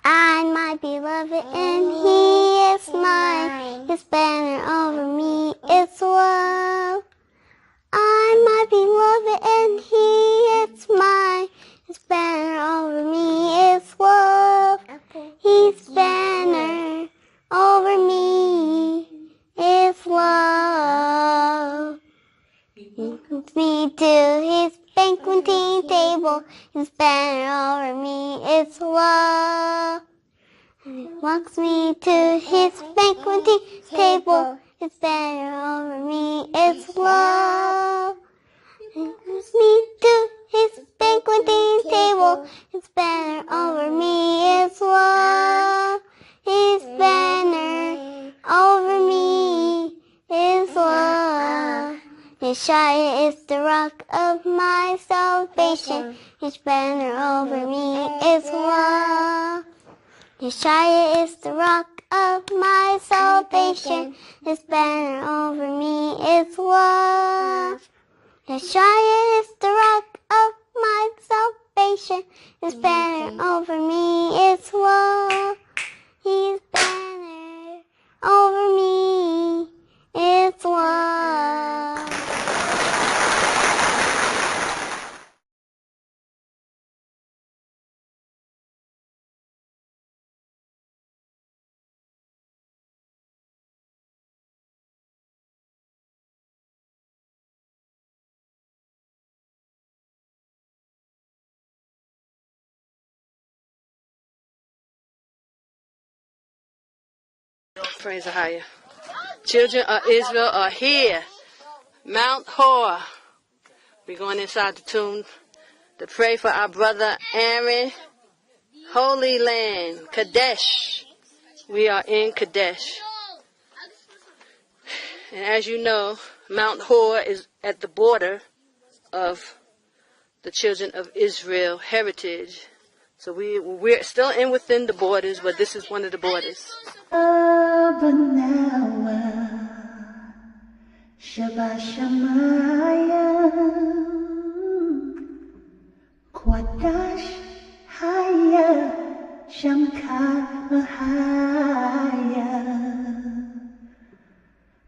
I'm my beloved and he is mine. His banner over me is love. I'm my beloved and he is mine. His banner over me is love. His banner over me is love. He leads me to his banqueting table. His banner over me is love. He walks me to his banqueting table. His banner over me is love. He leads me to his banqueting table. His banner over me is love. His banner over me is love. Yashaya is the rock of my salvation. His banner over me is love. Yashaya is the rock of my salvation. His banner over me is love. Yashaya is the rock of my salvation. His banner over me is love. His banner over me is love. Praise AHAYAH. Children of Israel are here. Mount Hor. We're going inside the tomb to pray for our brother Aaron. Holy land, Kadesh. We are in Kadesh. And as you know, Mount Hor is at the border of the children of Israel heritage. So we're still within the borders, but this is one of the borders. Qasash, AHAYAH, sham, AHAYAH,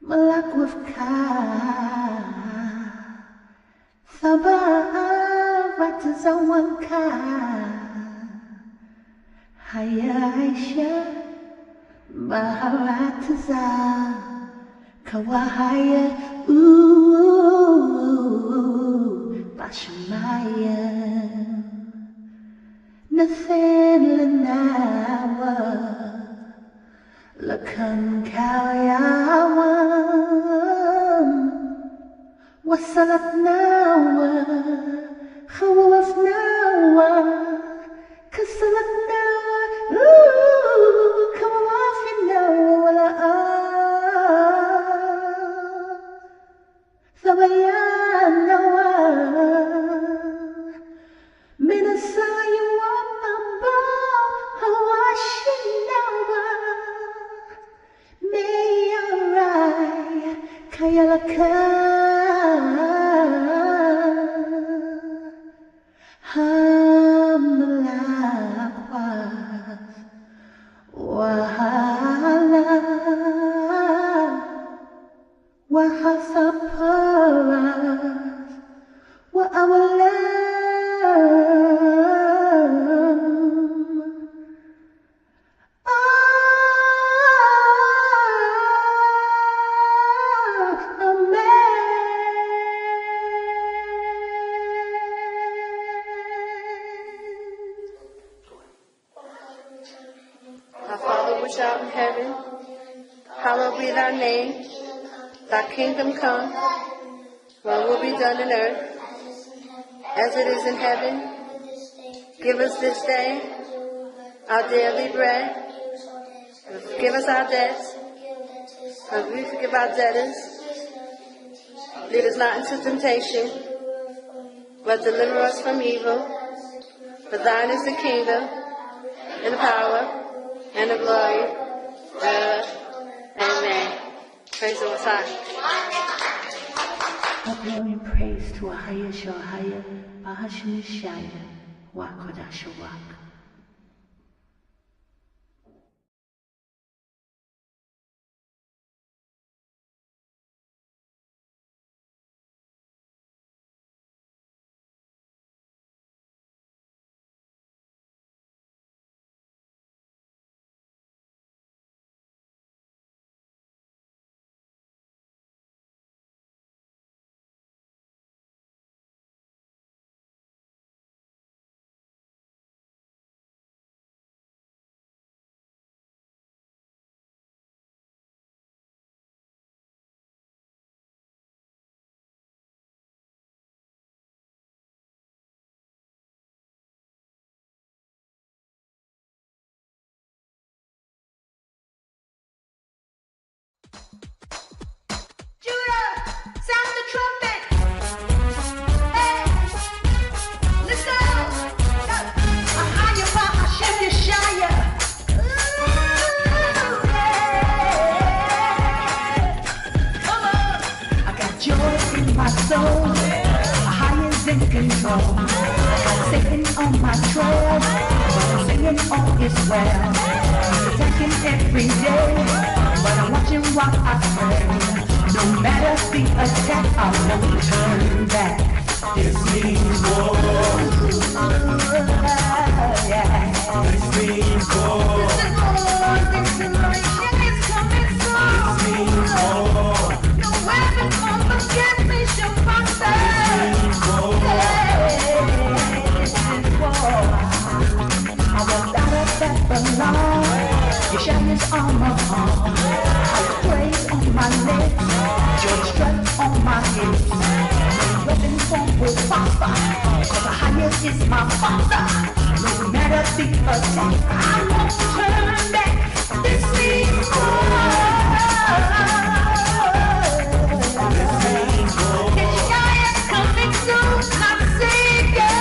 malak with Sabahat zawanka, Hayasha, Baharatza, Kawahaya, Bashamaya, Nathan Lanawa, Lakan Kalyawan, Wasalat Nawa, Khawaf Nawa, Kasalat Nawa, Kawaf Nawa, Thabayan Nawa, Minasaya Wapamba, Hawashin Nawa, Mayarai, Kayalaka. Our Father which art in heaven, hallowed be thy name. Thy kingdom come, thy will be done on earth, as it is in heaven. Give us this day our daily bread. Forgive us our debts, as we forgive our debtors. Lead us not into temptation, but deliver us from evil. For thine is the kingdom, and the power, and the glory, amen. Praise the Most High. All glory and praise to AHAYAH, AHAYAH, Yashaya, Qasash. my soul. AHAYAH is in control. Satan on my trail, but I'm singing all is well. He's attacking every day, but I'm watching while I pray. No matter the attack, I won't turn back. This means war. This means war. This generation is coming soon. This means war. No weapon formed against me shall prosper. This means war. This is war. I walked out of Babylon. Yashaya's armor on. I praise on my lips. Joy strut on my hips. No weapon formed will prosper. Cause AHAYAH is my father. No matter the attack, I won't turn back. This means war. Yashaya's coming soon, my savior.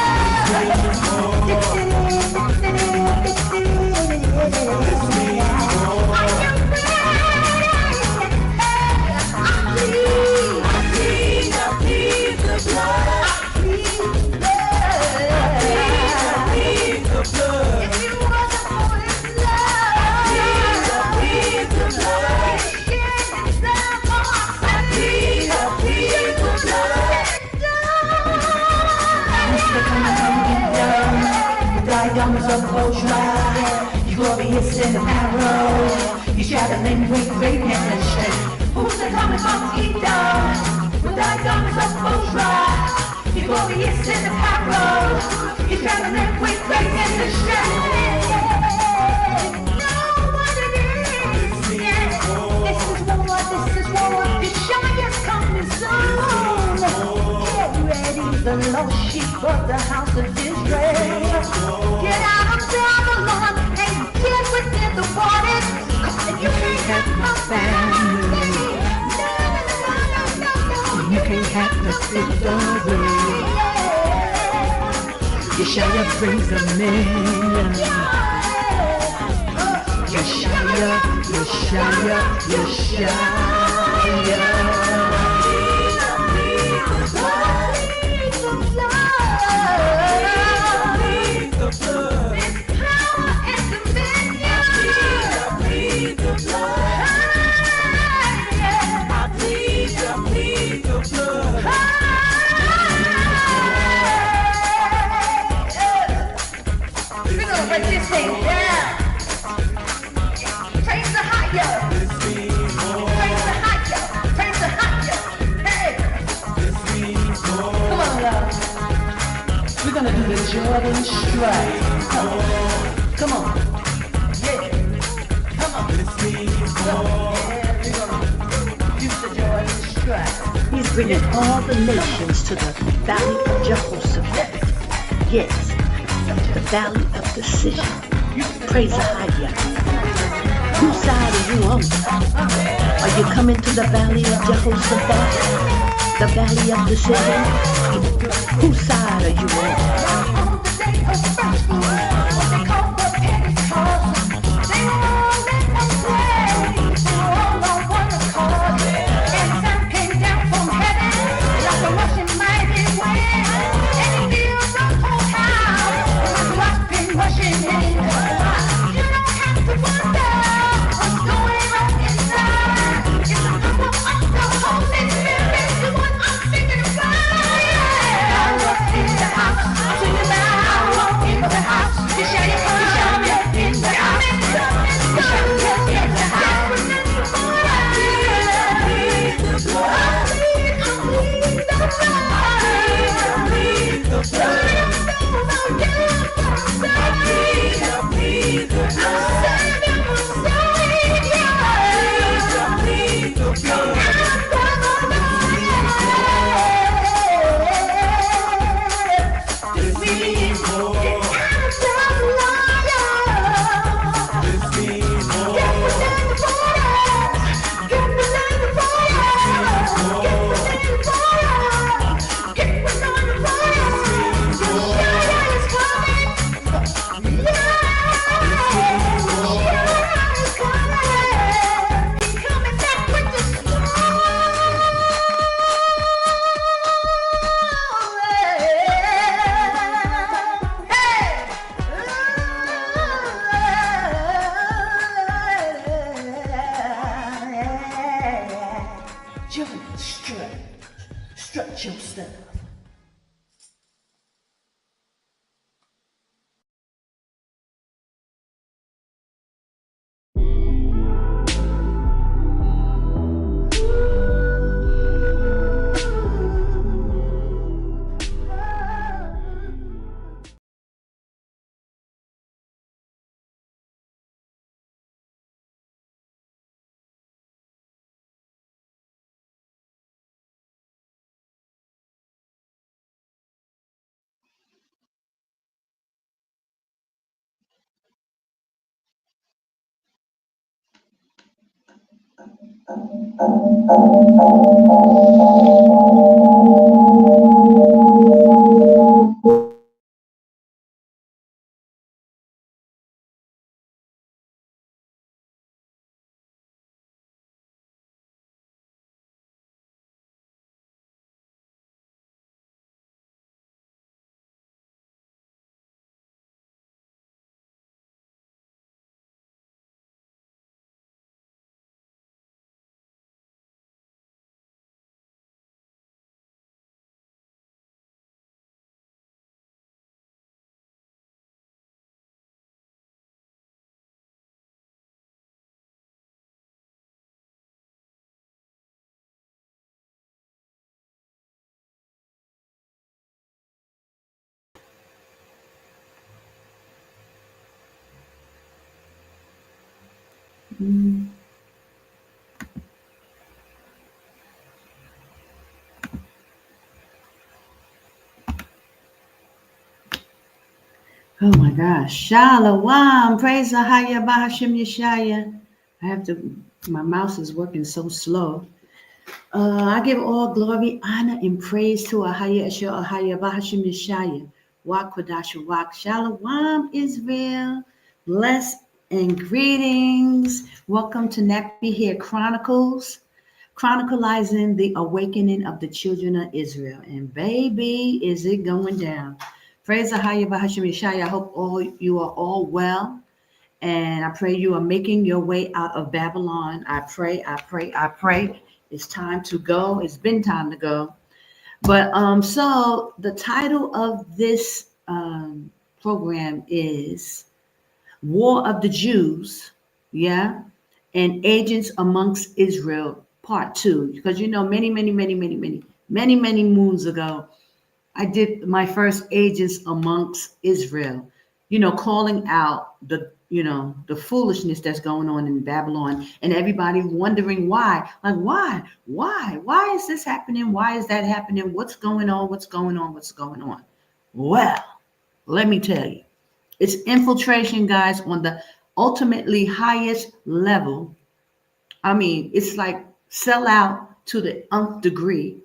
You're glorious in the arrow. You shadowing with greatness and strength. Who's the coming from Edom? With thy garments of Bozrah. You're glorious in the arrow. You shadowing with greatness and strength. Know what it is. Yeah. This is war. This is war. Yashaya's coming soon. Get ready, the lost sheep of the house of Israel. Get out of Babylon and get within the waters. Cause you can't have my family. You can't have the victory. Yashaya brings them in. Yashaya, Yashaya, Yashaya. Break this thing down. Praise the AHAYAH. Praise the AHAYAH. Praise the AHAYAH. Hey. Come on, love. We're gonna do the Jordan stride. Come on. Yeah. Come on. Yeah, we're gonna use the Jordan stride. He's bringing all the nations to the valley of Jehoshaphat. Yes. The valley of decision. Praise AHAYAH. Whose side are you on? Are you coming to the valley of Jehoshaphat? The valley of decision? Whose side are you on? On the day of first what they call the Pentecost, they were all in a place, they were all on one accord, and sound came down from heaven like a rushing mighty wind, and it filled the whole house. What's been rushing in? You don't have to wonder what's going on inside. It's the power of the Holy Spirit is what I'm singing about. Power in the house, I'm singing about. Power in the stuff. Oh my gosh. Shalom. Praise AHAYAH Bahashim Yashaya. I have to, my mouse is working so slow. I give all glory, honor, and praise to AHAYAH Bahashim Yashaya. Wak Kodash Wak. Shalom, Israel. Bless and greetings. Welcome to Nappy here, Chronicles. Chronicalizing the awakening of the children of Israel. And baby, is it going down. Praise AHAYAH Bahashim Yashaya. I hope you are all well. And I pray you are making your way out of Babylon. I pray. It's time to go. It's been time to go. But so the title of this program is War of the Jews, yeah, and Agents Amongst Israel, Part 2. Because many moons ago, I did my first Agents Amongst Israel, calling out the foolishness that's going on in Babylon, and everybody wondering why. Like, why is this happening? Why is that happening? What's going on? Well, let me tell you, it's infiltration, guys, on the ultimately highest level. I mean, it's like sell out to the nth degree.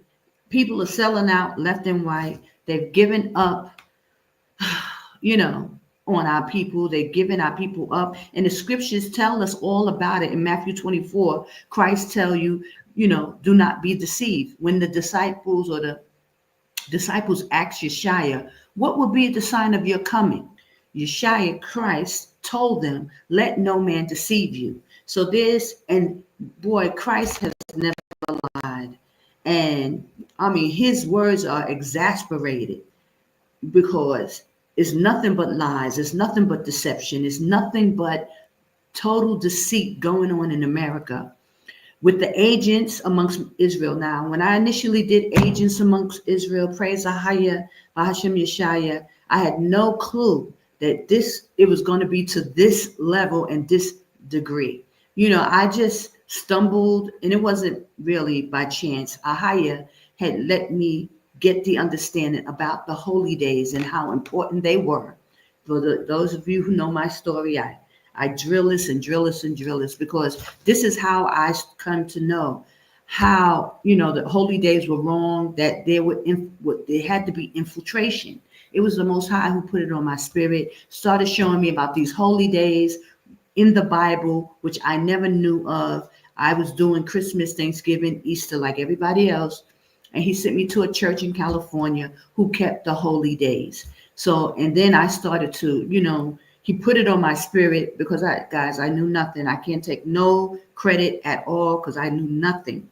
People are selling out left and right. They've given up, on our people. They've given our people up. And the scriptures tell us all about it. In Matthew 24, Christ tell you, do not be deceived. When the disciples asked Yashaya, what will be the sign of your coming? Yashaya, Christ, told them, let no man deceive you. So Christ has never lied. And I mean, his words are exasperated because it's nothing but lies. It's nothing but deception. It's nothing but total deceit going on in America with the agents amongst Israel. Now, when I initially did Agents Amongst Israel, praise AHAYAH Bahashim Yashaya, I had no clue that it was going to be to this level and this degree. I just stumbled, and it wasn't really by chance. AHAYAH had let me get the understanding about the holy days and how important they were. For those of you who know my story, I drill this because this is how I come to know how, the holy days were wrong, that there had to be infiltration. It was the Most High who put it on my spirit, started showing me about these holy days in the Bible, which I never knew of. I was doing Christmas, Thanksgiving, Easter like everybody else. And he sent me to a church in California who kept the holy days. So, and then I started to, he put it on my spirit because I knew nothing. I can't take no credit at all because I knew nothing.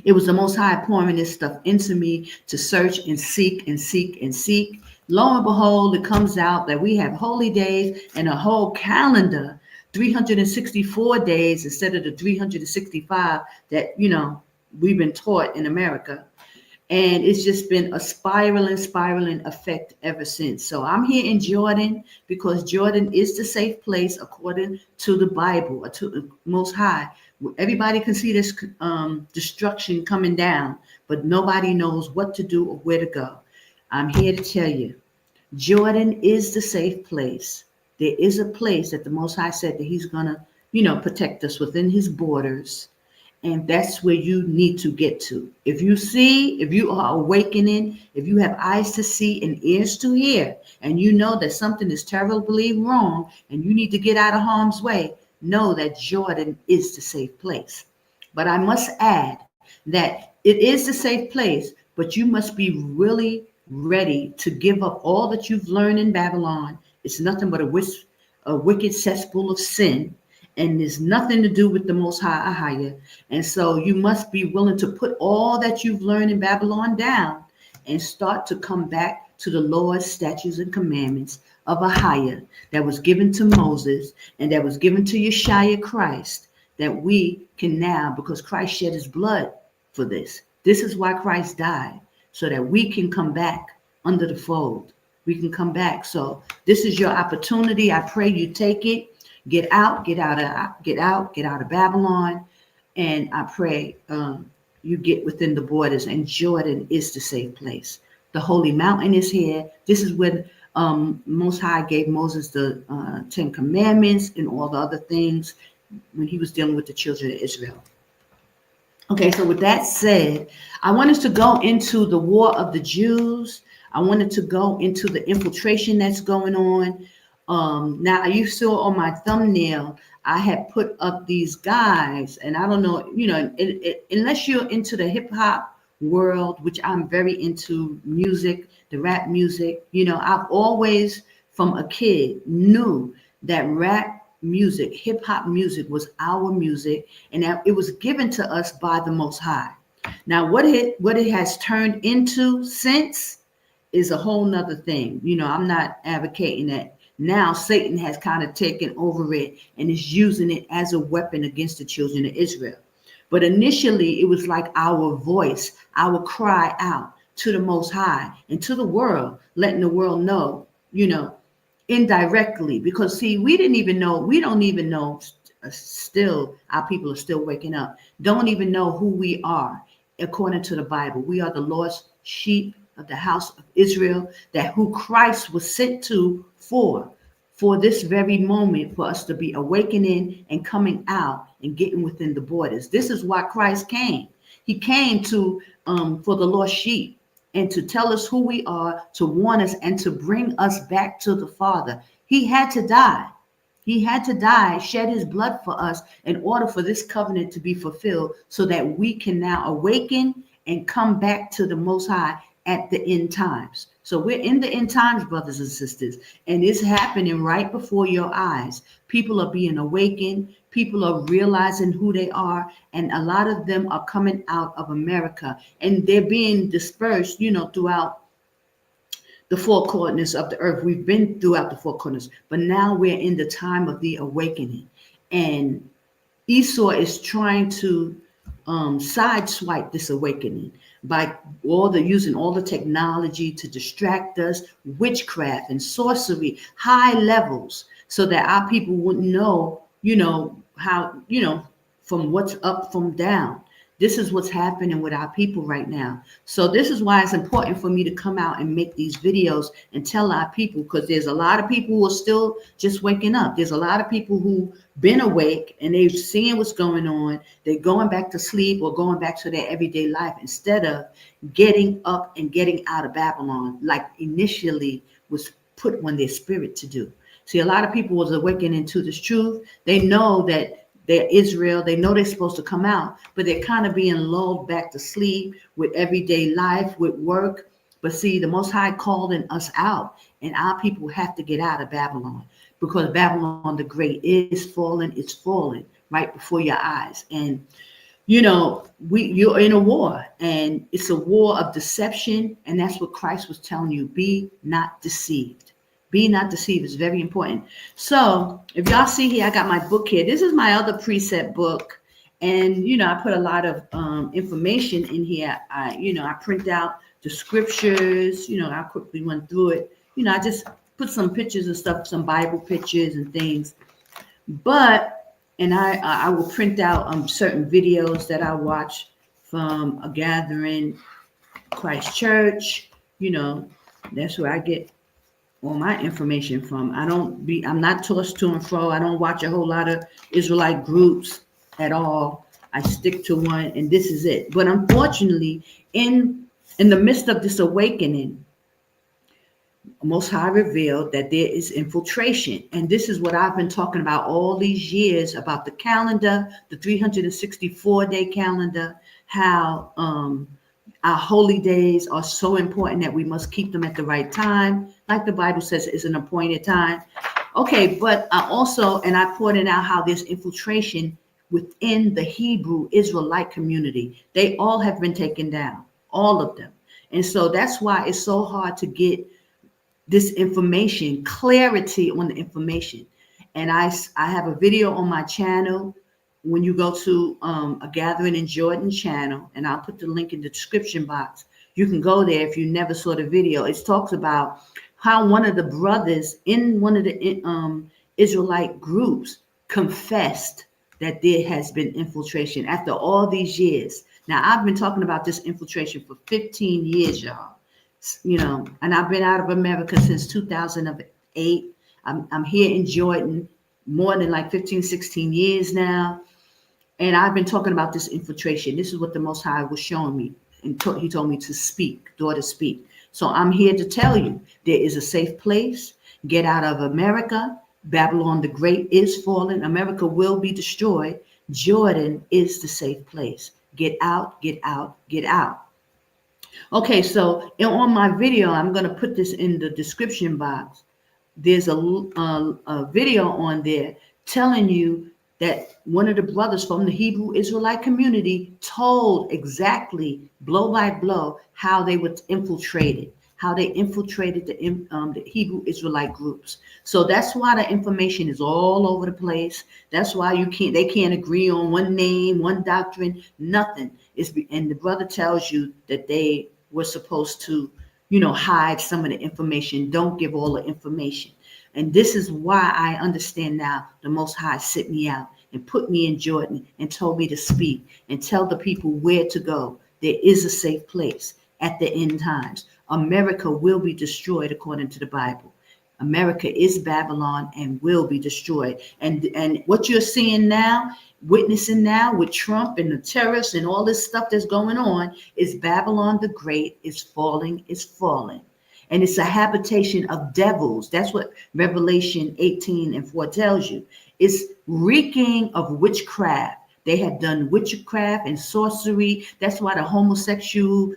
It was the Most High pouring this stuff into me to search and seek and seek and seek. Lo and behold, it comes out that we have holy days and a whole calendar, 364 days instead of the 365 that, we've been taught in America. And it's just been a spiraling effect ever since. So I'm here in Jordan because Jordan is the safe place according to the Bible, or to the Most High. Everybody can see this destruction coming down, but nobody knows what to do or where to go. I'm here to tell you, Jordan is the safe place. There is a place that the Most High said that he's going to, protect us within his borders. And that's where you need to get to. If you are awakening, if you have eyes to see and ears to hear, and you know that something is terribly wrong and you need to get out of harm's way, know that Jordan is the safe place. But I must add that it is the safe place, but you must be really ready to give up all that you've learned in Babylon. It's nothing but a wicked cesspool of sin. And there's nothing to do with the Most High AHAYAH. And so you must be willing to put all that you've learned in Babylon down and start to come back to the laws, statutes, and commandments of AHAYAH that was given to Moses and that was given to Yashaya Christ, that we can now, because Christ shed his blood for this. This is why Christ died, so that we can come back under the fold. We can come back. So this is your opportunity. I pray you take it. Get out of Babylon, and I pray you get within the borders. And Jordan is the safe place. The holy mountain is here. This is where Most High gave Moses the 10 Commandments and all the other things when he was dealing with the children of Israel. Okay, so with that said, I wanted to go into the war of the Jews. I wanted to go into the infiltration that's going on. Now you saw on my thumbnail, I had put up these guys, and I don't know, unless you're into the hip hop world, which I'm very into music, the rap music, I've always from a kid knew that rap music, hip hop music was our music, and that it was given to us by the Most High. Now, what it has turned into since is a whole nother thing. I'm not advocating that. Now Satan has kind of taken over it and is using it as a weapon against the children of Israel. But initially it was like our voice, our cry out to the Most High and to the world, letting the world know, indirectly, because see, we don't even know still, our people are still waking up, don't even know who we are. According to the Bible, we are the lost sheep of the house of Israel, that who Christ was sent to for this very moment, for us to be awakening and coming out and getting within the borders. This is why Christ came. He came to for the lost sheep and to tell us who we are, to warn us and to bring us back to the Father. He had to die. He had to die, shed his blood for us in order for this covenant to be fulfilled, so that we can now awaken and come back to the Most High at the end times. So we're in the end times, brothers and sisters, and it's happening right before your eyes. People are being awakened. People are realizing who they are, and a lot of them are coming out of America, and they're being dispersed, throughout the four corners of the earth. We've been throughout the four corners, but now we're in the time of the awakening, and Esau is trying to sideswipe this awakening by using all the technology to distract us, witchcraft and sorcery, high levels, so that our people wouldn't know, how, from what's up from down. This is what's happening with our people right now. So this is why it's important for me to come out and make these videos and tell our people, because there's a lot of people who are still just waking up. There's a lot of people who been awake and they're seeing what's going on. They're going back to sleep or going back to their everyday life instead of getting up and getting out of Babylon, like initially was put on their spirit to do. See, a lot of people was awakening to this truth. They know that they're Israel. They know they're supposed to come out, but they're kind of being lulled back to sleep with everyday life, with work. But see, the Most High calling us out, and our people have to get out of Babylon, because Babylon the Great is falling. It's falling right before your eyes. And you're in a war, and it's a war of deception, and that's what Christ was telling you. Be not deceived. Be not deceived is very important. So if y'all see here, I got my book here. This is my other precept book. And, I put a lot of information in here. I print out the scriptures, I quickly went through it. I just put some pictures and stuff, some Bible pictures and things. And I will print out certain videos that I watch from a gathering, Christ Church. That's where I get all my information from. I'm not tossed to and fro. I don't watch a whole lot of Israelite groups at all. I stick to one, and this is it. But unfortunately, in the midst of this awakening, Most High revealed that there is infiltration. And this is what I've been talking about all these years about the calendar, the 364-day calendar, how our holy days are so important that we must keep them at the right time. Like the Bible says, it's an appointed time. Okay, but I pointed out how there's infiltration within the Hebrew Israelite community. They all have been taken down, all of them. And so that's why it's so hard to get this information, clarity on the information. And I have a video on my channel. When you go to a Gathering in Jordan channel, and I'll put the link in the description box, you can go there if you never saw the video. It talks about how one of the brothers in one of the Israelite groups confessed that there has been infiltration after all these years. Now, I've been talking about this infiltration for 15 years, y'all. And I've been out of America since 2008. I'm here in Jordan more than like 15, 16 years now. And I've been talking about this infiltration. This is what the Most High was showing me. And he told me to speak, daughter, speak. So I'm here to tell you, there is a safe place. Get out of America. Babylon the Great is fallen. America will be destroyed. Jordan is the safe place. Get out, get out, get out. Okay, so on my video, I'm going to put this in the description box. There's a video on there telling you that one of the brothers from the Hebrew Israelite community told exactly blow by blow how they were infiltrated, how they infiltrated the Hebrew Israelite groups. So that's why the information is all over the place. That's why they can't agree on one name, one doctrine, nothing. And the brother tells you that they were supposed to, hide some of the information. Don't give all the information. And this is why I understand now the Most High sent me out and put me in Jordan and told me to speak and tell the people where to go. There is a safe place at the end times. America will be destroyed according to the Bible. America is Babylon and will be destroyed. And what you're seeing now, witnessing now with Trump and the terrorists and all this stuff that's going on is Babylon the Great is falling, is falling. And it's a habitation of devils. That's what Revelation 18:4 tells you. It's reeking of witchcraft. They have done witchcraft and sorcery. That's why the homosexual,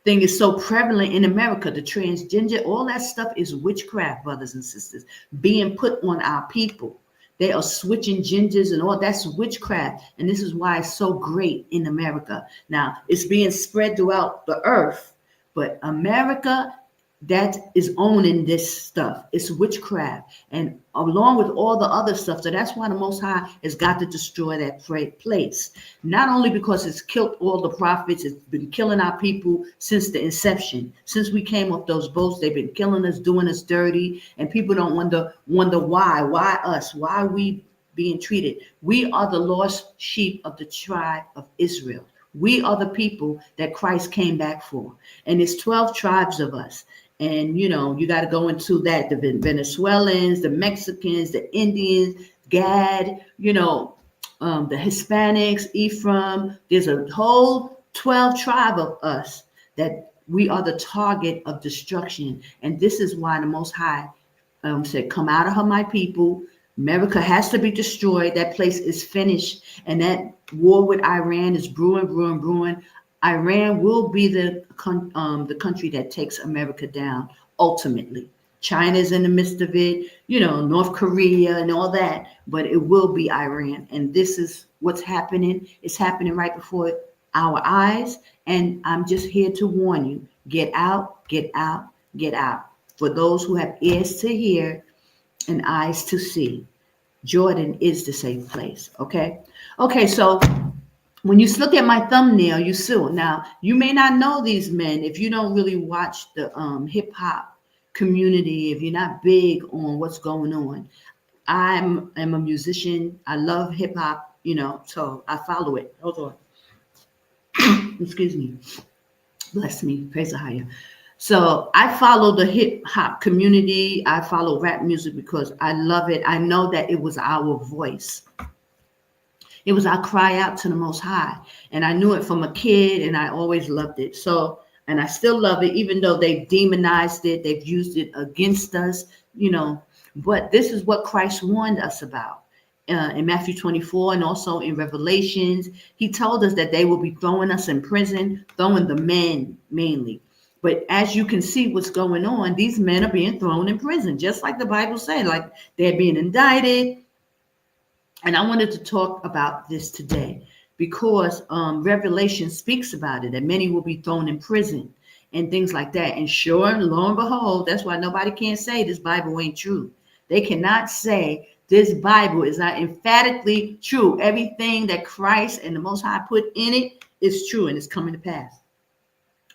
thing is so prevalent in America. The transgender, all that stuff is witchcraft, brothers and sisters, being put on our people. They are switching genders and all that's witchcraft. And this is why it's so great in America. Now, it's being spread throughout the earth. But America, that is owning this stuff. It's witchcraft. And along with all the other stuff. So that's why the Most High has got to destroy that place. Not only because it's killed all the prophets, it's been killing our people since the inception. Since we came off those boats, they've been killing us, doing us dirty. And people don't wonder why. Why us? Why are we being treated? We are the lost sheep of the tribe of Israel. We are the people that Christ came back for. And it's 12 tribes of us. And, you got to go into that. The Venezuelans, the Mexicans, the Indians, Gad, the Hispanics, Ephraim. There's a whole 12 tribe of us that we are the target of destruction. And this is why the Most High said, come out of her, my people. America has to be destroyed. That place is finished. And that war with Iran is brewing. Iran will be the country that takes America down ultimately. China's in the midst of it, North Korea and all that, but it will be Iran. And this is what's happening. It's happening right before our eyes. And I'm just here to warn you, get out, get out, get out. For those who have ears to hear and eyes to see, Jordan is the safe place. Okay. So when you look at my thumbnail, you see. Now, you may not know these men if you don't really watch the hip hop community, if you're not big on what's going on. I'm a musician. I love hip hop, so I follow it. Hold on. Excuse me. Bless me. Praise AHAYAH. So I follow the hip hop community. I follow rap music because I love it. I know that it was our voice. It was our cry out to the Most High. And I knew it from a kid, and I always loved it. So, and I still love it, even though they've demonized it, they've used it against us, But this is what Christ warned us about in Matthew 24 and also in Revelations. He told us that they will be throwing us in prison, throwing the men mainly. But as you can see what's going on, these men are being thrown in prison, just like the Bible said, like they're being indicted. And I wanted to talk about this today because Revelation speaks about it, that many will be thrown in prison and things like that. And sure, lo and behold, that's why nobody can say this Bible ain't true. They cannot say this Bible is not emphatically true. Everything that Christ and the Most High put in it is true, and it's coming to pass.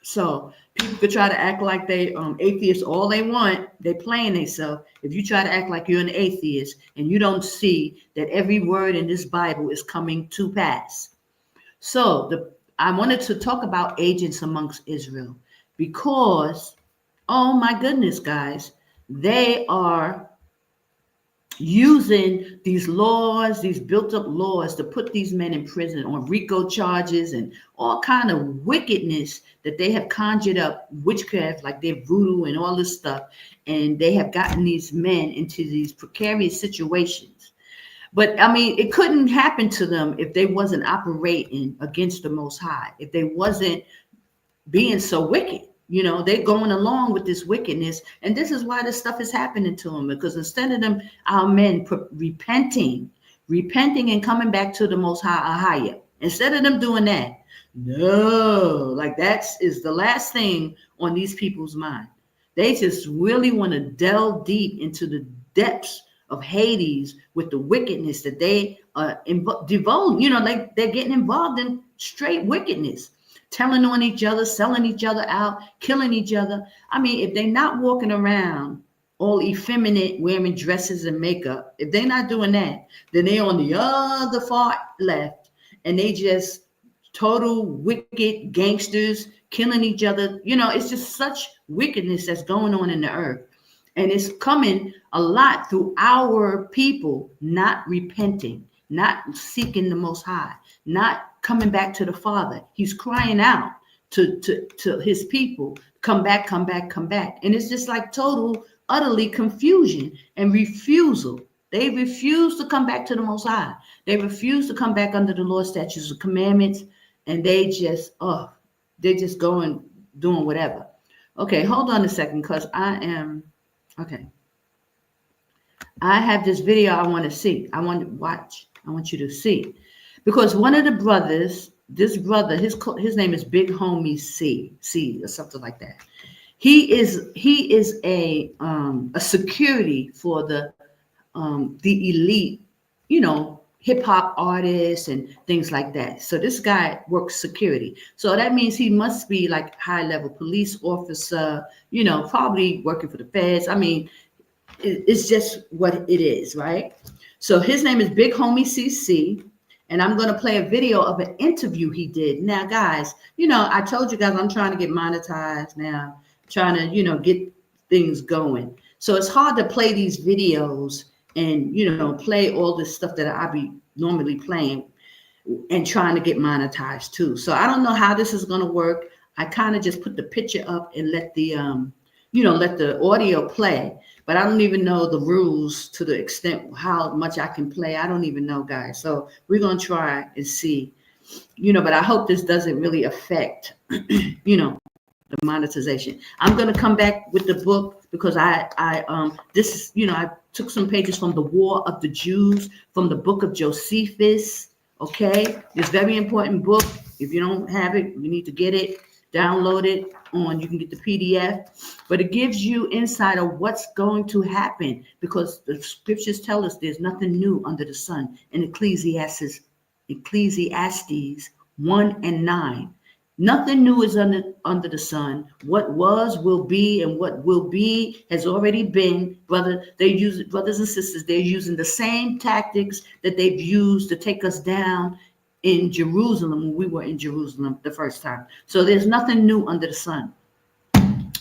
So people could try to act like they atheists all they want. They playing themselves. If you try to act like you're an atheist and you don't see that every word in this Bible is coming to pass. So I wanted to talk about agents amongst Israel because, oh my goodness, guys, they are using these laws, these built up laws to put these men in prison on RICO charges and all kind of wickedness that they have conjured up, witchcraft, like they're voodoo and all this stuff. And they have gotten these men into these precarious situations. But I mean, it couldn't happen to them if they wasn't operating against the Most High, if they wasn't being so wicked. They're going along with this wickedness. And this is why this stuff is happening to them, because instead of them, our men repenting and coming back to the Most High AHAYAH, instead of them doing that, no, like that is the last thing on these people's mind. They just really want to delve deep into the depths of Hades with the wickedness that they divulge. Like they're getting involved in straight wickedness. Telling on each other, selling each other out, killing each other. I mean, if they're not walking around all effeminate, wearing dresses and makeup, if they're not doing that, then they're on the other far left, and they just total wicked gangsters killing each other. It's just such wickedness that's going on in the earth. And it's coming a lot through our people not repenting, not seeking the Most High, not coming back to the Father. He's crying out to his people, come back, come back, come back. And it's just like total, utterly confusion and refusal. They refuse to come back to the Most High. They refuse to come back under the Lord's statutes and commandments. And they just, they're just going, doing whatever. Okay, hold on a second, because okay. I have this video I want to see. I want to watch. I want you to see. Because one of the brothers, this brother, his name is Big Homie C or something like that. He is a security for the elite, hip hop artists and things like that. So this guy works security. So that means he must be like high level police officer, probably working for the feds. I mean, it's just what it is, right? So his name is Big Homie CC. And I'm going to play a video of an interview he did. Now, guys, I told you guys I'm trying to get monetized now, trying to, get things going. So it's hard to play these videos and, play all this stuff that I be normally playing and trying to get monetized too. So I don't know how this is going to work. I kind of just put the picture up and let the, let the audio play. But I don't even know the rules to the extent how much I can play. I don't even know, guys. So we're going to try and see, but I hope this doesn't really affect, the monetization. I'm going to come back with the book because this is, I took some pages from the War of the Jews from the book of Josephus. Okay, this very important book. If you don't have it, you need to get it, download it you can get the PDF, but it gives you insight of what's going to happen because the scriptures tell us there's nothing new under the sun in Ecclesiastes 1:9. Nothing new is under the sun. What was, will be, and what will be has already been. Brothers and sisters, they're using the same tactics that they've used to take us down in Jerusalem when we were in Jerusalem the first time. So there's nothing new under the sun.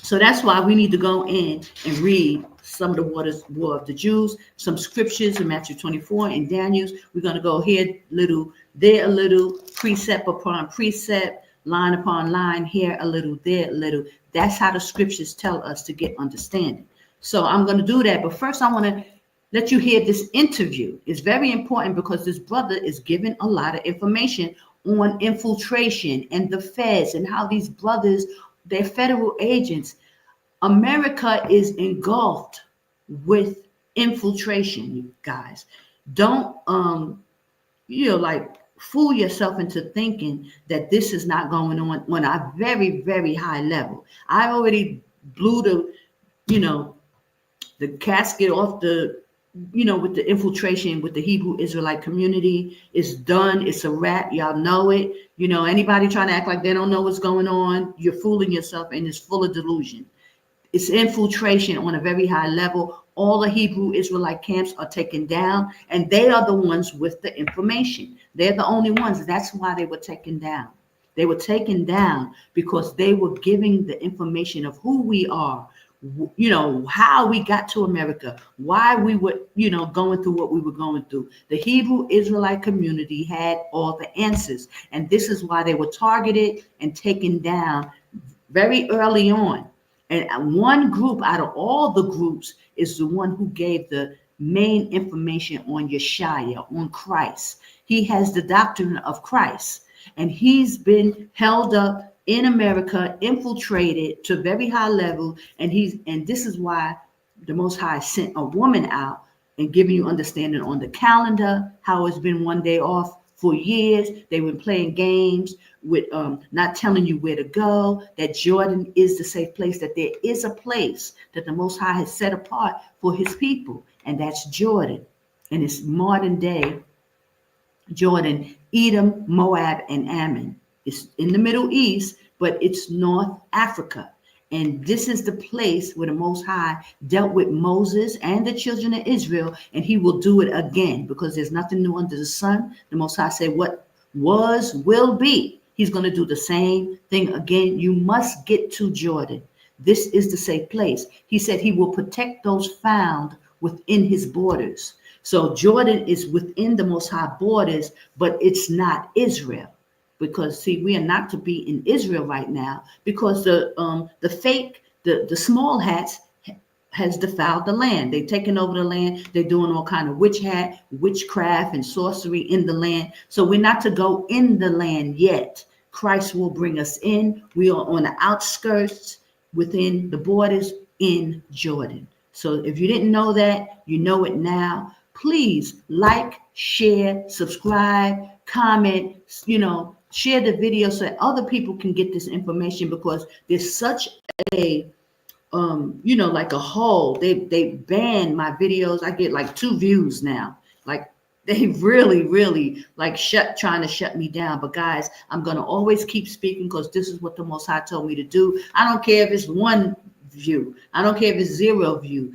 So that's why we need to go in and read some of the War of the Jews, some scriptures in Matthew 24 and Daniel's. We're going to go here a little, there a little, precept upon precept, line upon line, here a little, there a little. That's how the scriptures tell us to get understanding. So I'm going to do that. But first, I want to let you hear this interview. It's very important because this brother is giving a lot of information on infiltration and the feds and how these brothers, they're federal agents. America is engulfed with infiltration, you guys. Don't, fool yourself into thinking that this is not going on a very, very high level. I already blew the casket off with the infiltration with the Hebrew Israelite community. It's done. It's a wrap. Y'all know it. Anybody trying to act like they don't know what's going on, you're fooling yourself, and it's full of delusion. It's infiltration on a very high level. All the Hebrew Israelite camps are taken down, and they are the ones with the information. They're the only ones. That's why they were taken down. They were taken down because they were giving the information of who we are, how we got to America, why we were, going through what we were going through. The Hebrew Israelite community had all the answers, and this is why they were targeted and taken down very early on. And one group out of all the groups is the one who gave the main information on Yashaya, on Christ. He has the doctrine of Christ, and he's been held up in America, infiltrated to a very high level. And this is why the Most High sent a woman out and giving you understanding on the calendar, how it's been one day off for years. They've been playing games with not telling you where to go, that Jordan is the safe place, that there is a place that the Most High has set apart for his people, and that's Jordan. And it's modern day Jordan, Edom, Moab, and Ammon. It's in the Middle East, but it's North Africa. And this is the place where the Most High dealt with Moses and the children of Israel, and he will do it again because there's nothing new under the sun. The Most High said, what was, will be. He's going to do the same thing again. You must get to Jordan. This is the safe place. He said he will protect those found within his borders. So Jordan is within the Most High borders, but it's not Israel. Because see, we are not to be in Israel right now because the small hats has defiled the land. They've taken over the land. They're doing all kind of witchcraft and sorcery in the land. So we're not to go in the land yet. Christ will bring us in. We are on the outskirts within the borders in Jordan. So if you didn't know that, you know it now. Please like, share, subscribe, comment, share the video so that other people can get this information, because there's such a like a hole. They banned my videos. I get like 2 views now. Like they really like trying to shut me down. But guys, I'm gonna always keep speaking because this is what the Most High told me to do. I don't care if it's 1 view. I don't care if it's 0 view.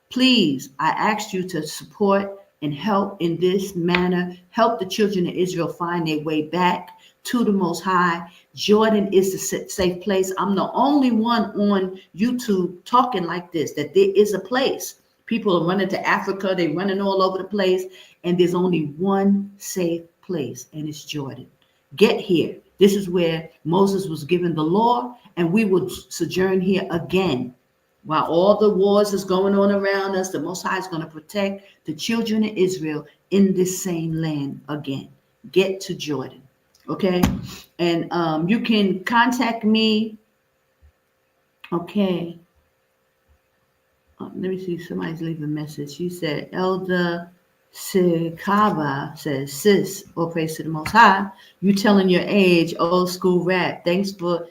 Please, I ask you to support and help in this manner. Help the children of Israel find their way back to the Most High. Jordan is the safe place. I'm the only one on YouTube talking like this, that there is a place. People are running to Africa. They're running all over the place. And there's only one safe place, and it's Jordan. Get here. This is where Moses was given the law, and we will sojourn here again. While all the wars is going on around us, the Most High is going to protect the children of Israel in this same land again. Get to Jordan. Okay, and you can contact me Okay. Let me see. Somebody's leaving a message. She said, Elder Sikava says, sis, all praise to the Most High. You telling your age, old school rap. Thanks for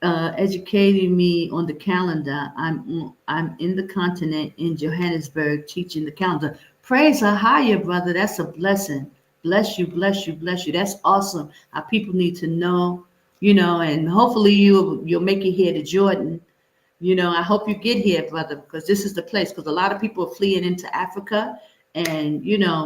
educating me on the calendar. I'm in the continent in Johannesburg teaching the calendar. Praise AHAYAH, brother. That's a blessing. Bless you, bless you, bless you. That's awesome. Our people need to know, and hopefully you'll make it here to Jordan. I hope you get here, brother, because this is the place. Because a lot of people are fleeing into Africa, and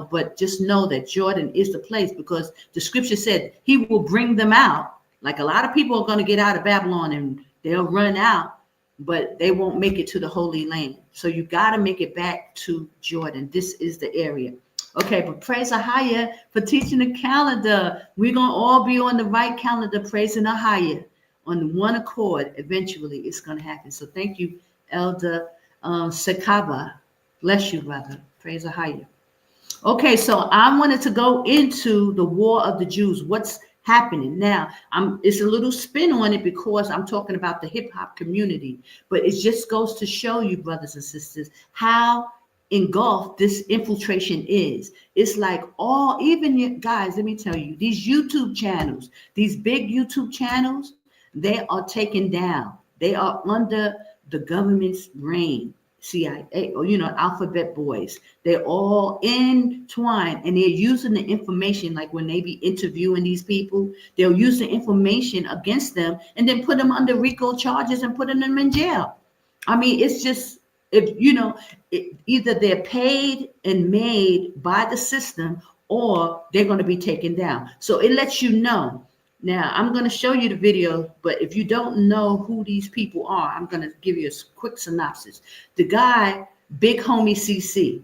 but just know that Jordan is the place because the scripture said he will bring them out. Like a lot of people are going to get out of Babylon and they'll run out, but they won't make it to the Holy Land. So you got to make it back to Jordan. This is the area. Okay, but praise AHAYAH for teaching the calendar. We're going to all be on the right calendar, praising AHAYAH on one accord. Eventually it's going to happen. So thank you, Elder Sekaba. Bless you, brother. Praise AHAYAH. Okay, so I wanted to go into the war of the Jews. What's happening now? It's a little spin on it because I'm talking about the hip hop community, but it just goes to show you, brothers and sisters, how engulfed this infiltration is. It's like even guys, let me tell you, these YouTube channels, these big YouTube channels, they are taken down. They are under the government's reign. CIA, or alphabet boys. They're all entwined and they're using the information, like when they be interviewing these people, they'll use the information against them and then put them under RICO charges and put them in jail. I mean, it's just, either they're paid and made by the system or they're going to be taken down. So it lets you know. Now, I'm going to show you the video, but if you don't know who these people are, I'm going to give you a quick synopsis. The guy, Big Homie CC,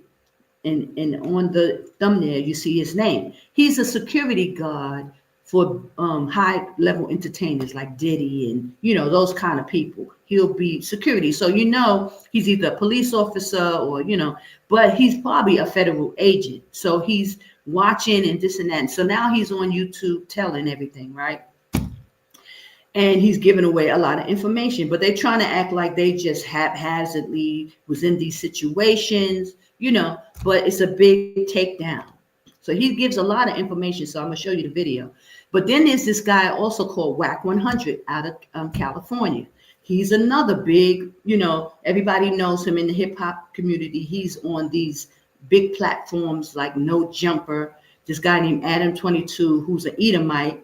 and on the thumbnail, you see his name. He's a security guard for high-level entertainers like Diddy and, those kind of people. He'll be security. So, he's either a police officer or, but he's probably a federal agent. So he's watching and this and that. So now he's on YouTube telling everything, right? And he's giving away a lot of information, but they're trying to act like they just haphazardly was in these situations, but it's a big takedown. So he gives a lot of information. So I'm going to show you the video. But then there's this guy also called Whack 100 out of California. He's another big, everybody knows him in the hip hop community. He's on these big platforms like No Jumper. This guy named Adam 22, who's an Edomite,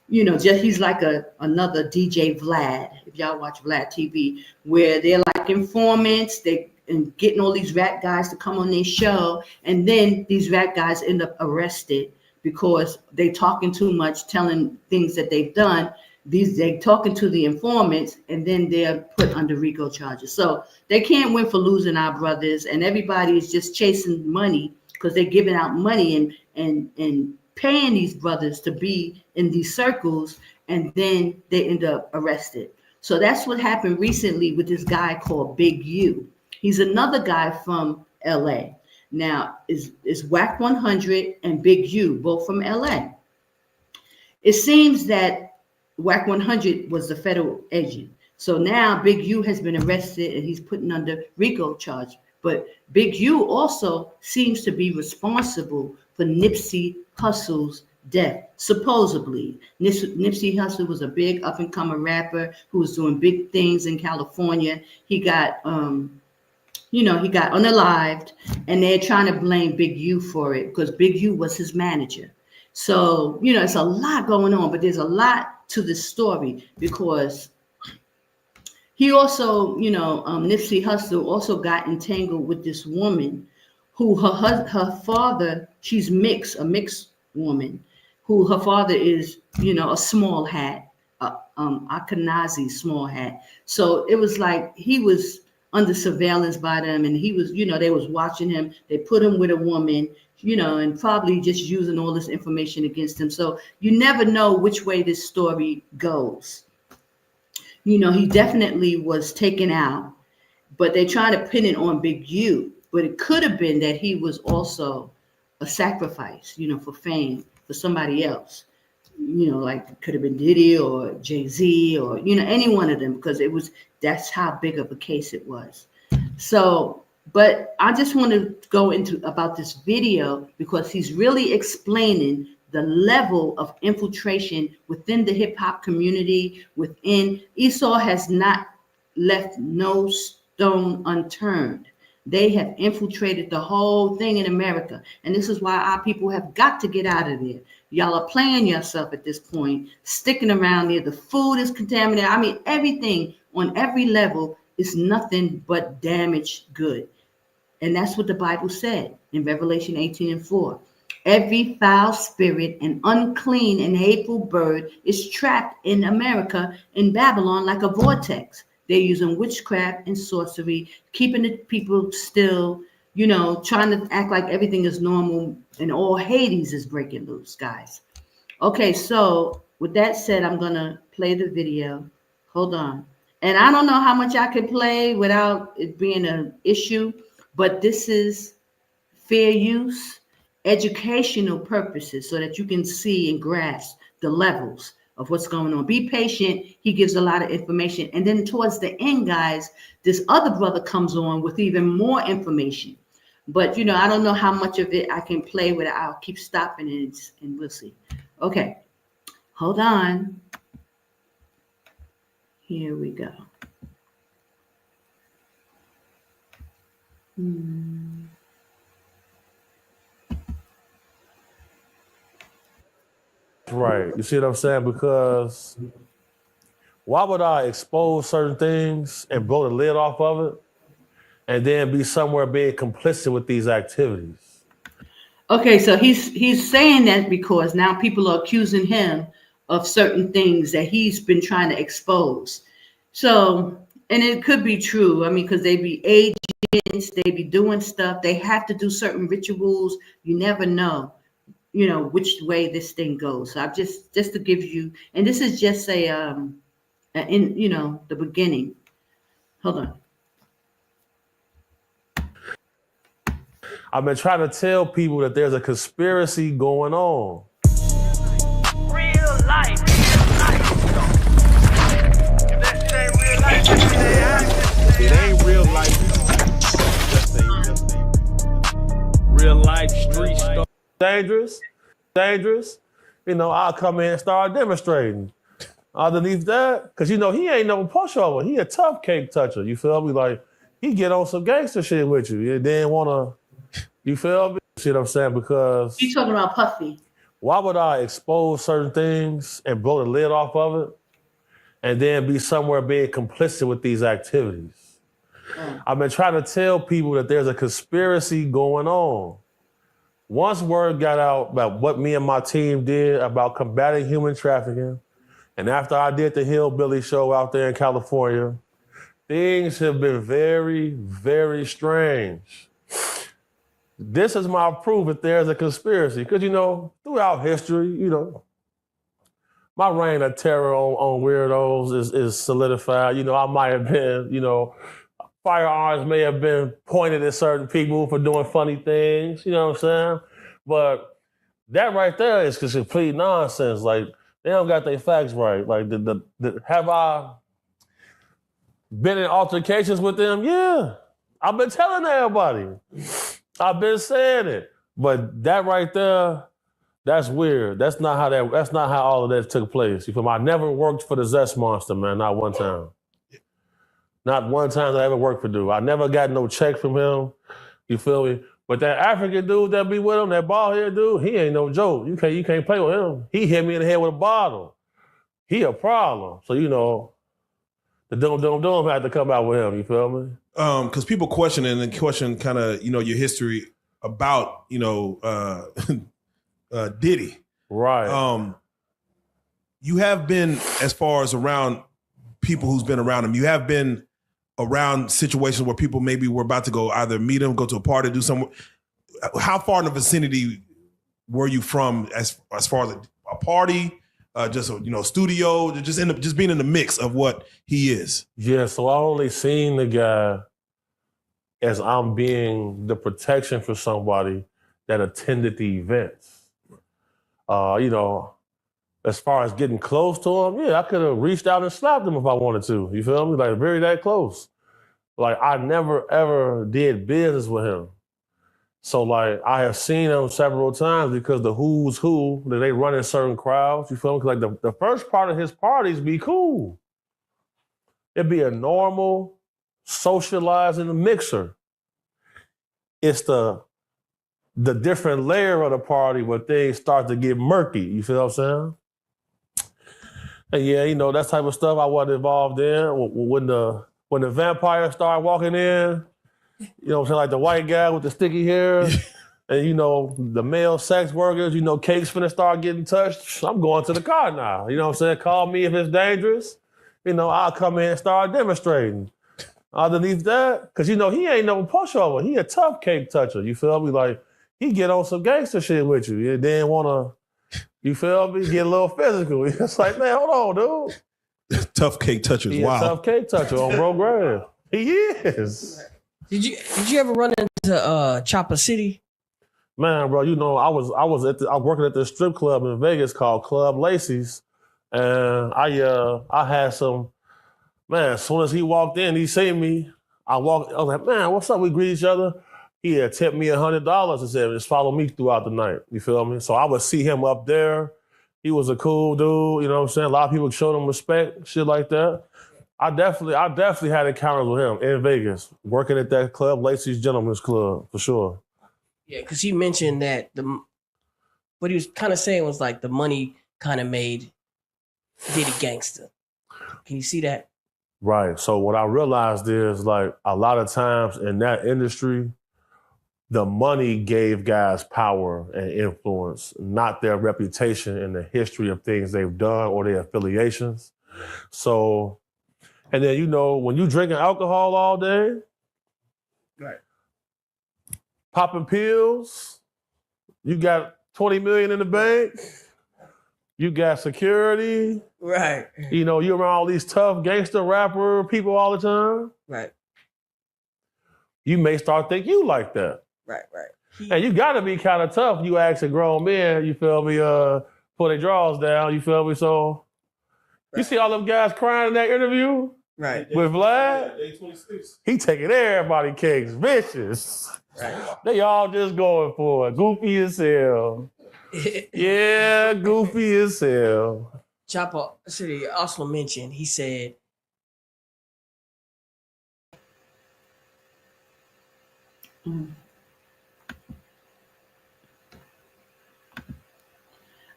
he's like another DJ Vlad. If y'all watch Vlad TV, where they're like informants, and getting all these rap guys to come on their show, and then these rap guys end up arrested because they talking too much, telling things that they've done. They talking to the informants, and then they're put under RICO charges. So they can't win for losing, our brothers, and everybody is just chasing money because they're giving out money and paying these brothers to be in these circles, and then they end up arrested. So that's what happened recently with this guy called Big U. He's another guy from LA. Now is Whack 100 and Big U, both from LA. It seems that Whack 100 was the federal agent. So now Big U has been arrested and he's put under RICO charge. But Big U also seems to be responsible for Nipsey Hussle's death. Supposedly, Nipsey Hussle was a big up-and-coming rapper who was doing big things in California. He got, he got unalived, and they're trying to blame Big U for it because Big U was his manager. So, it's a lot going on, but there's a lot to this story because he also, Nipsey Hussle also got entangled with this woman who her father, she's a mixed woman, who her father is, a small hat, Ashkenazi small hat. So it was like he was under surveillance by them, and he was, they was watching him. They put him with a woman, and probably just using all this information against him. So you never know which way this story goes. He definitely was taken out, but they try to pin it on Big U. But it could have been that he was also a sacrifice, for fame, for somebody else. like it could have been Diddy or Jay-Z or, any one of them, because that's how big of a case it was. So, but I just want to go into about this video because he's really explaining the level of infiltration within the hip hop community. Within Esau has not left no stone unturned. They have infiltrated the whole thing in America. And this is why our people have got to get out of there. Y'all are playing yourself at this point, sticking around there. The food is contaminated. I mean, everything on every level is nothing but damaged good. And that's what the Bible said in Revelation 18:4. Every foul spirit and unclean and hateful bird is trapped in America, in Babylon, like a vortex. They're using witchcraft and sorcery, keeping the people still, trying to act like everything is normal, and all Hades is breaking loose, guys. Okay, so with that said, I'm going to play the video. Hold on. And I don't know how much I can play without it being an issue, but this is fair use, educational purposes, so that you can see and grasp the levels of what's going on. Be patient. He gives a lot of information. And then towards the end, guys, this other brother comes on with even more information. But, I don't know how much of it I can play with. I'll keep stopping and we'll see. Okay, hold on. Here we go. Right. You see what I'm saying? Because why would I expose certain things and blow the lid off of it and then be somewhere being complicit with these activities? Okay, so he's saying that because now people are accusing him of certain things that he's been trying to expose. So, and it could be true. I mean, because they be agents, they be doing stuff. They have to do certain rituals. You never know, which way this thing goes. So I'm just to give you, and this is just the beginning. Hold on. I've been trying to tell people that there's a conspiracy going on. Real life. That shit ain't real life. It ain't real life. Real life street stuff. Dangerous. I'll come in and start demonstrating. Underneath that, because he ain't no pushover. He a tough cake toucher. You feel me? Like, he get on some gangster shit with you. You didn't want to, you feel me? See what I'm saying? Because You talking about Puffy? why would I expose certain things and blow the lid off of it and then be somewhere being complicit with these activities? I've been trying to tell people that there's a conspiracy going on. Once word got out about what me and my team did about combating human trafficking, and after I did the Hillbilly show out there in California, things have been very, very strange. This is my proof that there's a conspiracy. Because, throughout history, my reign of terror on weirdos is solidified. I might have been, firearms may have been pointed at certain people for doing funny things, you know what I'm saying? But that right there is complete nonsense. Like, they don't got their facts right. Like, have I been in altercations with them? Yeah. I've been telling everybody. I've been saying it. But that right there, that's weird. That's not how all of that took place. You feel me? I never worked for the Zest Monster, man, not one time. Not one time that I ever worked for dude. I never got no check from him. You feel me? But that African dude that be with him, that bald head dude, he ain't no joke. You can't play with him. He hit me in the head with a bottle. He a problem. So the dum had to come out with him. You feel me? Because people question kind of your history about Diddy. Right. You have been, as far as around people who's been around him, you have been around situations where people maybe were about to go either meet him, go to a party, do something. How far in the vicinity were you from as far as a party, just a studio, just end up just being in the mix of what he is? Yeah, so I only seen the guy as I'm being the protection for somebody that attended the events. as far as getting close to him, yeah, I could have reached out and slapped him if I wanted to. You feel me? Like very that close. Like I never ever did business with him. So like I have seen him several times because the who's who that they run in certain crowds. You feel me? Like the first part of his parties be cool. It'd be a normal socializing mixer. It's the different layer of the party where things start to get murky. You feel what I'm saying? And yeah, you know, that type of stuff I wasn't involved in. When the vampires started walking in, you know what I'm saying, like the white guy with the sticky hair, and you know, the male sex workers, you know, cake's finna start getting touched. I'm going to the car now. You know what I'm saying? Call me if it's dangerous. You know, I'll come in and start demonstrating. Underneath that, because you know, he ain't no pushover. He a tough cake toucher. You feel me? Like, he get on some gangster shit with you. You didn't wanna, you feel me? Get a little physical. It's like, man, hold on, dude. Tough cake touchers. He Wow. a tough cake toucher on Bro Graham. He is. Did you ever run into Chopper City? Man, bro, you know, I was working at this strip club in Vegas called Club Lacey's, and I had some, man, as soon as he walked in, he seen me. I was like, man, what's up? We greet each other. He had tipped me $100 and said, just follow me throughout the night. You feel me? So I would see him up there. He was a cool dude, you know what I'm saying? A lot of people showed him respect, shit like that. I definitely had encounters with him in Vegas, working at that club, Lacey's Gentlemen's Club, for sure. Yeah, because he mentioned that what he was kind of saying was like the money kind of made Diddy gangster. Can you see that? Right. So what I realized is like a lot of times in that industry, the money gave guys power and influence, not their reputation and the history of things they've done or their affiliations. So, and then, you know, when you drinking alcohol all day, right, popping pills, you got 20 million in the bank, you got security, right? You know, you're around all these tough gangster rapper people all the time, right? You may start thinking you like that. Right. And you gotta be kind of tough. You ask a grown man, you feel me, pull their drawers down, you feel me? So you see all them guys crying in that interview? Right. With Vlad? He taking everybody cakes, vicious. Right. They all just going for it. Goofy as hell. Yeah, goofy as hell. Chopper City also mentioned, he said,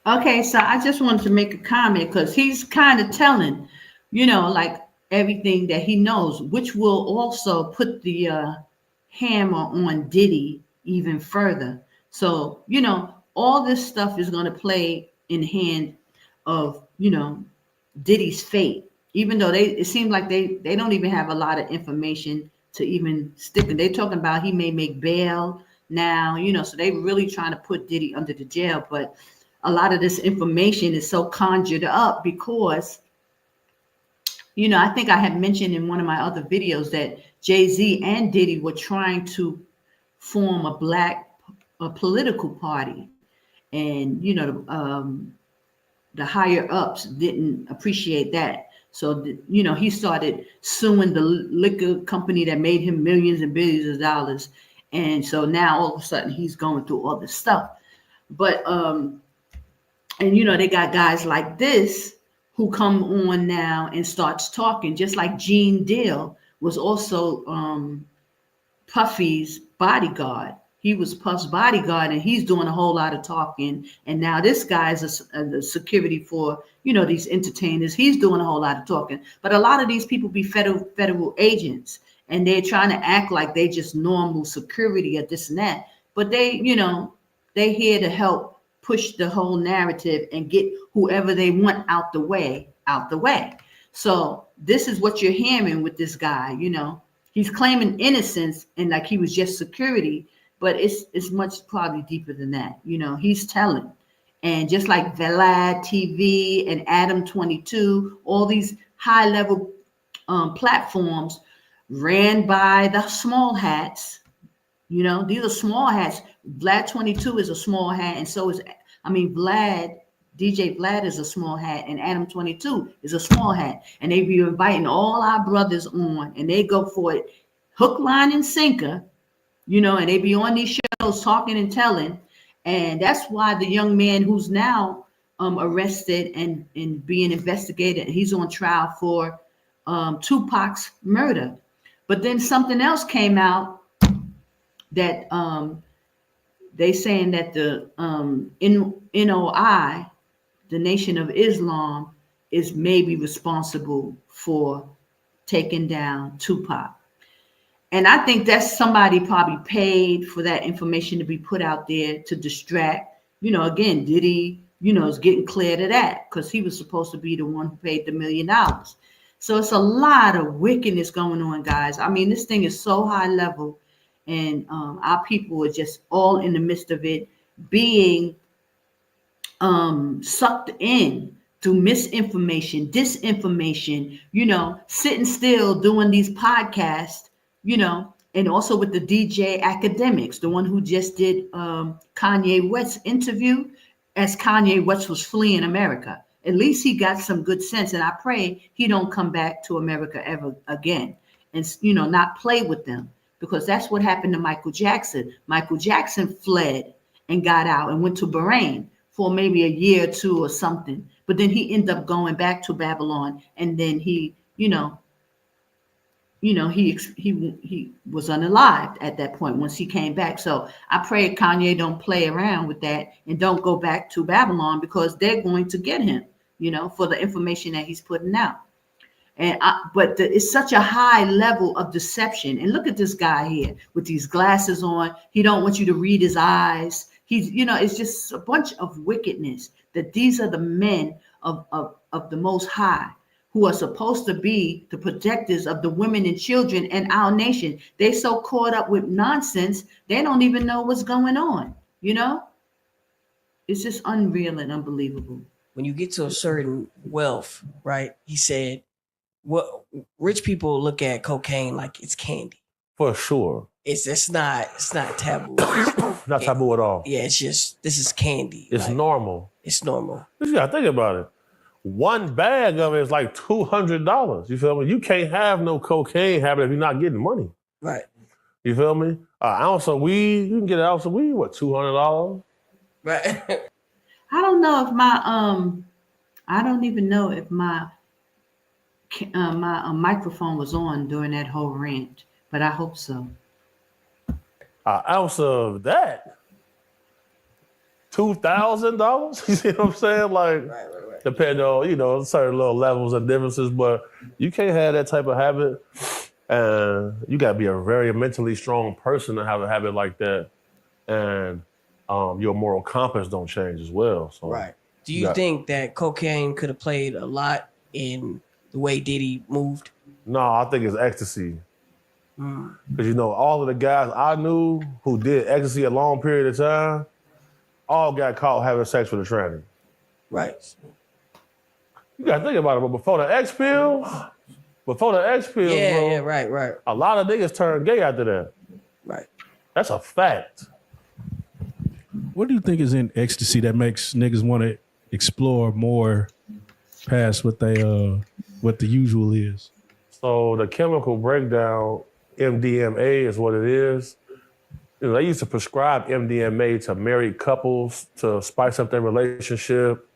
Okay, so I just wanted to make a comment because he's kind of telling, you know, like everything that he knows, which will also put the hammer on Diddy even further. So, you know, all this stuff is going to play in hand of, you know, Diddy's fate, even though it seems like they don't even have a lot of information to even stick. And they're talking about he may make bail now, you know, so they really trying to put Diddy under the jail. But a lot of this information is so conjured up because, you know, I think I had mentioned in one of my other videos that Jay-Z and Diddy were trying to form a political party. And, you know, the higher ups didn't appreciate that. So, you know, he started suing the liquor company that made him millions and billions of dollars. And so now all of a sudden he's going through all this stuff. But, and, you know, they got guys like this who come on now and starts talking, just like Gene Deal was also Puffy's bodyguard. He was Puff's bodyguard, and he's doing a whole lot of talking. And now this guy is a security for, you know, these entertainers. He's doing a whole lot of talking. But a lot of these people be federal agents, and they're trying to act like they just normal security or this and that. But they, you know, they here to help push the whole narrative and get whoever they want out the way. So this is what you're hearing with this guy. You know, he's claiming innocence and like he was just security. But it's much probably deeper than that. You know, he's telling. And just like Vlad TV and Adam 22, all these high level platforms ran by the small hats. You know, these are small hats. Vlad 22 is a small hat. And so is, Vlad DJ Vlad is a small hat, and Adam 22 is a small hat. And they be inviting all our brothers on, and they go for it hook, line, and sinker, and they be on these shows talking and telling. And that's why the young man who's now arrested and being investigated, he's on trial for Tupac's murder. But then something else came out that they saying that the NOI, the Nation of Islam, is maybe responsible for taking down Tupac. And I think that's somebody probably paid for that information to be put out there to distract. Again, Diddy, is getting cleared of that because he was supposed to be the one who paid the $1 million. So it's a lot of wickedness going on, guys. I mean, this thing is so high level, and our people are just all in the midst of it, being sucked in through misinformation, disinformation, sitting still doing these podcasts, and also with the DJ academics, the one who just did Kanye West's interview as Kanye West was fleeing America. At least he got some good sense, and I pray he don't come back to America ever again, and not play with them, because that's what happened to Michael Jackson. Michael Jackson fled and got out and went to Bahrain for maybe a year or two or something, but then he ended up going back to Babylon, and then he was unalived at that point once he came back. So I pray Kanye don't play around with that and don't go back to Babylon, because they're going to get him, for the information that he's putting out. But it's such a high level of deception. And look at this guy here with these glasses on. He don't want you to read his eyes. He's, it's just a bunch of wickedness, that these are the men of the Most High, who are supposed to be the protectors of the women and children and our nation. They so caught up with nonsense, they don't even know what's going on. It's just unreal and unbelievable. When you get to a certain wealth, right? He said, what rich people look at cocaine like it's candy. For sure. It's not taboo. Not taboo at all. Yeah, it's just, this is candy. It's normal. It's normal. You gotta think about it. One bag of it is like $200. You feel me? You can't have no cocaine habit if you're not getting money. Right. You feel me? An ounce of weed, you can get an ounce of weed, what, $200? Right. I don't know if I don't even know if my microphone was on during that whole rant, but I hope so. An ounce of that? $2,000? You see what I'm saying? Like, Right. depending on, certain little levels and differences, but you can't have that type of habit. And you got to be a very mentally strong person to have a habit like that. And your moral compass don't change as well. So, right. Do you think that cocaine could have played a lot in the way Diddy moved? No, I think it's ecstasy. Because, all of the guys I knew who did ecstasy a long period of time, all got caught having sex with a tranny. Right. You got to think about it, but before the X pills, yeah, right. A lot of niggas turned gay after that. Right. That's a fact. What do you think is in ecstasy that makes niggas want to explore more past what the usual is? So the chemical breakdown, MDMA is what it is. They used to prescribe MDMA to married couples to spice up their relationship.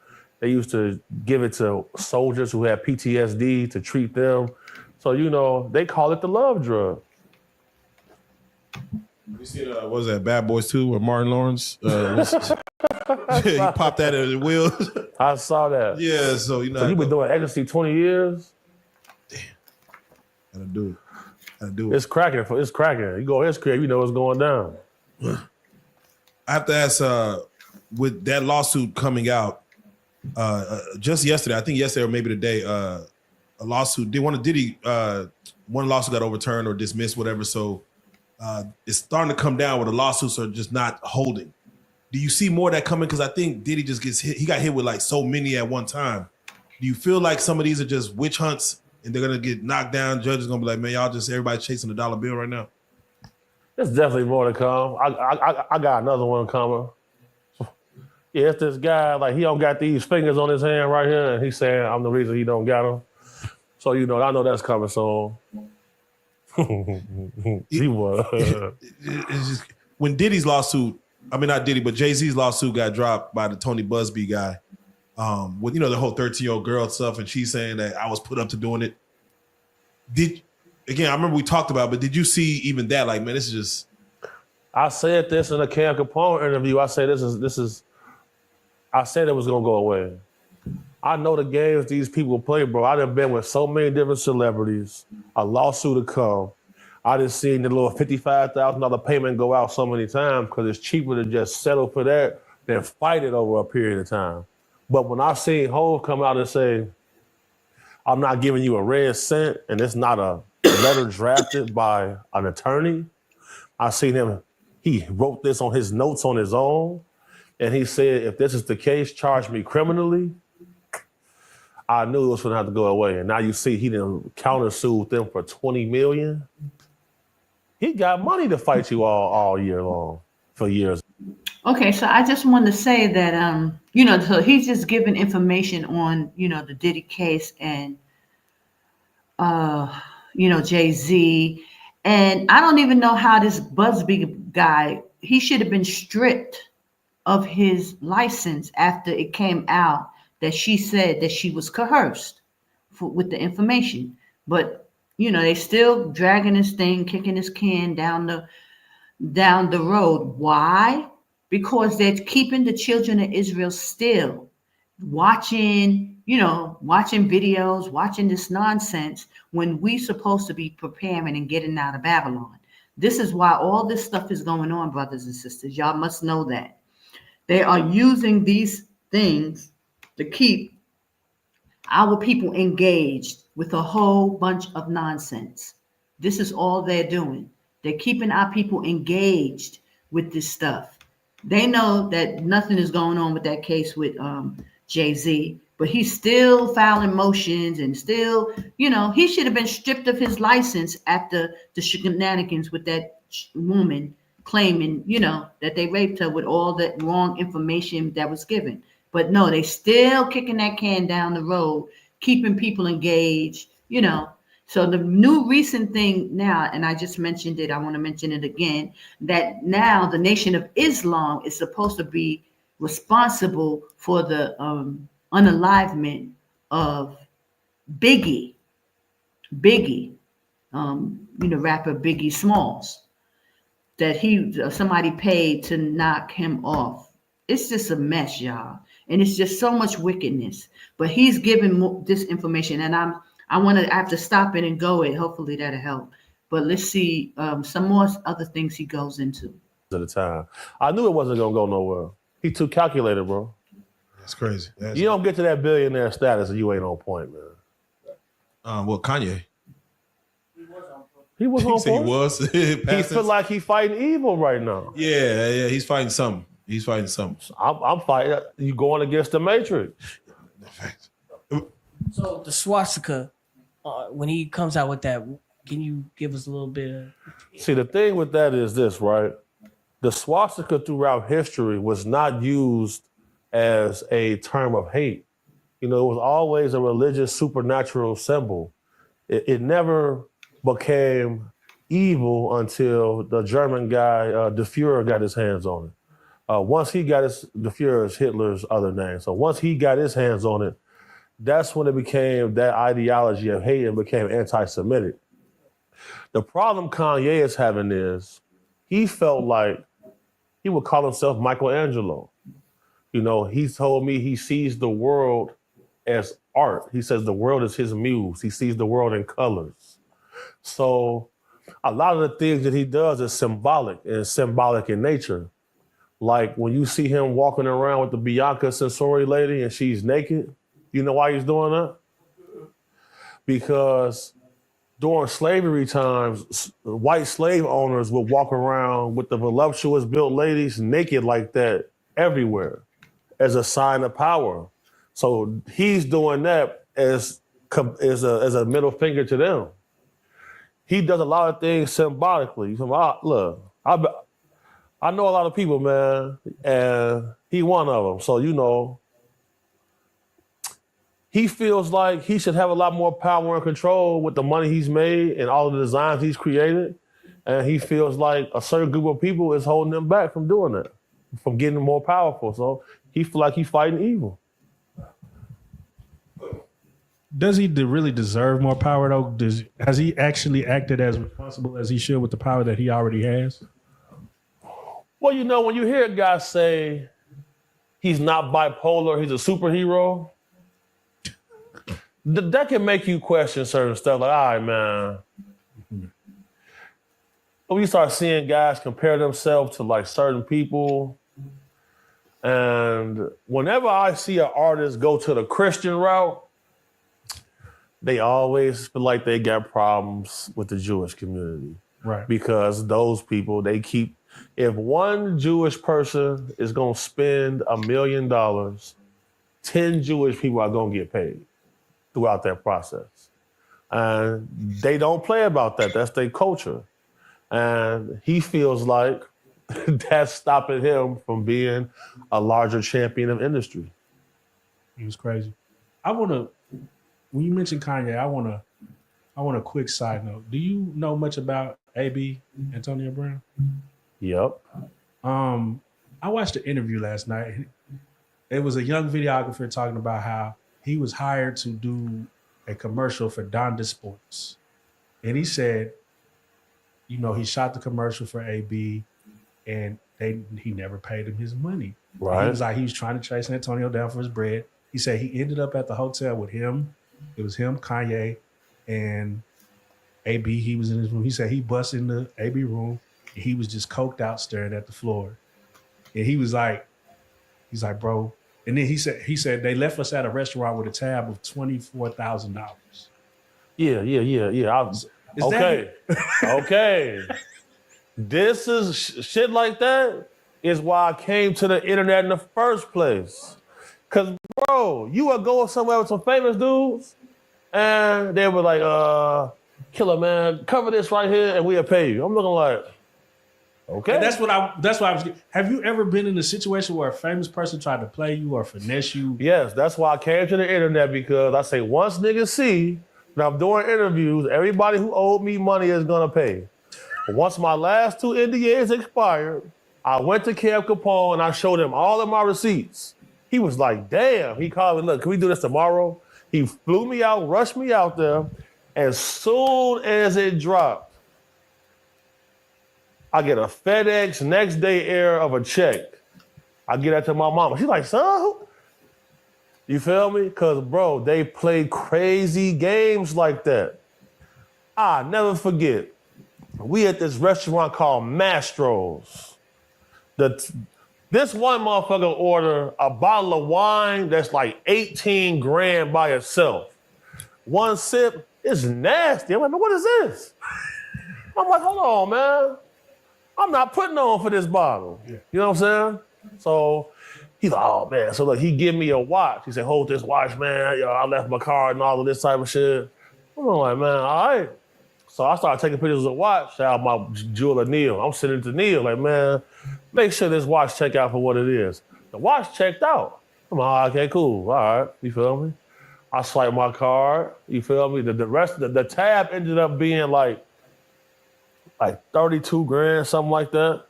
They used to give it to soldiers who had PTSD to treat them. So, they call it the love drug. You see, what was that, Bad Boys 2, where Martin Lawrence, he popped that at the wheels. I saw that. Yeah, so So you've been doing ecstasy 20 years? Gotta do it. It's cracking. You go in his crib, you know what's going down. I have to ask, with that lawsuit coming out, just yesterday, I think yesterday or maybe today, a lawsuit, one lawsuit got overturned or dismissed, whatever. So it's starting to come down where the lawsuits are just not holding. Do you see more of that coming? Because I think Diddy just gets hit. He got hit with like so many at one time. Do you feel like some of these are just witch hunts and they're going to get knocked down? Judges going to be like, man, y'all just everybody chasing the dollar bill right now? There's definitely more to come. I got another one coming. Yeah, it's this guy, like he don't got these fingers on his hand right here, and he's saying I'm the reason he don't got them. So, you know, I know that's coming soon. He was. It's just, when Diddy's lawsuit, I mean not Diddy, but Jay-Z's lawsuit got dropped by the Tony Busby guy, with, you know, the whole 13-year-old girl stuff, and she's saying that I was put up to doing it. I remember we talked about it, but did you see even that? Like, man, this is just... I said this in a Cam Capone interview. I said I said it was gonna go away. I know the games these people play, bro. I done been with so many different celebrities. A lawsuit to come. I just seen the little $55,000 payment go out so many times because it's cheaper to just settle for that than fight it over a period of time. But when I seen Hov come out and say, I'm not giving you a red cent, and it's not a letter drafted by an attorney, I seen him, he wrote this on his notes on his own, and he said, if this is the case, charge me criminally. I knew it was gonna have to go away. And now you see he done countersued them for $20 million. He got money to fight you all year long for years. Okay, so I just want to say that you know, so he's just giving information on, you know, the Diddy case and you know, Jay-Z. And I don't even know how this Busby guy, he should have been stripped of his license after it came out that she said that she was coerced with the information. But, you know, they still dragging this thing, kicking this can down the road. Why? Because they're keeping the children of Israel still watching videos, watching this nonsense when we supposed to be preparing and getting out of Babylon. This is why all this stuff is going on, brothers and sisters. Y'all must know that. They are using these things to keep our people engaged with a whole bunch of nonsense. This is all they're doing. They're keeping our people engaged with this stuff. They know that nothing is going on with that case with Jay-Z, but he's still filing motions and still, you know, he should have been stripped of his license after the shenanigans with that woman claiming, you know, that they raped her with all that wrong information that was given. But no, they still kicking that can down the road, keeping people engaged, you know. So the new recent thing now, and I just mentioned it, I want to mention it again, that now the Nation of Islam is supposed to be responsible for the unalivement of Biggie, you know, rapper Biggie Smalls, that somebody paid to knock him off. It's just a mess, y'all. And it's just so much wickedness. But he's giving this information, and I have to stop it and go it. Hopefully that'll help. But let's see some more other things he goes into. At the time, I knew it wasn't gonna go nowhere. He too calculated, bro. That's crazy. You don't get to that billionaire status and you ain't on point, man. Well, Kanye. He was on He point. was. He feel like he fighting evil right now. Yeah, he's fighting something. I'm fighting. You going against the Matrix. So the swastika, when he comes out with that, can you give us a little bit of... See, the thing with that is this, right? The swastika throughout history was not used as a term of hate. You know, it was always a religious, supernatural symbol. It never became evil until the German guy, the Fuhrer, got his hands on it. Once he got the Fuhrer is Hitler's other name. So once he got his hands on it, that's when it became that ideology of hate and became anti-Semitic. The problem Kanye is having is he felt like he would call himself Michelangelo. You know, he told me he sees the world as art. He says the world is his muse. He sees the world in colors. So a lot of the things that he does is symbolic in nature. Like when you see him walking around with the Bianca Censori lady and she's naked, you know why he's doing that? Because during slavery times, white slave owners would walk around with the voluptuous built ladies naked like that everywhere as a sign of power. So he's doing that as a middle finger to them. He does a lot of things symbolically. Look, I I know a lot of people, man, and he one of them. So, he feels like he should have a lot more power and control with the money he's made and all of the designs he's created. And he feels like a certain group of people is holding him back from doing that, from getting more powerful. So he feel like he's fighting evil. Does he really deserve more power, though? Has he actually acted as responsible as he should with the power that he already has? Well, when you hear a guy say he's not bipolar, he's a superhero, that can make you question certain stuff. Like, all right, man. When you start seeing guys compare themselves to like certain people, and whenever I see an artist go to the Christian route, they always feel like they got problems with the Jewish community. Right. Because those people, if one Jewish person is going to spend $1 million, 10 Jewish people are going to get paid throughout that process. And they don't play about that. That's their culture. And he feels like that's stopping him from being a larger champion of industry. He was crazy. When you mentioned Kanye, I want a quick side note. Do you know much about AB, Antonio Brown? Yep. I watched an interview last night. It was a young videographer talking about how he was hired to do a commercial for Donda Sports. And he said, he shot the commercial for AB and he never paid him his money. Right. He was like, he was trying to chase Antonio down for his bread. He said he ended up at the hotel with him. It was him, Kanye, and AB. He was in his room. He said he busted in the AB room. And he was just coked out staring at the floor. And he's like, bro. And then he said they left us at a restaurant with a tab of $24,000. Yeah. Okay. This is shit like that is why I came to the internet in the first place. Cause bro, you would go somewhere with some famous dudes and they were like, killer man, cover this right here and we'll pay you. I'm looking like, okay. And that's what I was. Have you ever been in a situation where a famous person tried to play you or finesse you? Yes, that's why I came to the internet, because I say once niggas see that I'm doing interviews, everybody who owed me money is gonna pay. But once my last 2 NDAs expired, I went to Camp Capone and I showed him all of my receipts. He was like, damn. He called me, look, can we do this tomorrow? He flew me out, rushed me out there. As soon as it dropped, I get a FedEx next day air of a check. I get that to my mama. She's like, son, you feel me? Because, bro, they play crazy games like that. I'll never forget. We at this restaurant called Mastro's. This one motherfucker ordered a bottle of wine that's like 18 grand by itself. One sip, it's nasty. I'm like, man, what is this? I'm like, hold on, man. I'm not putting on for this bottle. Yeah. You know what I'm saying? So he's like, oh, man. So look, he give me a watch. He said, hold this watch, man. I left my card and all of this type of shit. I'm like, man, all right. So I started taking pictures of the watch. Shout out my jeweler, Neil. I'm sending it to Neil. Like, man, make sure this watch check out for what it is. The watch checked out. I'm like, okay, cool. All right. You feel me? I swipe my card. You feel me? The rest of the tab ended up being like 32 grand, something like that.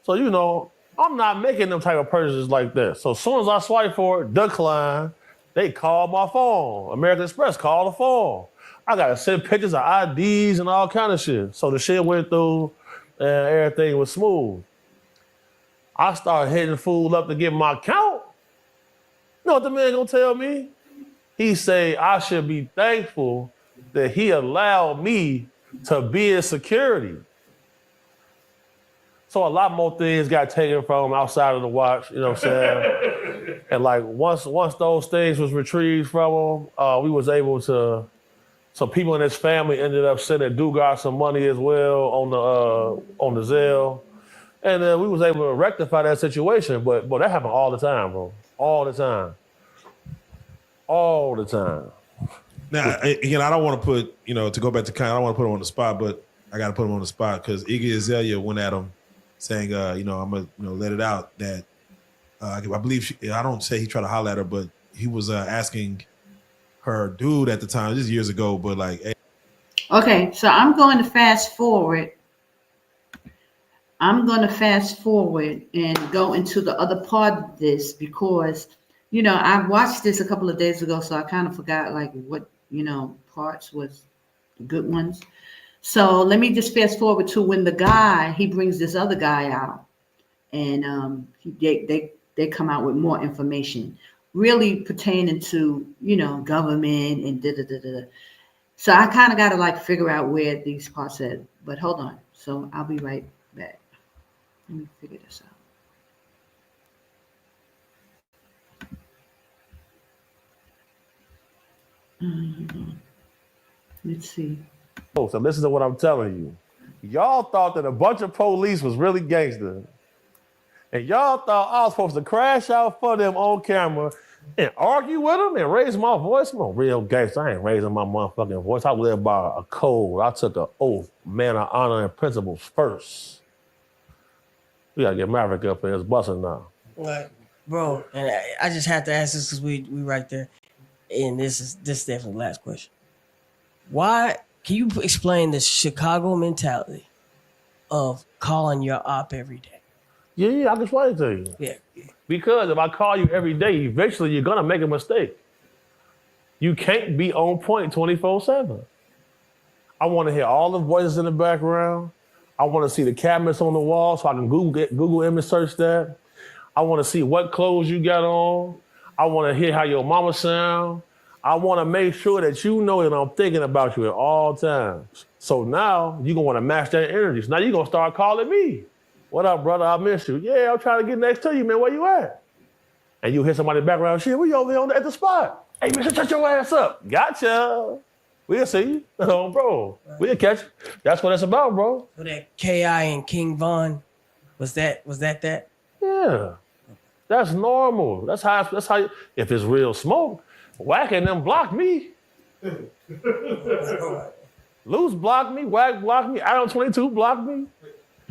So, I'm not making them type of purchases like that. So as soon as I swipe for it, decline, they call my phone. American Express called the phone. I got to send pictures of IDs and all kind of shit. So the shit went through and everything was smooth. I started hitting food up to get my count. You know what the man gonna tell me? He say I should be thankful that he allowed me to be his security. So a lot more things got taken from outside of the watch, you know what I'm saying? And like once those things was retrieved from him, we was able to. So people in his family ended up sending Dugar some money as well on the Zelle, and we was able to rectify that situation. But that happened all the time, bro. All the time. All the time. Now, again, I don't want to put, to go back to Kanye, I don't want to put him on the spot, but I got to put him on the spot because Iggy Azalea went at him saying, I'm gonna let it out that I believe I don't say he tried to holler at her, but he was asking her dude at the time, this is years ago, but like, hey. Okay, so I'm going to fast forward. I'm going to fast forward and go into the other part of this because, I watched this a couple of days ago, so I kind of forgot like what, parts was the good ones. So let me just fast forward to when he brings this other guy out, and they come out with more information, really pertaining to government and da da da da. So I kind of got to like figure out where these parts at. But hold on, so I'll be right back. Let me figure this out. Let's see. So listen to what I'm telling you. Y'all thought that a bunch of police was really gangster. And y'all thought I was supposed to crash out for them on camera and argue with them and raise my voice. I'm a real gangster. I ain't raising my motherfucking voice. I live by a code. I took an oath, man of honor and principles first. We gotta get Maverick up in his busting now. Right, bro. And I just have to ask this because we right there. And this is definitely the last question. Why can you explain the Chicago mentality of calling your op every day? Yeah, I can explain it to you. Yeah. Because if I call you every day, eventually you're gonna make a mistake. You can't be on point 24/7. I want to hear all the voices in the background. I want to see the cabinets on the wall so I can Google image search that. I want to see what clothes you got on. I want to hear how your mama sound. I want to make sure that you know that I'm thinking about you at all times. So now you're going to want to match that energy. So now you're going to start calling me. What up, brother? I miss you. Yeah, I'm trying to get next to you, man. Where you at? And you hear somebody in the background, shit, we over here at the spot. Hey, man, shut your ass up. Gotcha. We'll see you. Oh, bro. We'll catch you. That's what it's about, bro. So that K.I. and King Von, was that? Yeah. That's normal. That's how if it's real smoke, Wack and them block me. Loose block me, Wack block me, Iron 22 block me.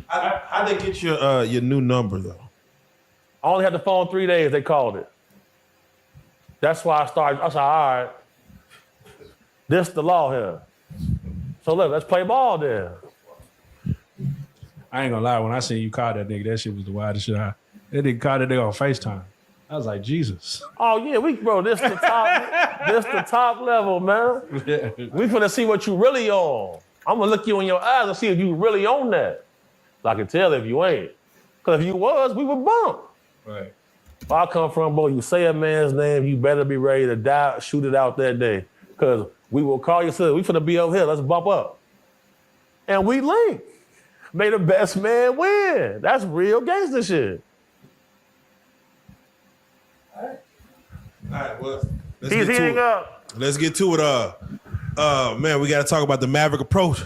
How'd they get your new number though? I only had the phone 3 days, they called it. That's why I said, all right, this the law here. So look, let's play ball there. I ain't gonna lie, when I seen you call that nigga, that shit was the wildest shit. That nigga called that nigga on FaceTime. I was like, Jesus. Oh yeah, this the top level, man. We finna see what you really on. I'm gonna look you in your eyes and see if you really on that. So I can tell if you ain't. Cause if you was, we would bump. Right. Where I come from, bro, you say a man's name, you better be ready to die, shoot it out that day. Cause we will call you, we finna be over here, let's bump up. And we link. May the best man win. That's real gangster shit. All right, well, He's heating up. Let's get to it. Man, we got to talk about the Maverick approach.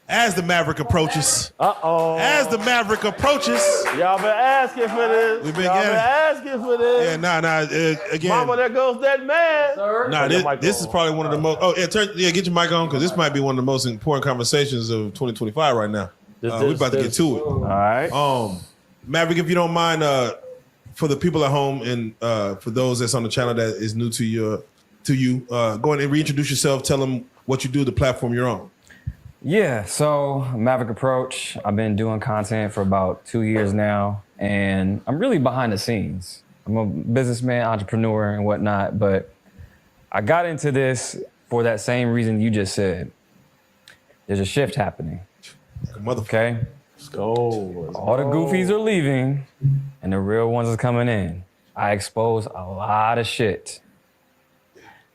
As the Maverick approaches. As the Maverick approaches. Y'all been asking for this. We've been asking for this. Yeah, again. Mama, there goes that man. Nah, this is probably one of the most. Oh, yeah, get your mic on because this might be one of the most important conversations of 2025 right now. We're about to get to it. All right. Maverick, if you don't mind, for the people at home and for those that's on the channel that is new to you, go ahead and reintroduce yourself. Tell them what you do, the platform you're on. Yeah, so Maverick Approach. I've been doing content for about 2 years now, and I'm really behind the scenes. I'm a businessman, entrepreneur, and whatnot, but I got into this for that same reason you just said. There's a shift happening. Okay? Let's go. All the goofies are leaving, and the real ones are coming in. I expose a lot of shit.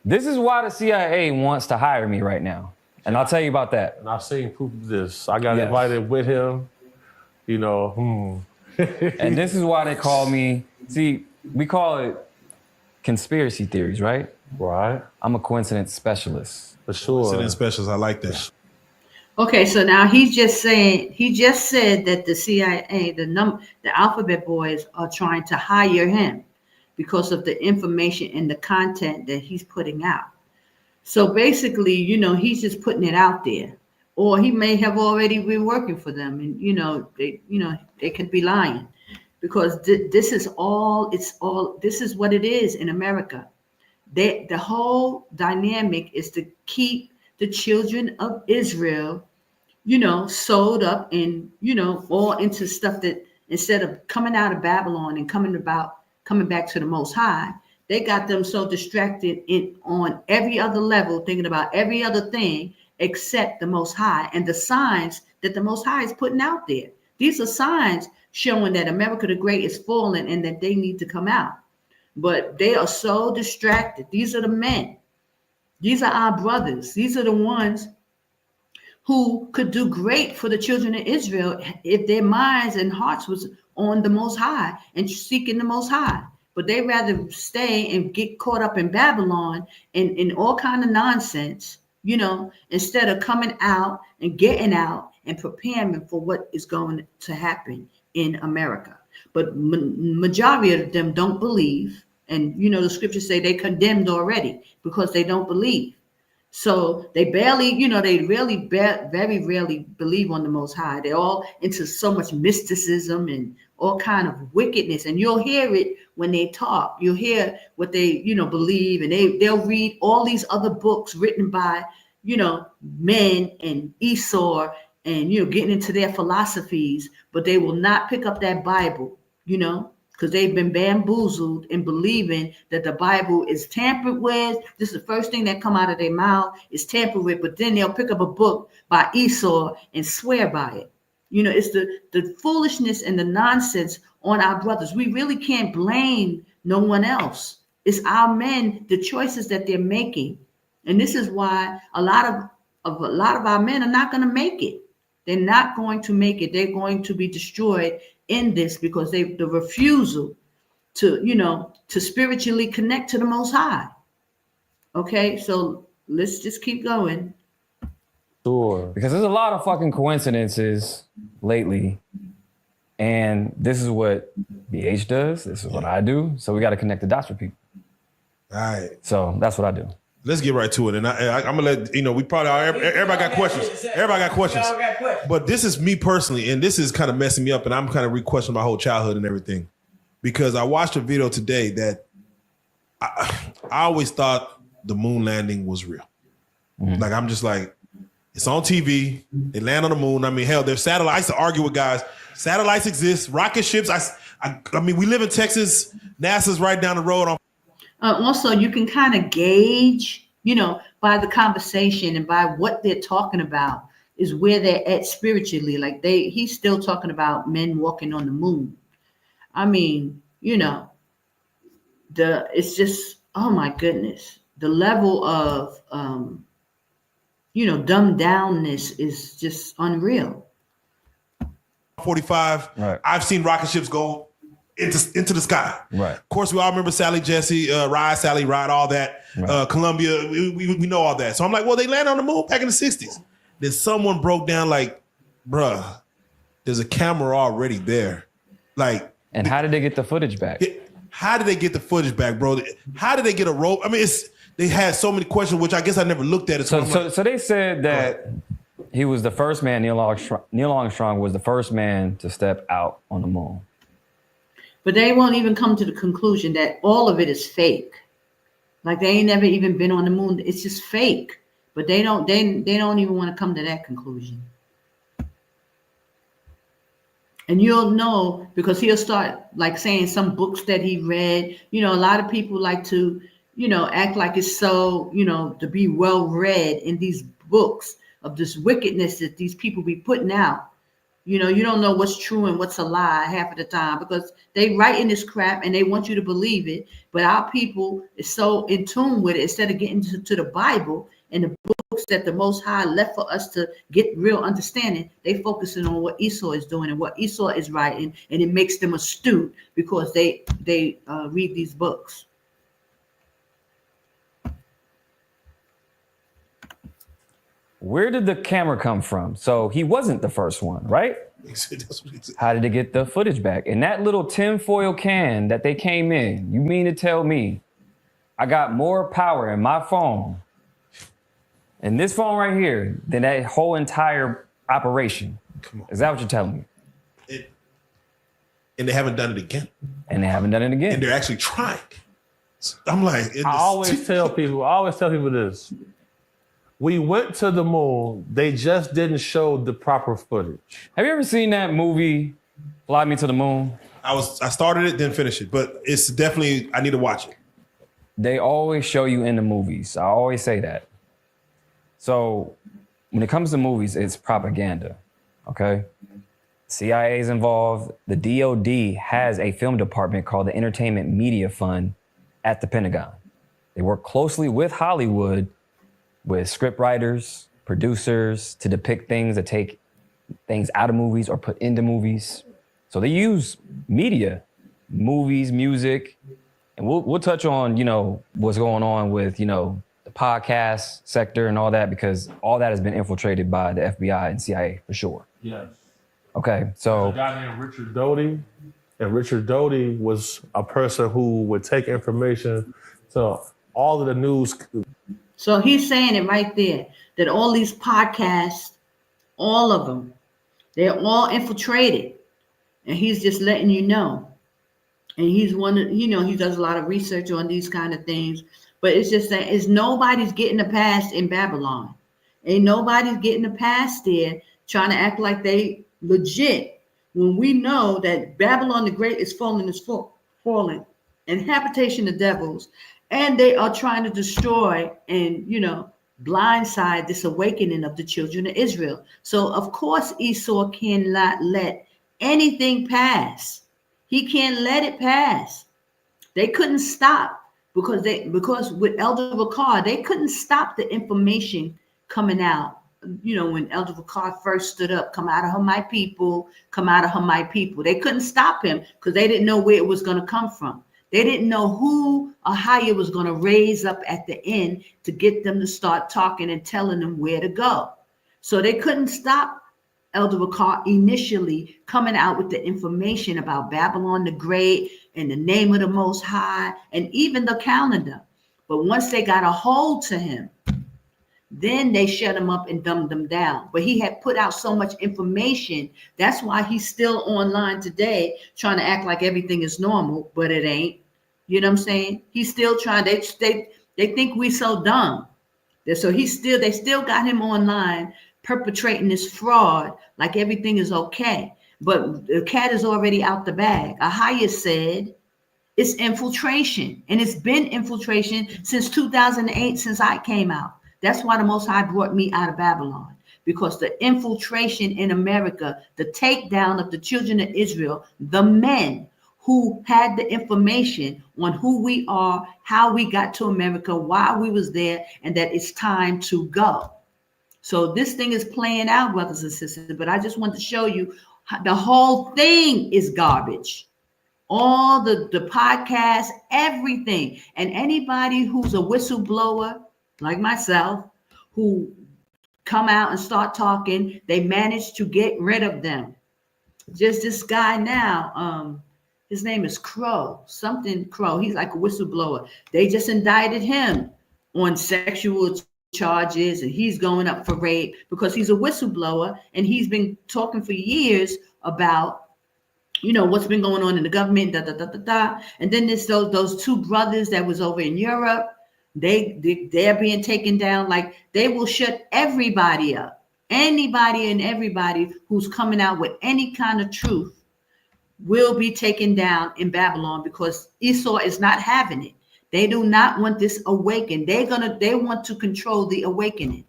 This is why the CIA wants to hire me right now. And I'll tell you about that. And I've seen proof of this. I got invited with him, And this is why they call me, see, we call it conspiracy theories, right? Right. I'm a coincidence specialist. For sure. Coincidence specialist, I like that. Okay, so now he just said that the CIA, the alphabet boys are trying to hire him because of the information and the content that he's putting out. So basically, he's just putting it out there. or he may have already been working for them, and they could be lying, because this is all. It's all. This is what it is in America. The whole dynamic is to keep the children of Israel, sewed up in, all into stuff that, instead of coming out of Babylon and coming back to the Most High, they got them so distracted on every other level, thinking about every other thing except the Most High and the signs that the Most High is putting out there. These are signs showing that America the Great is falling and that they need to come out. But they are so distracted. These are the men. These are our brothers. These are the ones who could do great for the children of Israel if their minds and hearts was on the Most High and seeking the Most High. But they rather stay and get caught up in Babylon and all kind of nonsense, instead of coming out and getting out and preparing for what is going to happen in America. But majority of them don't believe. And, the scriptures say they condemned already because they don't believe. So they barely, very rarely believe on the Most High. They're all into so much mysticism and all kind of wickedness. And you'll hear it when they talk. You'll hear what they, believe. And they'll read all these other books written by, men and Esau and, getting into their philosophies. But they will not pick up that Bible, because they've been bamboozled in believing that the Bible is tampered with. This is the first thing that come out of their mouth is tampered with, but then they'll pick up a book by Esau and swear by it. It's the foolishness and the nonsense on our brothers. We really can't blame no one else. It's our men, the choices that they're making. And this is why a lot of our men are not going to make it. They're not going to make it. They're going to be destroyed in this because the refusal to spiritually connect to the Most High. Okay, so let's just keep going. Sure. Because there's a lot of fucking coincidences lately. And this is what BH does. This is what I do. So we got to connect the dots with people. All right. So that's what I do. Let's get right to it. And I'm going to let, we probably, everybody got questions. Everybody got questions. But this is me personally, and this is kind of messing me up, and I'm kind of re-questioning my whole childhood and everything. Because I watched a video today that I always thought the moon landing was real. Mm-hmm. Like, I'm just like, it's on TV. They land on the moon. I mean, hell, there's satellites. I used to argue with guys. Satellites exist. Rocket ships. I mean, we live in Texas. NASA's right down the road. Also, you can kind of gauge, by the conversation and by what they're talking about is where they're at spiritually. Like he's still talking about men walking on the moon. I mean, it's just, oh my goodness, the level of, dumbed downness is just unreal. 45. Right. I've seen rocket ships go into the sky. Right. Of course, we all remember Sally Jesse, Sally Ride, all that. Right. Columbia, we know all that. So I'm like, well, they landed on the moon back in the 60s. Then someone broke down like, bruh, there's a camera already there. Like, and how did they get the footage back? How did they get the footage back, bro? How did they get a rope? I mean, they had so many questions, which I guess I never looked at it. So they said that he was the first man, Neil Armstrong was the first man to step out on the moon. But they won't even come to the conclusion that all of it is fake. Like they ain't never even been on the moon. It's just fake. But they don't even want to come to that conclusion. And you'll know because he'll start like saying some books that he read. A lot of people like to, act like it's so, to be well read in these books of this wickedness that these people be putting out. You don't know what's true and what's a lie half of the time because they writing this crap and they want you to believe it. But our people is so in tune with it. Instead of getting to the Bible and the books that the Most High left for us to get real understanding, they focusing on what Esau is doing and what Esau is writing, and it makes them astute because they read these books. Where did the camera come from? So he wasn't the first one, right? How did they get the footage back? In that little tinfoil can that they came in, you mean to tell me I got more power in my phone and this phone right here, then that whole entire operation. Come on. Is that what you're telling me? And they haven't done it again. And they haven't done it again. And they're actually trying. I'm like, I always tell people this. We went to the moon. They just didn't show the proper footage. Have you ever seen that movie, Fly Me to the Moon? I started it, didn't finish it, but it's definitely, I need to watch it. They always show you in the movies. I always say that. So when it comes to movies, it's propaganda, okay? CIA is involved. The DOD has a film department called the Entertainment Media Fund at the Pentagon. They work closely with Hollywood, with script writers, producers, to depict things, that take things out of movies or put into movies. So they use media, movies, music, and we'll touch on, what's going on with, the podcast sector and all that, because all that has been infiltrated by the FBI and CIA for sure. Yes. Okay, so... A guy named Richard Doty, and Richard Doty was a person who would take information to all of the news. So he's saying it right there, that all these podcasts, all of them, they're all infiltrated. And he's just letting you know. And he's one of, he does a lot of research on these kind of things. But it's just that nobody's getting a pass in Babylon. Ain't nobody's getting a pass there trying to act like they legit, when we know that Babylon the Great is falling, and habitation of devils, and they are trying to destroy and blindside this awakening of the children of Israel. So of course Esau cannot let anything pass. He can't let it pass. They couldn't stop because with Elder Vakar, they couldn't stop the information coming out. When Elder Vakar first stood up, come out of her, my people, come out of her, my people. They couldn't stop him because they didn't know where it was going to come from. They didn't know who AHAYAH was going to raise up at the end to get them to start talking and telling them where to go. So they couldn't stop Elder Vakar initially coming out with the information about Babylon the Great and the name of the Most High and even the calendar. But once they got a hold to him, then they shut him up and dumbed him down. But he had put out so much information. That's why he's still online today trying to act like everything is normal, but it ain't. You know what I'm saying? He's still trying. They think we so dumb. So they still got him online perpetrating this fraud like everything is okay. But the cat is already out the bag. AHAYAH said it's infiltration, and it's been infiltration since 2008, since I came out. That's why the Most High brought me out of Babylon, because the infiltration in America, the takedown of the children of Israel, the men who had the information on who we are, how we got to America, why we was there, and that it's time to go. So this thing is playing out, brothers and sisters, but I just want to show you the whole thing is garbage. All the podcasts, everything. And anybody who's a whistleblower, like myself, who come out and start talking, they manage to get rid of them. Just this guy now, his name is Crow. He's like a whistleblower. They just indicted him on sexual charges, and he's going up for rape because he's a whistleblower, and he's been talking for years about what's been going on in the government, And then there's those two brothers that was over in Europe. They're being taken down. Like, they will shut everybody up. Anybody and everybody who's coming out with any kind of truth will be taken down in Babylon, because Esau is not having it. They do not want this awakened. They want to control the awakening,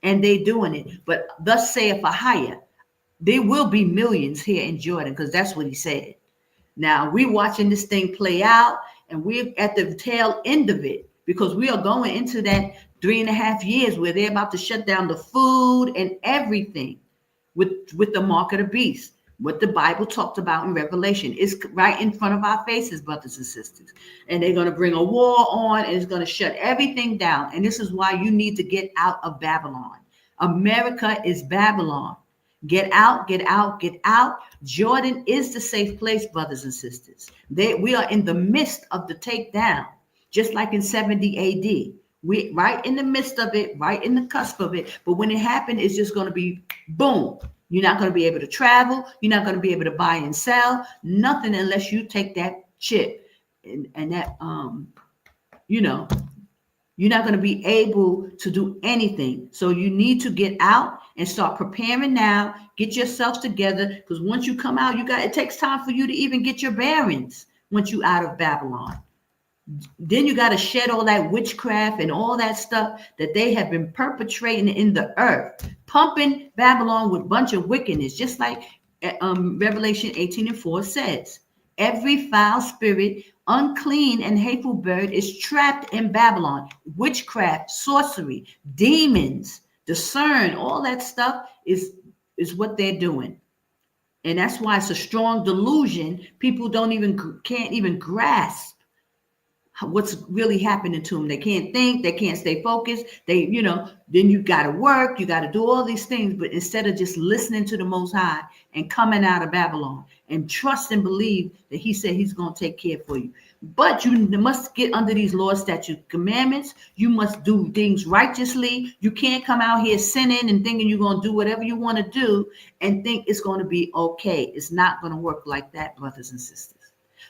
and they doing it. But thus saith AHAYAH, there will be millions here in Jordan, because that's what he said. Now we're watching this thing play out, and we're at the tail end of it, because we are going into that 3.5 years where they're about to shut down the food and everything with the mark of the beast. What the Bible talked about in Revelation is right in front of our faces, brothers and sisters. And they're going to bring a war on, and it's going to shut everything down. And this is why you need to get out of Babylon. America is Babylon. Get out, get out, get out. Jordan is the safe place, brothers and sisters. We are in the midst of the takedown, just like in 70 AD. We right in the midst of it, right in the cusp of it. But when it happened, it's just going to be boom. You're not going to be able to travel. You're not going to be able to buy and sell nothing unless you take that chip and that you know, you're not going to be able to do anything. So you need to get out and start preparing now. Get yourself together, because once you come out, it takes time for you to even get your bearings once you out of Babylon. Then you got to shed all that witchcraft and all that stuff that they have been perpetrating in the earth, pumping Babylon with a bunch of wickedness, just like Revelation 18:4 says. Every foul spirit, unclean and hateful bird is trapped in Babylon. Witchcraft, sorcery, demons, discern, all that stuff is what they're doing. And that's why it's a strong delusion. People can't even grasp what's really happening to them. They can't think, they can't stay focused. Then you got to work, you got to do all these things. But instead of just listening to the Most High and coming out of Babylon and trust and believe that he said he's going to take care for you. But you must get under these laws, statutes, commandments. You must do things righteously. You can't come out here sinning and thinking you're going to do whatever you want to do and think it's going to be okay. It's not going to work like that, brothers and sisters.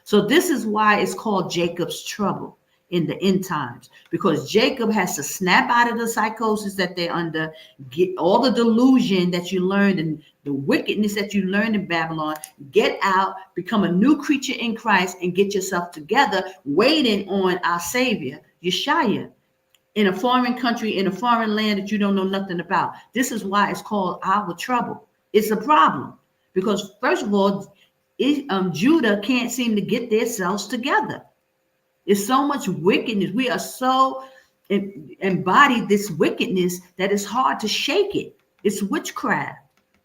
So this is why it's called Jacob's trouble in the end times, because Jacob has to snap out of the psychosis that they're under, get all the delusion that you learned and the wickedness that you learned in Babylon, get out, become a new creature in Christ, and get yourself together, waiting on our Savior, Yashaya, in a foreign country, in a foreign land that you don't know nothing about. This is why it's called our trouble. It's a problem because, first of all, Judah can't seem to get themselves together. It's so much wickedness. We are so embodied this wickedness that it's hard to shake it. It's witchcraft,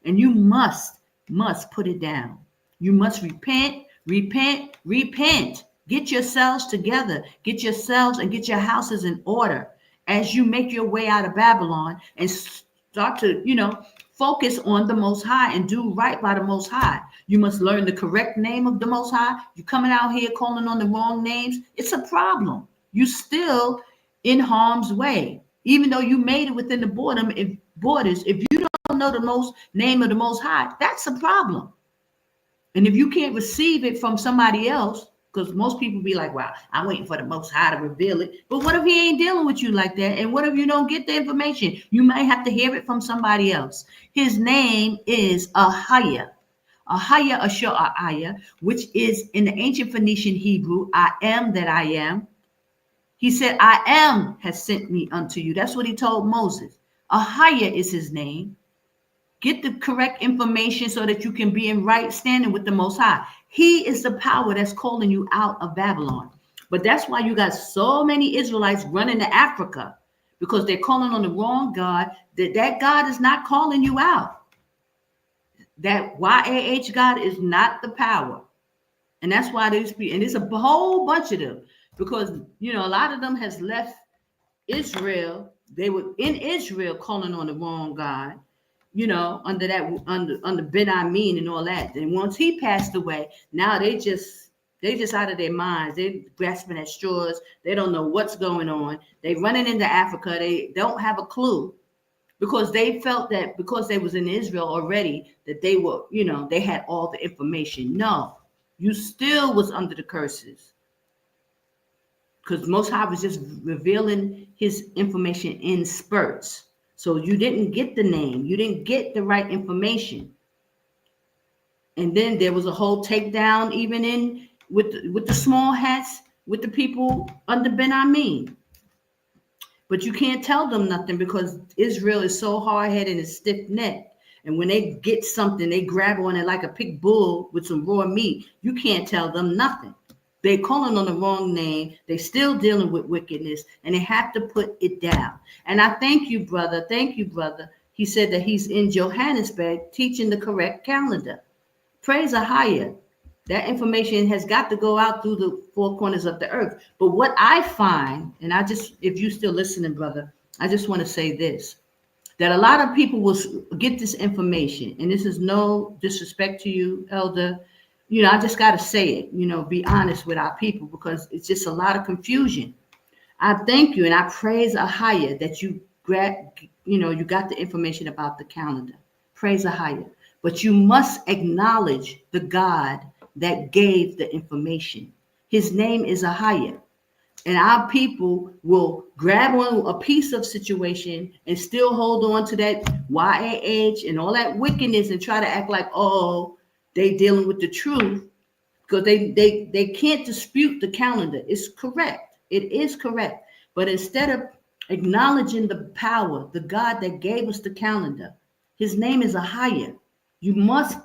and you must put it down. You must repent. Get yourselves together. Get yourselves and get your houses in order as you make your way out of Babylon and start to, focus on the Most High and do right by the Most High. You must learn the correct name of the Most High. You coming out here calling on the wrong names, it's a problem. You still in harm's way, even though you made it within the borders. If you don't know the name of the Most High, that's a problem. And if you can't receive it from somebody else, because most people be like, "Wow, I'm waiting for the Most High to reveal it." But what if he ain't dealing with you like that? And what if you don't get the information? You might have to hear it from somebody else. His name is AHAYAH. AHAYAH, which is in the ancient Phoenician Hebrew, I am that I am. He said, I am has sent me unto you. That's what he told Moses. AHAYAH is his name. Get the correct information so that you can be in right standing with the Most High. He is the power that's calling you out of Babylon. But that's why you got so many Israelites running to Africa, because they're calling on the wrong God. That God is not calling you out. That YAH God is not the power. And that's why there's a whole bunch of them, because, a lot of them has left Israel. They were in Israel calling on the wrong God. Under Ben Amin and all that. And once he passed away, now they just out of their minds. They're grasping at straws. They don't know what's going on. They're running into Africa. They don't have a clue, because they felt that because they was in Israel already, that they were, they had all the information. No, you still was under the curses, because Most High was just revealing his information in spurts. So you didn't get the name. You didn't get the right information. And then there was a whole takedown even in with the small hats, with the people under Ben Amin. But you can't tell them nothing, because Israel is so hard-headed and stiff-necked. And when they get something, they grab on it like a pig bull with some raw meat. You can't tell them nothing. They're calling on the wrong name. They're still dealing with wickedness, and they have to put it down. And I thank you, brother. Thank you, brother. He said that he's in Johannesburg teaching the correct calendar. Praise AHAYAH. That information has got to go out through the four corners of the earth. But what I find, and if you're still listening, brother, I just want to say this, that a lot of people will get this information, and this is no disrespect to you, elder. I just got to say it, be honest with our people, because it's just a lot of confusion. I thank you and I praise AHAYAH that you you got the information about the calendar. Praise AHAYAH. But you must acknowledge the God that gave the information. His name is AHAYAH. And our people will grab on a piece of situation and still hold on to that YAH and all that wickedness and try to act like, oh, they dealing with the truth, because they can't dispute the calendar. It's correct. It is correct. But instead of acknowledging the power, the God that gave us the calendar, his name is AHAYAH. You must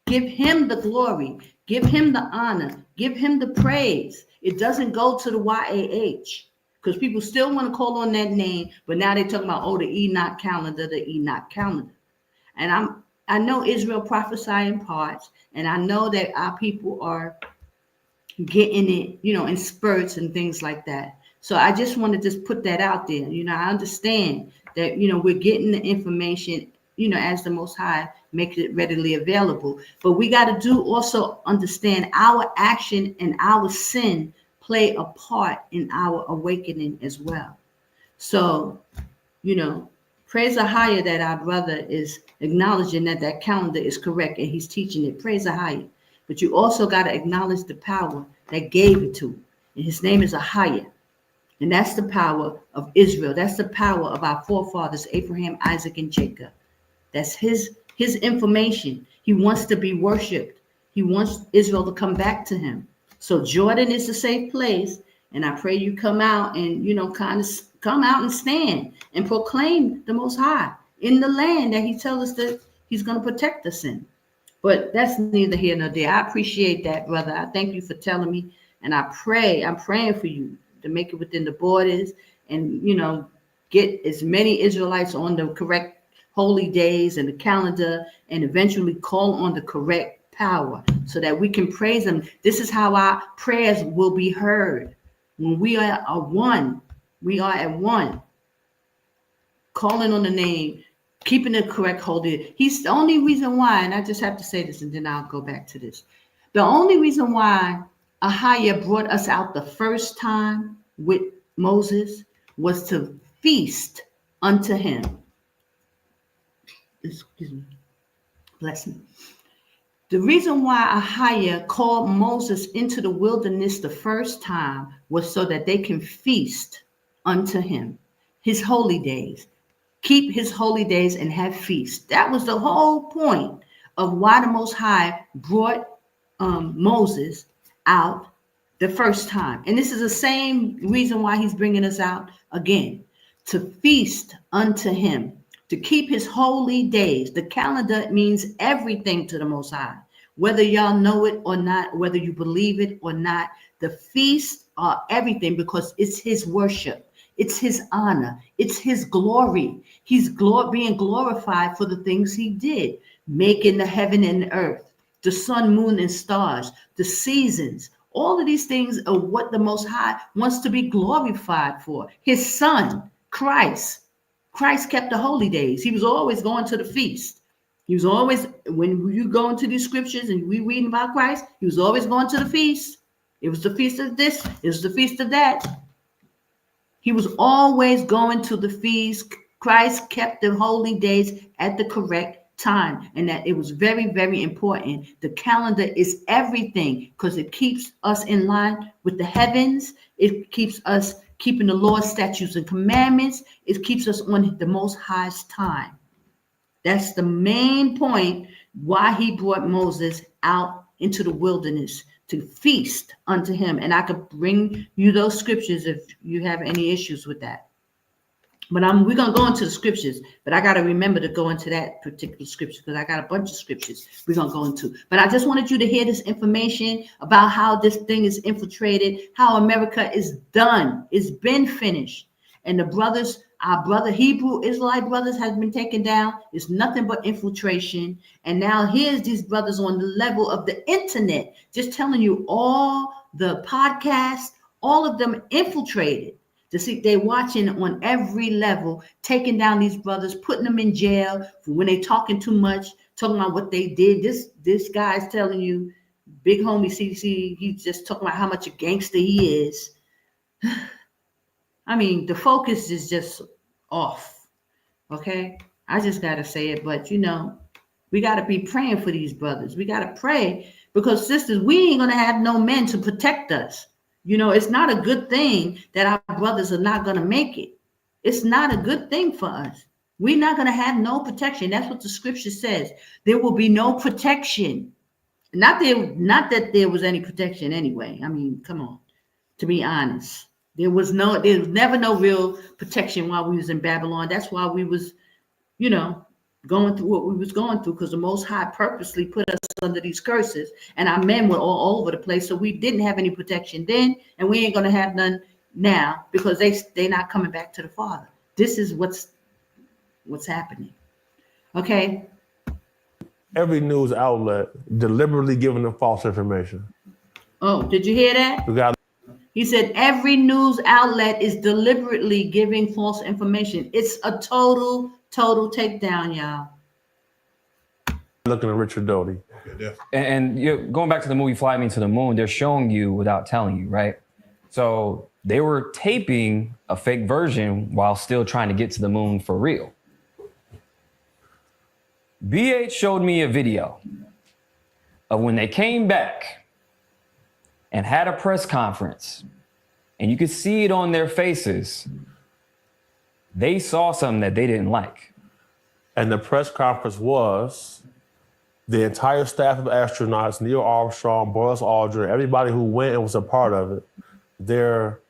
give him the glory, give him the honor, give him the praise. It doesn't go to the YAH, because people still want to call on that name, but now they're talking about, oh, the Enoch calendar, the Enoch calendar. And I know Israel prophesy in parts, and I know that our people are getting it, in spurts and things like that. So I just want to just put that out there. I understand that, we're getting the information, as the Most High makes it readily available. But we got to also understand our action and our sin play a part in our awakening as well. So, praise AHAYAH that our brother is acknowledging that calendar is correct and he's teaching it. Praise AHAYAH. But you also got to acknowledge the power that gave it to him. And his name is AHAYAH. And that's the power of Israel. That's the power of our forefathers, Abraham, Isaac, and Jacob. That's his information. He wants to be worshipped. He wants Israel to come back to him. So Jordan is a safe place. And I pray you come out and, kind of come out and stand and proclaim the Most High in the land that he tells us that he's going to protect us in. But that's neither here nor there. I appreciate that, brother. I thank you for telling me. And I'm praying for you to make it within the borders and, get as many Israelites on the correct holy days and the calendar and eventually call on the correct power so that we can praise him. This is how our prayers will be heard. When we are one, we are at one, calling on the name, keeping the correct holy. He's the only reason why, and I just have to say this and then I'll go back to this. The only reason why AHAYAH brought us out the first time with Moses was to feast unto him. Excuse me. Bless me. The reason why AHAYAH called Moses into the wilderness the first time was so that they can feast unto him, his holy days. Keep his holy days and have feasts. That was the whole point of why the Most High brought Moses out the first time. And this is the same reason why he's bringing us out again, to feast unto him, to keep his holy days. The calendar means everything to the Most High, whether y'all know it or not, whether you believe it or not. The feasts are everything because it's his worship. It's his honor. It's his glory. He's being glorified for the things he did, making the heaven and earth, the sun, moon, and stars, the seasons. All of these things are what the Most High wants to be glorified for. His son, Christ. Christ kept the holy days. He was always going to the feast. He was always, when you go into these scriptures and we reading about Christ, he was always going to the feast. It was the feast of this. It was the feast of that. He was always going to the feast. Christ kept the holy days at the correct time, and that it was very, very important. The calendar is everything because it keeps us in line with the heavens. It keeps us keeping the laws, statutes, and commandments. It keeps us on the Most High's time. That's the main point why he brought Moses out into the wilderness, to feast unto him. And I could bring you those scriptures if you have any issues with that. But we're going to go into the scriptures, but I got to remember to go into that particular scripture because I got a bunch of scriptures we're going to go into. But I just wanted you to hear this information about how this thing is infiltrated, how America is done. It's been finished. And the brothers, our brother Hebrew Israelite brothers has been taken down. It's nothing but infiltration. And now here's these brothers on the level of the internet, just telling you all the podcasts, all of them infiltrated. To see they're watching on every level, taking down these brothers, putting them in jail for when they talking too much, talking about what they did. This guy's telling you, big homie CC, he's just talking about how much a gangster he is. I mean, the focus is just off. Okay? I just got to say it. But, we got to be praying for these brothers. We got to pray because, sisters, we ain't going to have no men to protect us. It's not a good thing that our brothers are not going to make it. It's not a good thing for us. We're not going to have no protection. That's what the scripture says. There will be no protection. Not that there was any protection anyway. I mean, come on. To be honest, there was never no real protection while we was in Babylon. That's why we was, going through what we was going through, because the Most High purposely put us under these curses, and our men were all over the place. So we didn't have any protection then, and we ain't gonna have none now because they not coming back to the Father. This is what's happening. Okay. Every news outlet deliberately giving them false information. Oh, did you hear that? He said every news outlet is deliberately giving false information. It's a total takedown, y'all. Looking at Richard Doty. And you're going back to the movie Fly Me to the Moon, they're showing you without telling you, right? So they were taping a fake version while still trying to get to the moon for real. BH showed me a video of when they came back and had a press conference, and you could see it on their faces. They saw something that they didn't like. And the press conference was the entire staff of astronauts, Neil Armstrong, Buzz Aldrin, everybody who went and was a part of it. They're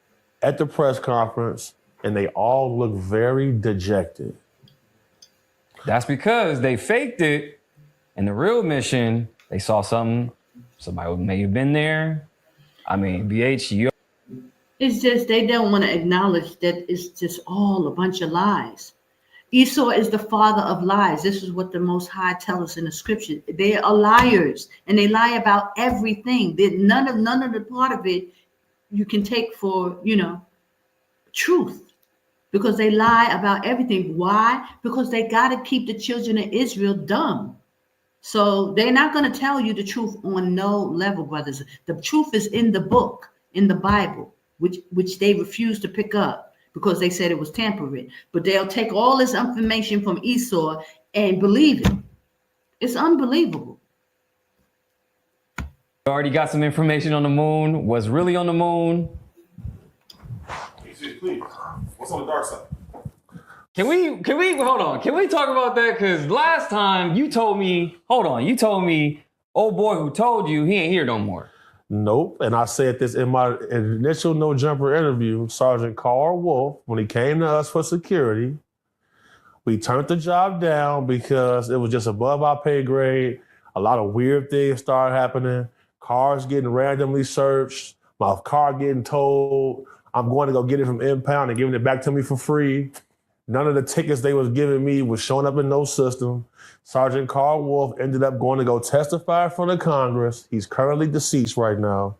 at the press conference, and they all look very dejected. That's because they faked it. In the real mission, they saw something. Somebody may have been there. I mean, BH, it's just they don't want to acknowledge that it's just all a bunch of lies. Esau is the father of lies. This is what the Most High tells us in the scripture. They are liars, and they lie about everything. None of the part of it you can take for, truth, because they lie about everything. Why? Because they got to keep the children of Israel dumb. So they're not going to tell you the truth on no level, brothers. The truth is in the book, in the Bible, which they refuse to pick up because they said it was tampered. But they'll take all this information from Esau and believe it. It's unbelievable. already got some information on the moon. What's really on the moon? Please. What's on the dark side? Can we hold on? Can we talk about that? Because last time you told me, old boy who told you he ain't here no more. Nope. And I said this in my initial No Jumper interview. Sergeant Carl Wolf, when he came to us for security, we turned the job down because it was just above our pay grade. A lot of weird things started happening. Cars getting randomly searched. My car getting towed. I'm going to go get it from impound and giving it back to me for free. None of the tickets they was giving me was showing up in no system. Sergeant Carl Wolf ended up going to go testify in front of Congress. He's currently deceased right now.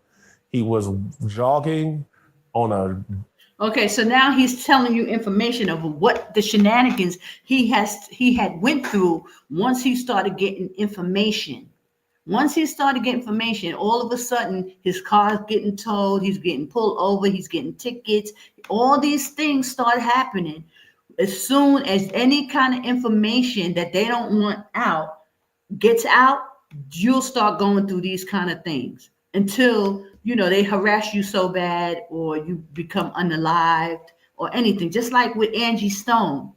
He was jogging on a... Okay, so now he's telling you information of what the shenanigans he had went through once he started getting information. Once he started getting information, all of a sudden his car's getting towed, he's getting pulled over, he's getting tickets. All these things start happening. As soon as any kind of information that they don't want out gets out, you'll start going through these kind of things until, they harass you so bad or you become unalived or anything. Just like with Angie Stone.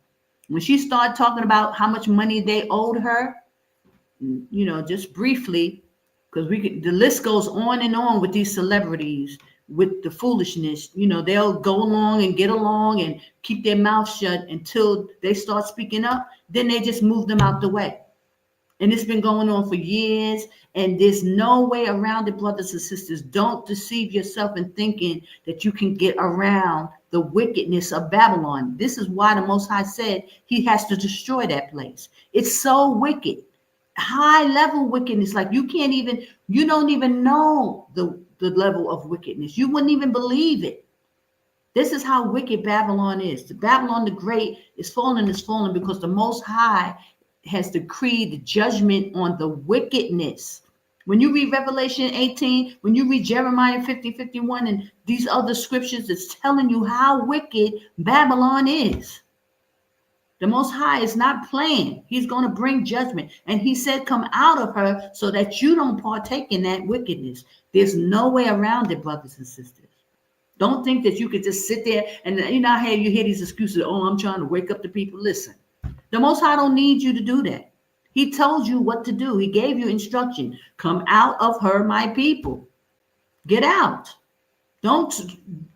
When she started talking about how much money they owed her, just briefly, because the list goes on and on with these celebrities, with the foolishness, they'll go along and get along and keep their mouth shut until they start speaking up. Then they just move them out the way. And it's been going on for years, and there's no way around it, brothers and sisters. Don't deceive yourself in thinking that you can get around the wickedness of Babylon. This is why the Most High said he has to destroy that place. It's so wicked. High level wickedness, like you don't even know the level of wickedness. You wouldn't even believe it. This is how wicked Babylon is. The Babylon the Great is fallen because the Most High has decreed the judgment on the wickedness. When you read Revelation 18, when you read Jeremiah 50, 51, and these other scriptures, it's telling you how wicked Babylon is. The Most High is not playing. He's going to bring judgment. And he said, come out of her so that you don't partake in that wickedness. There's no way around it, brothers and sisters. Don't think that you could just sit there and, you know, hey, you hear these excuses. Oh, I'm trying to wake up the people. Listen, the Most High don't need you to do that. He told you what to do. He gave you instruction. Come out of her, my people. Get out. Don't,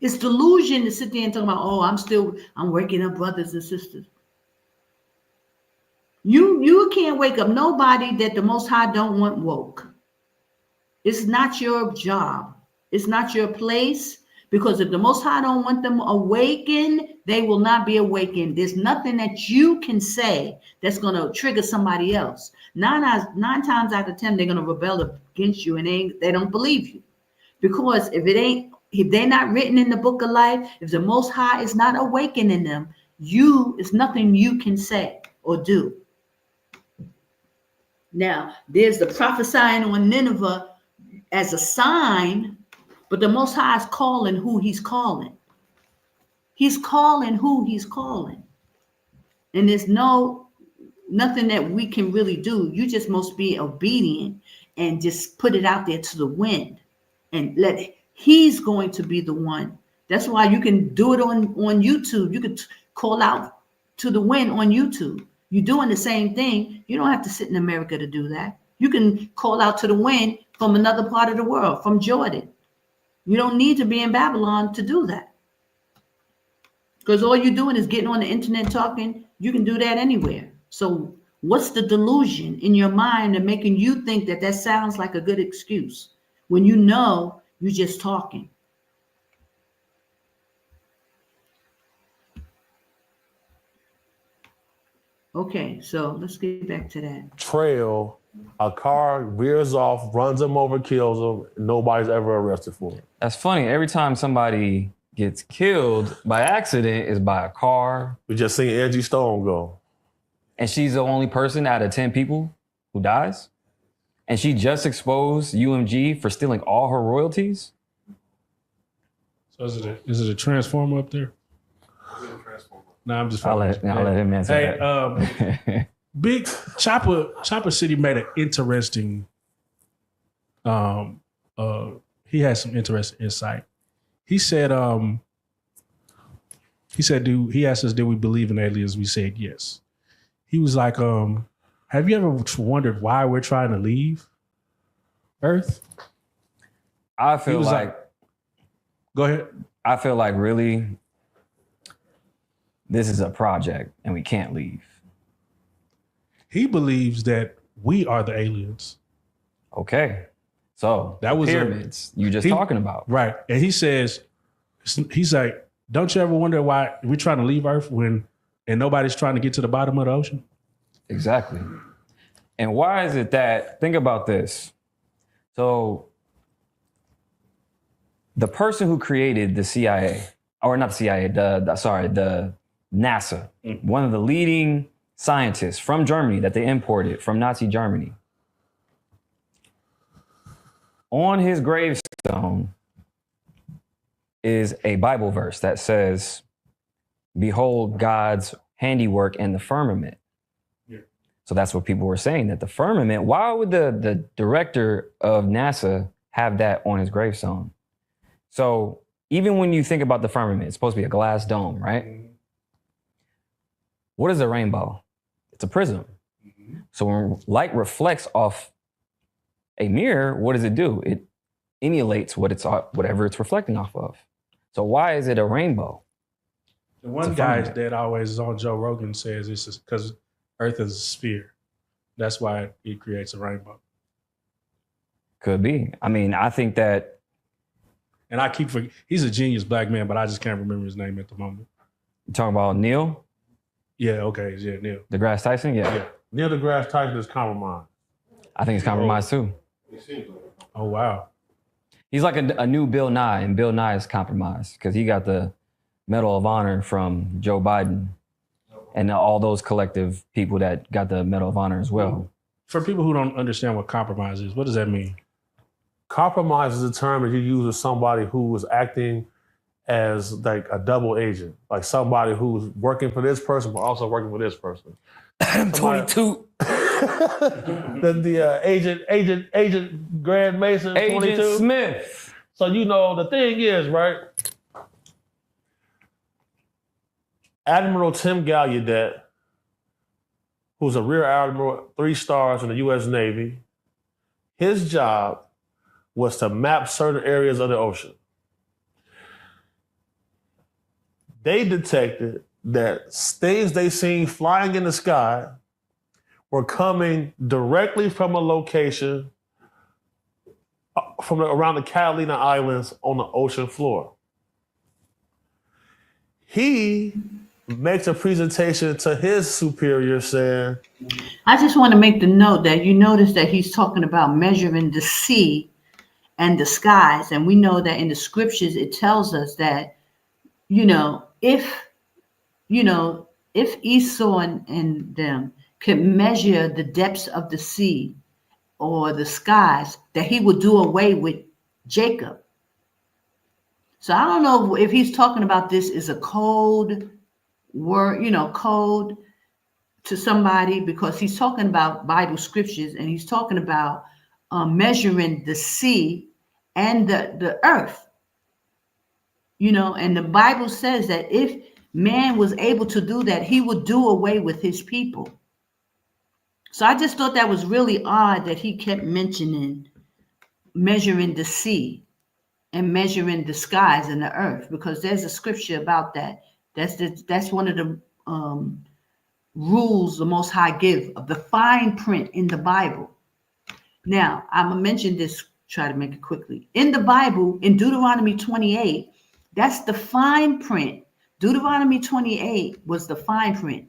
it's delusion to sit there and talk about, oh, I'm waking up brothers and sisters. You can't wake up nobody that the Most High don't want woke. It's not your job. It's not your place. Because if the Most High don't want them awakened, they will not be awakened. There's nothing that you can say that's going to trigger somebody else. Nine times out of 10, they're going to rebel against you, and they don't believe you. Because if they're not written in the book of life, if the Most High is not awakening them, it's nothing you can say or do. Now, there's the prophesying on Nineveh as a sign, but the Most High is calling who he's calling. He's calling who he's calling. And there's nothing that we can really do. You just must be obedient and just put it out there to the wind and he's going to be the one. That's why you can do it on YouTube. You could call out to the wind on YouTube. You're doing the same thing. You don't have to sit in America to do that. You can call out to the wind from another part of the world, from Jordan. You don't need to be in Babylon to do that. Because all you're doing is getting on the internet talking. You can do that anywhere. So what's the delusion in your mind of making you think that sounds like a good excuse when you know you're just talking? Okay, so let's get back to that. Trail, a car veers off, runs him over, kills him. Nobody's ever arrested for it. That's funny. Every time somebody gets killed by accident is by a car. We just seen Angie Stone go. And she's the only person out of 10 people who dies. And she just exposed UMG for stealing all her royalties. So is it a transformer up there? No, I'm just. I'll let him answer that. Hey, Big Chopper City made an interesting. He had some interesting insight. He said, he asked us, did we believe in aliens? We said yes. He was like, have you ever wondered why we're trying to leave Earth? I feel like, go ahead. I feel like really, this is a project and we can't leave. He believes that we are the aliens. Okay. So that was pyramids you just talking about. Right. And he's like, don't you ever wonder why we're trying to leave Earth and nobody's trying to get to the bottom of the ocean? Exactly. And why is it that, think about this. So the person who created the CIA, or not the CIA, the NASA, one of the leading scientists from Germany that they imported from Nazi Germany. On his gravestone is a Bible verse that says, behold God's handiwork in the firmament. Yeah. So that's what people were saying, that the firmament, why would the director of NASA have that on his gravestone? So even when you think about the firmament, it's supposed to be a glass dome, right? Mm-hmm. What is a rainbow? It's a prism. Mm-hmm. So when light reflects off a mirror, what does it do? It emulates whatever it's reflecting off of. So why is it a rainbow? The one guy that always is on Joe Rogan says it's just because Earth is a sphere. That's why it creates a rainbow. Could be. I mean, I think that. And I keep forgetting, he's a genius black man, but I just can't remember his name at the moment. You talking about Neil? Yeah, okay, yeah, Neil. DeGrasse Tyson? Yeah. Neil deGrasse Tyson is compromised. I think it's compromised too. Oh, wow. He's like a new Bill Nye, and Bill Nye is compromised because he got the Medal of Honor from Joe Biden and all those collective people that got the Medal of Honor as well. For people who don't understand what compromise is, what does that mean? Compromise is a term that you use with somebody who is acting as like a double agent, like somebody who's working for this person but also working for this person. 22. the agent Grand Mason, Agent 22. Smith. So the thing is, right? Admiral Tim Gallaudet, who's a Rear Admiral, 3 stars in the U.S. Navy, his job was to map certain areas of the ocean. They detected that things they seen flying in the sky were coming directly from a location around the Catalina Islands on the ocean floor. He makes a presentation to his superior saying, I just want to make the note that you notice that he's talking about measuring the sea and the skies. And we know that in the scriptures, it tells us that, if Esau and them could measure the depths of the sea or the skies, that he would do away with Jacob. So I don't know if he's talking about this as a code word, code to somebody, because he's talking about Bible scriptures and he's talking about measuring the sea and the earth, and the Bible says that if man was able to do that, he would do away with his people. So I just thought that was really odd that he kept mentioning measuring the sea and measuring the skies and the earth, because there's a scripture about that. That's one of the rules the Most High give of the fine print in the Bible. Now, I'm going to mention this, try to make it quickly. In the Bible, in Deuteronomy 28, that's the fine print. Deuteronomy 28 was the fine print.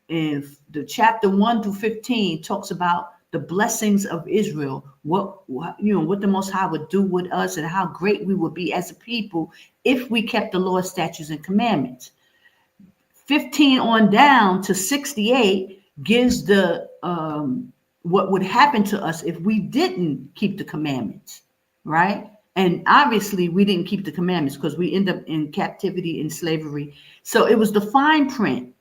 In the chapter 1 through 15 talks about the blessings of Israel, what the Most High would do with us and how great we would be as a people if we kept the Lord's statutes and commandments. 15 on down to 68 gives the what would happen to us if we didn't keep the commandments, right? And obviously we didn't keep the commandments because we end up in captivity and slavery. So it was the fine print.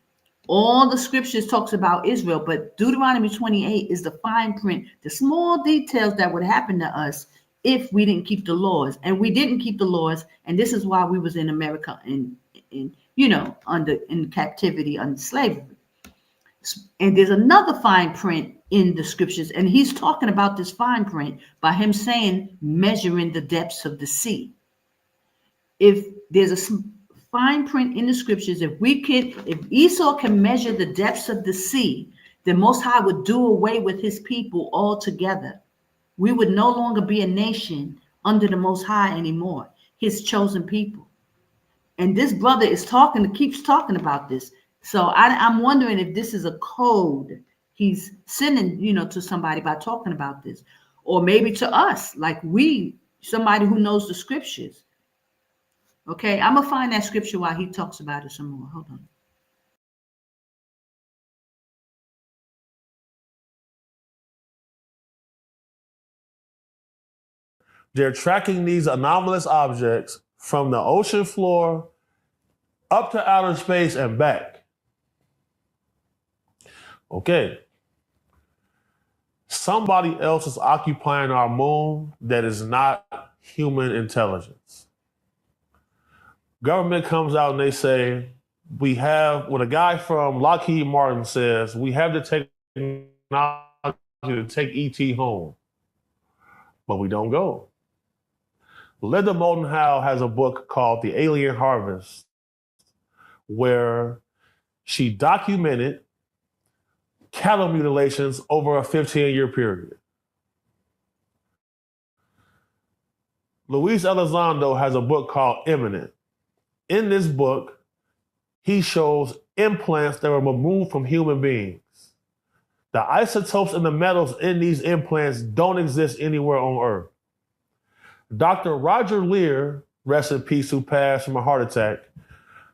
All the scriptures talks about Israel, but Deuteronomy 28 is the fine print, the small details that would happen to us if we didn't keep the laws. And we didn't keep the laws, and this is why we was in America in captivity, under slavery. And there's another fine print in the scriptures, and he's talking about this fine print by him saying measuring the depths of the sea. If there's a fine print in the scriptures, if Esau can measure the depths of the sea, the Most High would do away with his people altogether. We would no longer be a nation under the Most High anymore, his chosen people. And this brother keeps talking about this. So I'm wondering if this is a code he's sending, to somebody by talking about this, or maybe to us, like somebody who knows the scriptures. Okay, I'm gonna find that scripture while he talks about it some more. Hold on. They're tracking these anomalous objects from the ocean floor up to outer space and back. Okay. Somebody else is occupying our moon that is not human intelligence. Government comes out and they say, what a guy from Lockheed Martin says, we have the technology to take ET home, but we don't go. Linda Moulton Howe has a book called The Alien Harvest, where she documented cattle mutilations over a 15-year period. Luis Elizondo has a book called Imminent. In this book, he shows implants that were removed from human beings. The isotopes and the metals in these implants don't exist anywhere on Earth. Dr. Roger Lear, rest in peace, who passed from a heart attack,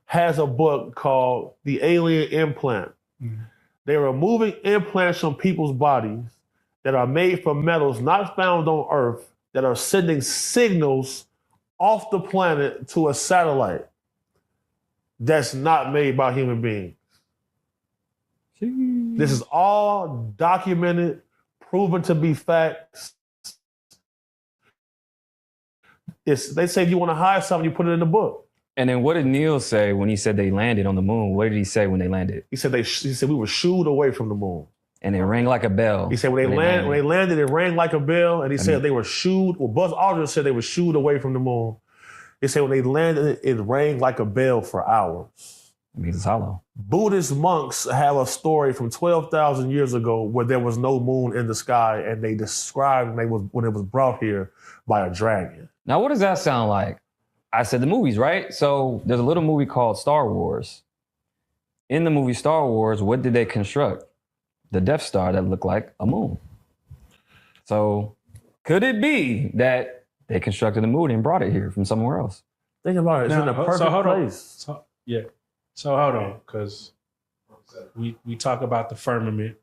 has a book called The Alien Implant. Mm-hmm. They're removing implants from people's bodies that are made from metals not found on Earth that are sending signals off the planet to a satellite that's not made by human beings. This is all documented, proven to be facts. They say if you want to hide something, you put it in the book. And then what did Neil say when he said they landed on the moon? What did he say when they landed? He said we were shooed away from the moon. And it rang like a bell. He said when they landed, it rang like a bell. And he said they were shooed. Well, Buzz Aldrin said they were shooed away from the moon. He said when they landed, it rang like a bell for hours. It means it's hollow. Buddhist monks have a story from 12,000 years ago where there was no moon in the sky, and they described when it was brought here by a dragon. Now, what does that sound like? I said the movies, right? So there's a little movie called Star Wars. In the movie Star Wars, what did they construct? The Death Star that looked like a moon. So could it be that they constructed a moon and brought it here from somewhere else? Think about it. It's in a perfect place. So hold on, because we talk about the firmament.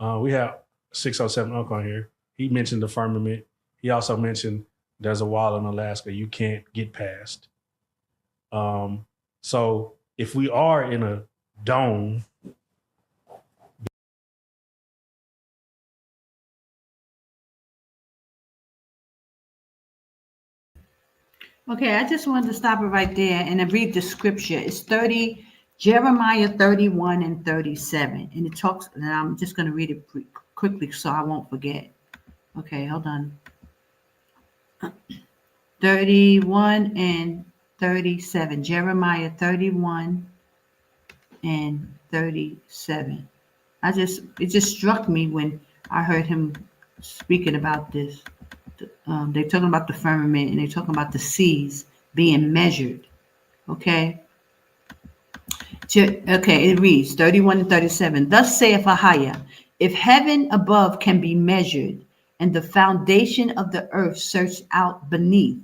We have 607 Uncle on here. He mentioned the firmament. He also mentioned there's a wall in Alaska you can't get past. So if we are in a dome, Okay, I just wanted to stop it right there and then read the scripture. It's Jeremiah 31 and 37. And it talks, and I'm just going to read it quickly so I won't forget. Okay, hold on. 31 and 37. Jeremiah 31 and 37. It just struck me when I heard him speaking about this. They're talking about the firmament and they're talking about the seas being measured. Okay. Okay, it reads 31 and 37. Thus saith AHAYAH, if heaven above can be measured and the foundation of the earth searched out beneath,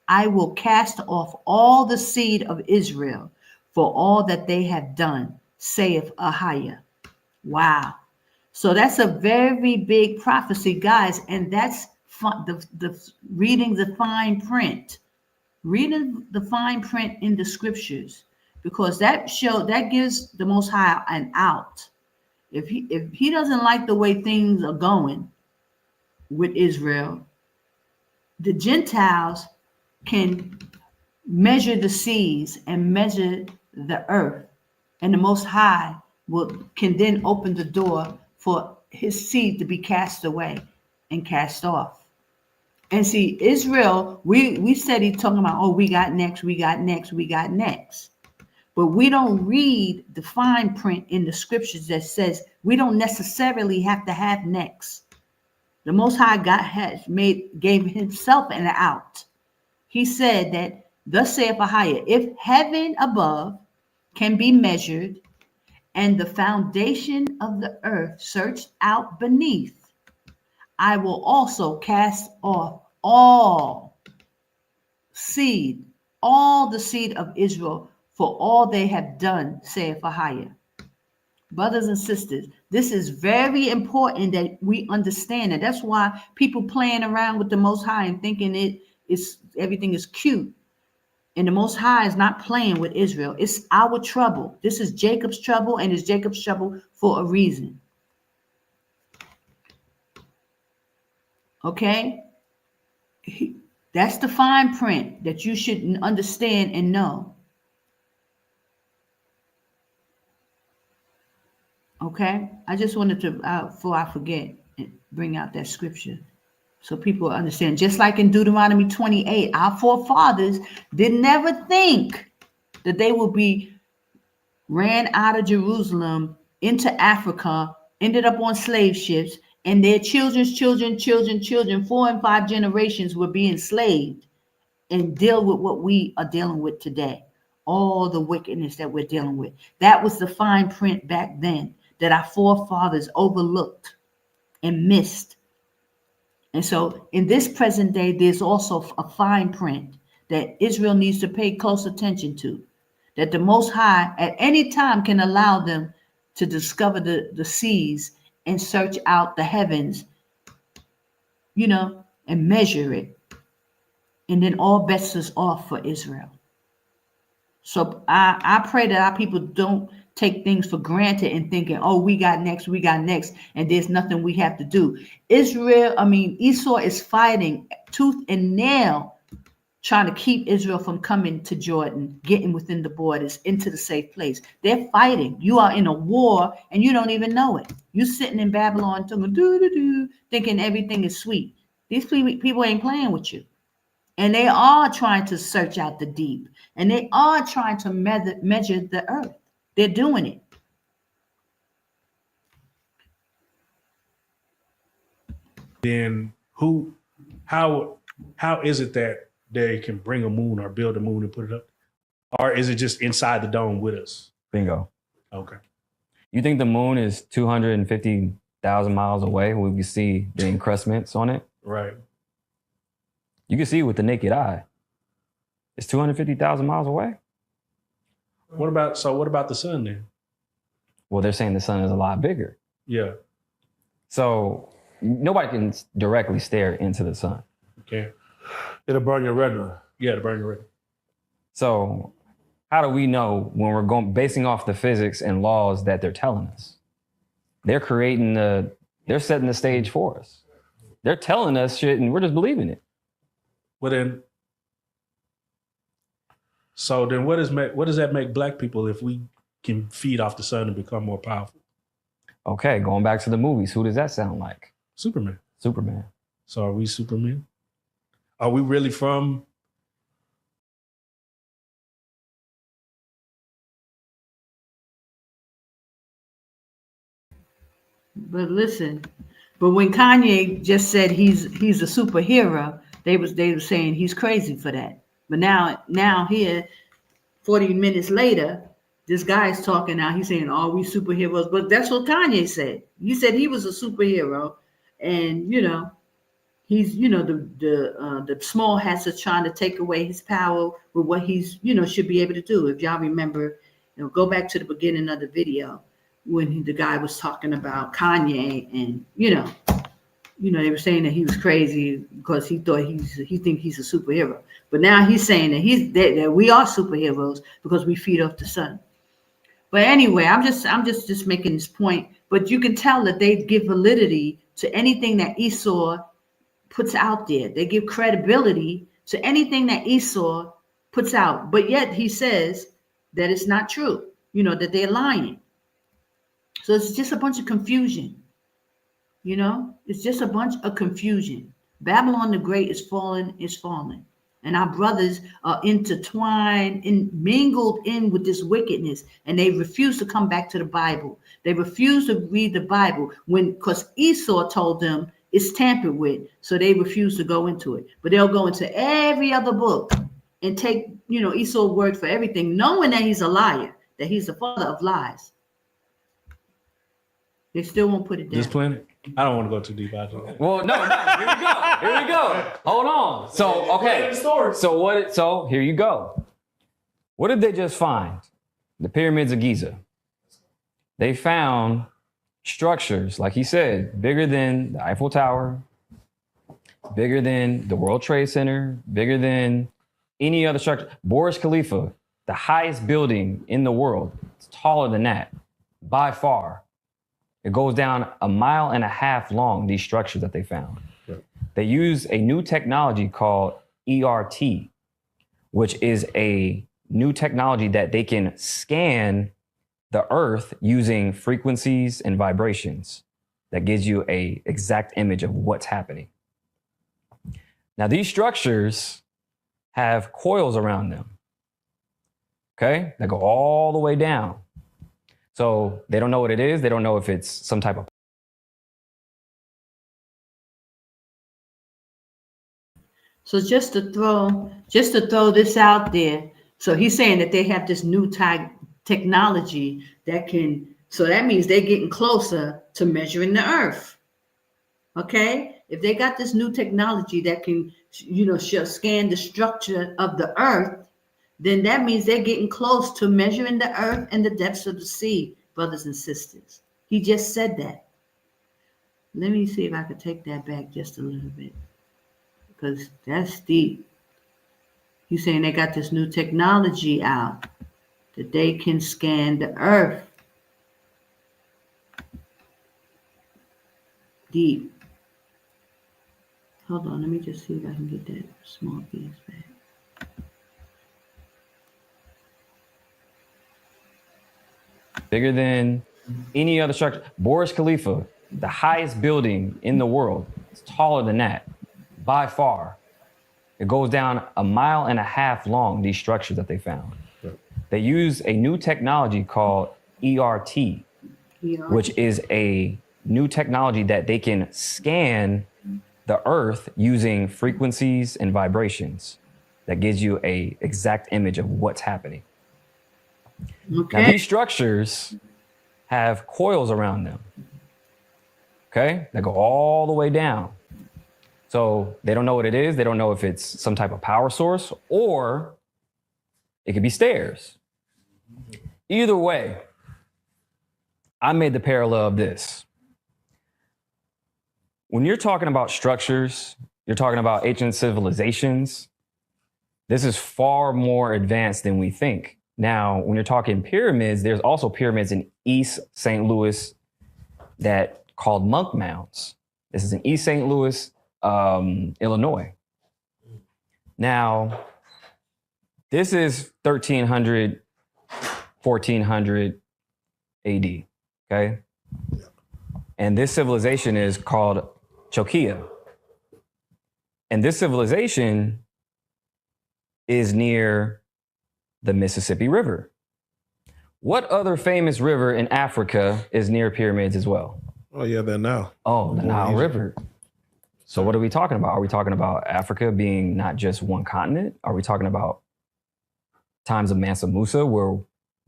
I will cast off all the seed of Israel for all that they have done, saith AHAYAH. Wow. So that's a very big prophecy, guys, and that's the reading the fine print, in the scriptures, because that gives the Most High an out. If he doesn't like the way things are going with Israel, the Gentiles can measure the seas and measure the earth, and the Most High can then open the door for his seed to be cast away and cast off. And see, Israel, we said he's talking about, we got next. But we don't read the fine print in the scriptures that says we don't necessarily have to have next. The Most High God gave himself an out. He said that, thus saith AHAYAH, if heaven above can be measured and the foundation of the earth searched out beneath, I will also cast off all the seed of Israel for all they have done, saith AHAYAH. Brothers and sisters, this is very important that we understand it. That's why people playing around with the Most High and thinking everything is cute. And the Most High is not playing with Israel. It's our trouble. This is Jacob's trouble, and it's Jacob's trouble for a reason. Okay? That's the fine print that you should understand and know. Okay? I just wanted to, before I forget, bring out that scripture so people understand. Just like in Deuteronomy 28, our forefathers did never think that they would be ran out of Jerusalem into Africa, ended up on slave ships, and their children's children, 4 and 5 generations were being enslaved and deal with what we are dealing with today. All the wickedness that we're dealing with. That was the fine print back then that our forefathers overlooked and missed. And so in this present day, there's also a fine print that Israel needs to pay close attention to, that the Most High at any time can allow them to discover the seas and search out the heavens and measure it. And then all bets is off for Israel. So I pray that our people don't take things for granted and thinking, oh, we got next, and there's nothing we have to do. Esau is fighting tooth and nail, trying to keep Israel from coming to Jordan, getting within the borders, into the safe place. They're fighting. You are in a war and you don't even know it. You're sitting in Babylon thinking everything is sweet. These people ain't playing with you. And they are trying to search out the deep. And they are trying to measure the earth. They're doing it. Then how is it that they can bring a moon or build a moon and put it up? Or is it just inside the dome with us? Bingo. Okay. You think the moon is 250,000 miles away when we can see the encrustments on it? Right. You can see it with the naked eye. It's 250,000 miles away. What about the sun then? Well, they're saying the sun is a lot bigger. Yeah. So nobody can directly stare into the sun. Okay. It'll burn your retina. Yeah, it'll burn your retina. So how do we know when we're basing off the physics and laws that they're telling us? They're they're setting the stage for us. They're telling us shit and we're just believing it. Well then, what does that make black people if we can feed off the sun and become more powerful? Okay, going back to the movies, who does that sound like? Superman. So are we Superman? Are we really from? But listen, when Kanye just said he's a superhero, they were saying he's crazy for that. But now here, 40 minutes later, this guy's talking now. He's saying, "Are we superheroes?" But that's what Kanye said. He said he was a superhero, and he's the small hats are trying to take away his power with what he's should be able to do. If y'all remember, go back to the beginning of the video when the guy was talking about Kanye, and they were saying that he was crazy because he thought he think he's a superhero. But now he's saying that we are superheroes because we feed off the sun. But anyway, I'm just making this point. But you can tell that they give validity to anything that Esau puts out there. They give credibility to anything that Esau puts out. But yet he says that it's not true, that they're lying. So it's just a bunch of confusion. It's just a bunch of confusion. Babylon the Great is falling. And our brothers are intertwined and mingled in with this wickedness. And they refuse to come back to the Bible. They refuse to read the Bible because Esau told them it's tampered with. So they refuse to go into it. But they'll go into every other book and take, Esau's word for everything, knowing that he's a liar, that he's the father of lies. They still won't put it down. This planet? I don't want to go too deep out of it. Well, no. Here we go. Hold on. So, okay. So here you go. What did they just find? The pyramids of Giza. They found structures, like he said, bigger than the Eiffel Tower, bigger than the World Trade Center, bigger than any other structure. Burj Khalifa, the highest building in the world. It's taller than that, by far. It goes down 1.5 miles long, these structures that they found. Right. They use a new technology called ERT, which is a new technology that they can scan the earth using frequencies and vibrations that gives you an exact image of what's happening. Now, these structures have coils around them, okay, that go all the way down. So they don't know what it is. They don't know if it's some type of. So just to throw this out there. So he's saying that they have this new technology that can. So that means they're getting closer to measuring the earth. Okay, if they got this new technology that can, scan the structure of the earth, then that means they're getting close to measuring the earth and the depths of the sea, brothers and sisters. He just said that. Let me see if I could take that back just a little bit. Because that's deep. You're saying they got this new technology out that they can scan the earth. Deep. Hold on, let me just see if I can get that small piece back. Bigger than any other structure. Burj Khalifa, the highest building in the world, it's taller than that by far. It goes down 1.5 miles long, these structures that they found. They use a new technology called ERT, which is a new technology that they can scan the earth using frequencies and vibrations that gives you a exact image of what's happening. Okay. Now, these structures have coils around them, okay, that go all the way down. So they don't know what it is. They don't know if it's some type of power source or it could be stairs. Either way, I made the parallel of this. When you're talking about structures, you're talking about ancient civilizations, this is far more advanced than we think. Now, when you're talking pyramids, there's also pyramids in East St. Louis that called monk mounds. This is in East St. Louis, Illinois. Now, this is 1300, 1400 AD, okay? And this civilization is called Chokia. And this civilization is near the Mississippi River. What other famous river in Africa is near pyramids as well? Oh, yeah, that now. Oh, the Nile River. So what are we talking about? Are we talking about Africa being not just one continent? Are we talking about times of Mansa Musa where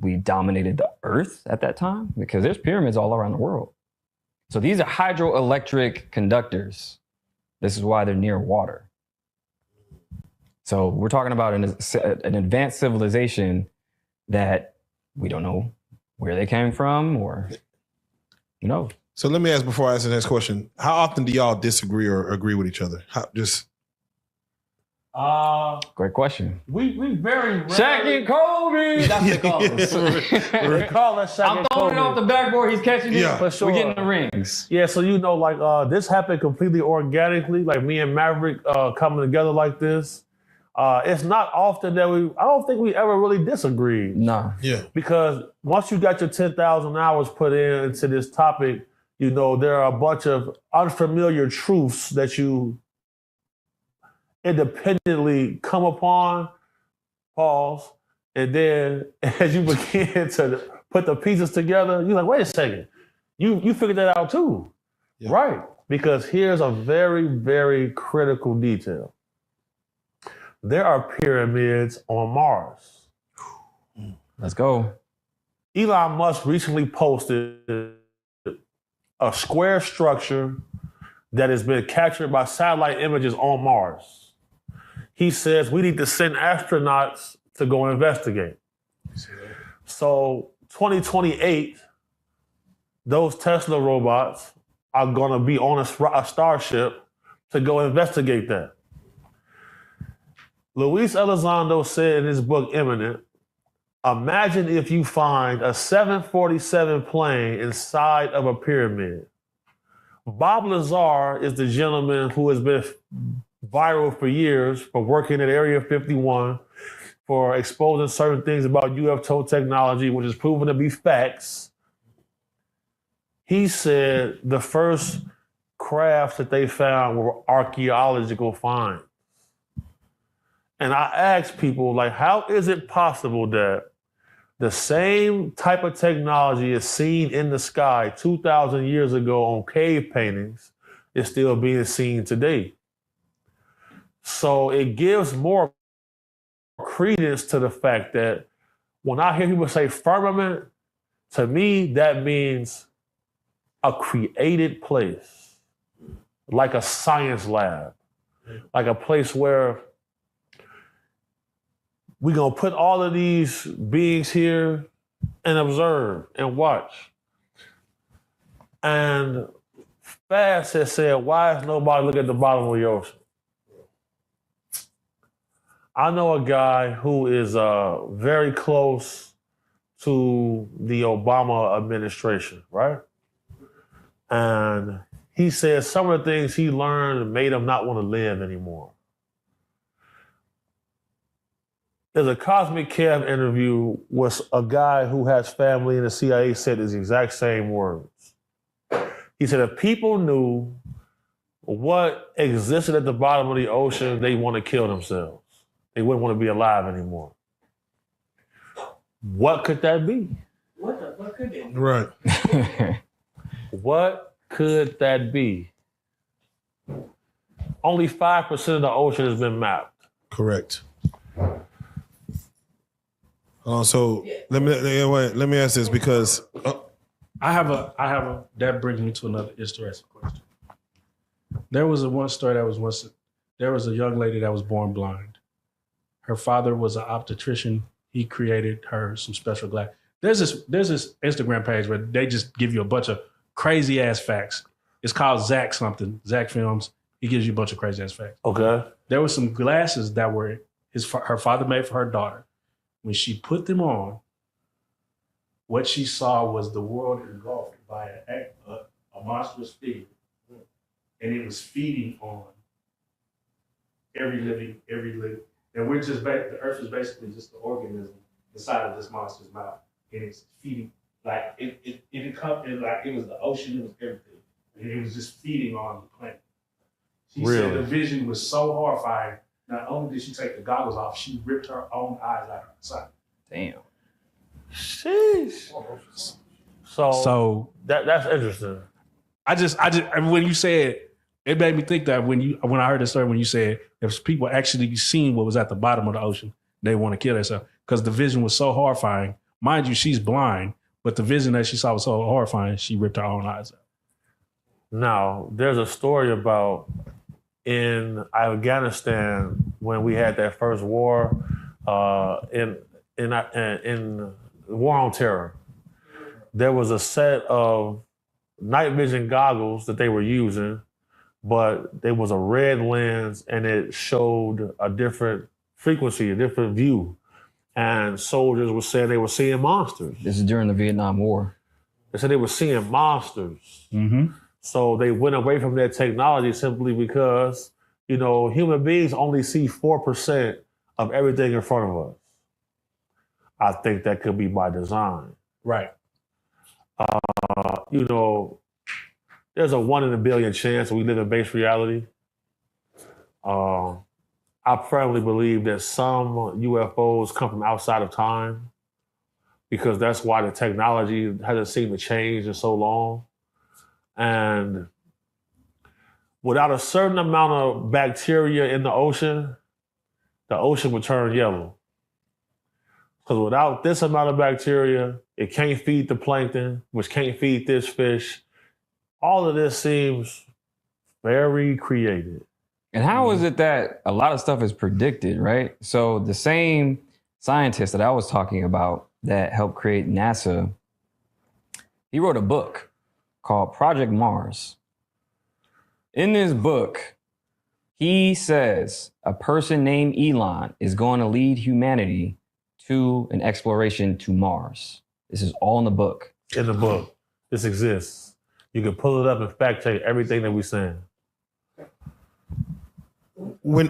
we dominated the earth at that time? Because there's pyramids all around the world. So these are hydroelectric conductors. This is why they're near water. So we're talking about an advanced civilization that we don't know where they came from or, you know. So let me ask before I ask the next question. How often do y'all disagree or agree with each other? Great question. We very Shaq and Kobe. That's what they call us. we call us Shaq I'm and throwing Kobe. it off the backboard. He's catching it. Yeah. For sure. We're getting the rings. Yeah, so you know, like this happened completely organically, like me and Maverick coming together like this. It's not often that I don't think we ever really disagreed. No. Yeah. Because once you got your 10,000 hours put into this topic, you know, there are a bunch of unfamiliar truths that you independently come upon, pause, and then as you begin to put the pieces together, you're like, wait a second, you figured that out too. Yeah. Right, because here's a very, very critical detail. There are pyramids on Mars. Let's go. Elon Musk recently posted a square structure that has been captured by satellite images on Mars. He says we need to send astronauts to go investigate. So 2028, those Tesla robots are going to be on a starship to go investigate that. Luis Elizondo said in his book, Imminent, imagine if you find a 747 plane inside of a pyramid. Bob Lazar is the gentleman who has been viral for years for working at Area 51, for exposing certain things about UFO technology, which is proven to be facts. He said the first crafts that they found were archaeological finds. And I asked people, like, how is it possible that the same type of technology is seen in the sky 2,000 years ago on cave paintings is still being seen today? So it gives more credence to the fact that when I hear people say firmament, to me, that means a created place, like a science lab, like a place where we're going to put all of these beings here and observe and watch. And Fast has said, why is nobody looking at the bottom of the ocean? I know a guy who is very close to the Obama administration, right? And he said some of the things he learned made him not want to live anymore. There's a Cosmic Kev interview with a guy who has family in the CIA said his exact same words. He said if people knew what existed at the bottom of the ocean, they want to kill themselves. They wouldn't want to be alive anymore. What could that be? What could it be? Right. What could that be? Only 5% of the ocean has been mapped. Correct. So let me ask this because I have a that brings me to another interesting question. There was one story there was a young lady that was born blind. Her father was an obstetrician. He created her some special glass. There's this Instagram page where they just give you a bunch of crazy ass facts. It's called Zach something. Zach Films. He gives you a bunch of crazy ass facts. Okay. There were some glasses that were her father made for her daughter. When she put them on, what she saw was the world engulfed by a monstrous figure. And it was feeding on every living. And we're just, the earth is basically just the organism inside of this monster's mouth. And it's feeding, like, it was the ocean, it was everything. And it was just feeding on the planet. She said the vision was so horrifying. Not only did she take the goggles off, she ripped her own eyes out of her sight. Damn. Sheesh. So that's interesting. I mean, when you said, it made me think that when I heard the story, when you said if people actually seen what was at the bottom of the ocean, they want to kill themselves because the vision was so horrifying. Mind you, she's blind, but the vision that she saw was so horrifying, she ripped her own eyes out. Now, there's a story about in Afghanistan when we had that first war in the War on Terror. There was a set of night vision goggles that they were using, but there was a red lens and it showed a different frequency, a different view. And soldiers were saying they were seeing monsters. This is during the Vietnam War. They said they were seeing monsters. Mm-hmm. So they went away from their technology simply because, human beings only see 4% of everything in front of us. I think that could be by design. Right. There's a 1 in a billion chance that we live in base reality. I firmly believe that some UFOs come from outside of time because that's why the technology hasn't seemed to change in so long. And without a certain amount of bacteria in the ocean would turn yellow. Because without this amount of bacteria, it can't feed the plankton, which can't feed this fish. All of this seems very creative. And how is it that a lot of stuff is predicted, right? So the same scientist that I was talking about that helped create NASA, he wrote a book called Project Mars. In this book, he says a person named Elon is going to lead humanity to an exploration to Mars. This is all in the book. In the book. This exists. You can pull it up and fact check everything that we're saying. We're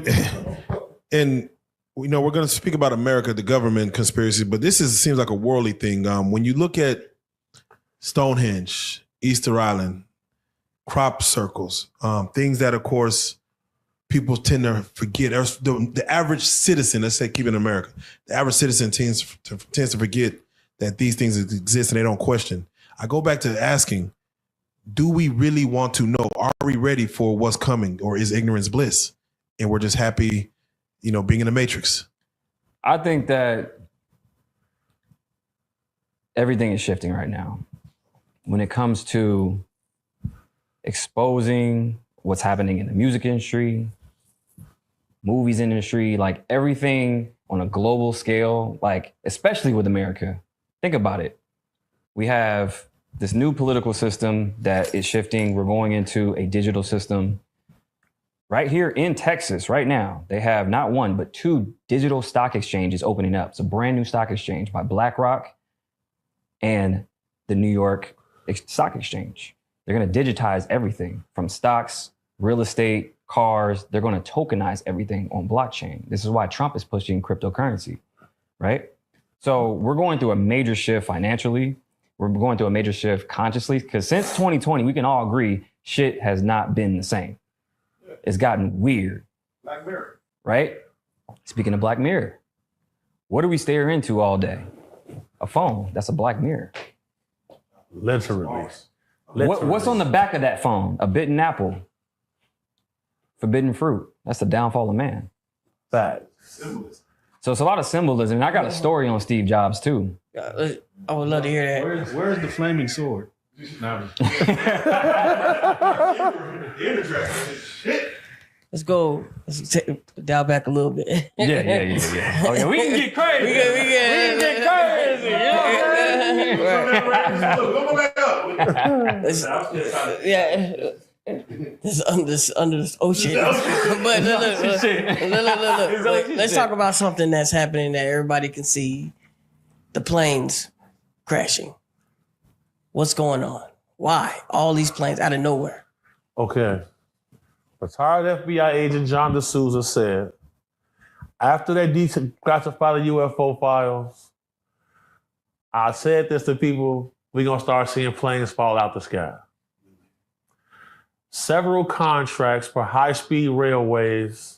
going to speak about America, the government conspiracy, but seems like a worldly thing. When you look at Stonehenge, Easter Island, crop circles, things that, of course, people tend to forget. The average citizen, let's say, keep it in America, the average citizen tends to forget that these things exist and they don't question. I go back to asking, do we really want to know? Are we ready for what's coming, or is ignorance bliss? And we're just happy, being in the Matrix. I think that everything is shifting right now. When it comes to exposing what's happening in the music industry, movies industry, like everything on a global scale, like especially with America. Think about it. We have this new political system that is shifting. We're going into a digital system. Right here in Texas, right now, they have not one, but 2 digital stock exchanges opening up. It's a brand new stock exchange by BlackRock and the New York Stock Exchange. They're going to digitize everything from stocks, real estate, cars. They're going to tokenize everything on blockchain. This is why Trump is pushing cryptocurrency, right? So we're going through a major shift financially. We're going through a major shift consciously, because since 2020, we can all agree shit has not been the same. It's gotten weird. Black Mirror. Right? Speaking of Black Mirror, what do we stare into all day? A phone. That's a Black Mirror. Literally. What's on the back of that phone? A bitten apple. Forbidden fruit. That's the downfall of man. Facts. So it's a lot of symbolism. And I got a story on Steve Jobs too. I would love to hear that. Where's the flaming sword? No. Let's go. Let's dial back a little bit. Yeah. Oh yeah, we can get crazy. We can get crazy. Yeah. This under this ocean. But look. Let's talk about something that's happening that everybody can see. The planes crashing. What's going on? Why? All these planes out of nowhere. Okay. Retired FBI agent John D'Souza said, after they declassified the UFO files, I said this to people, we're going to start seeing planes fall out the sky. Several contracts for high-speed railways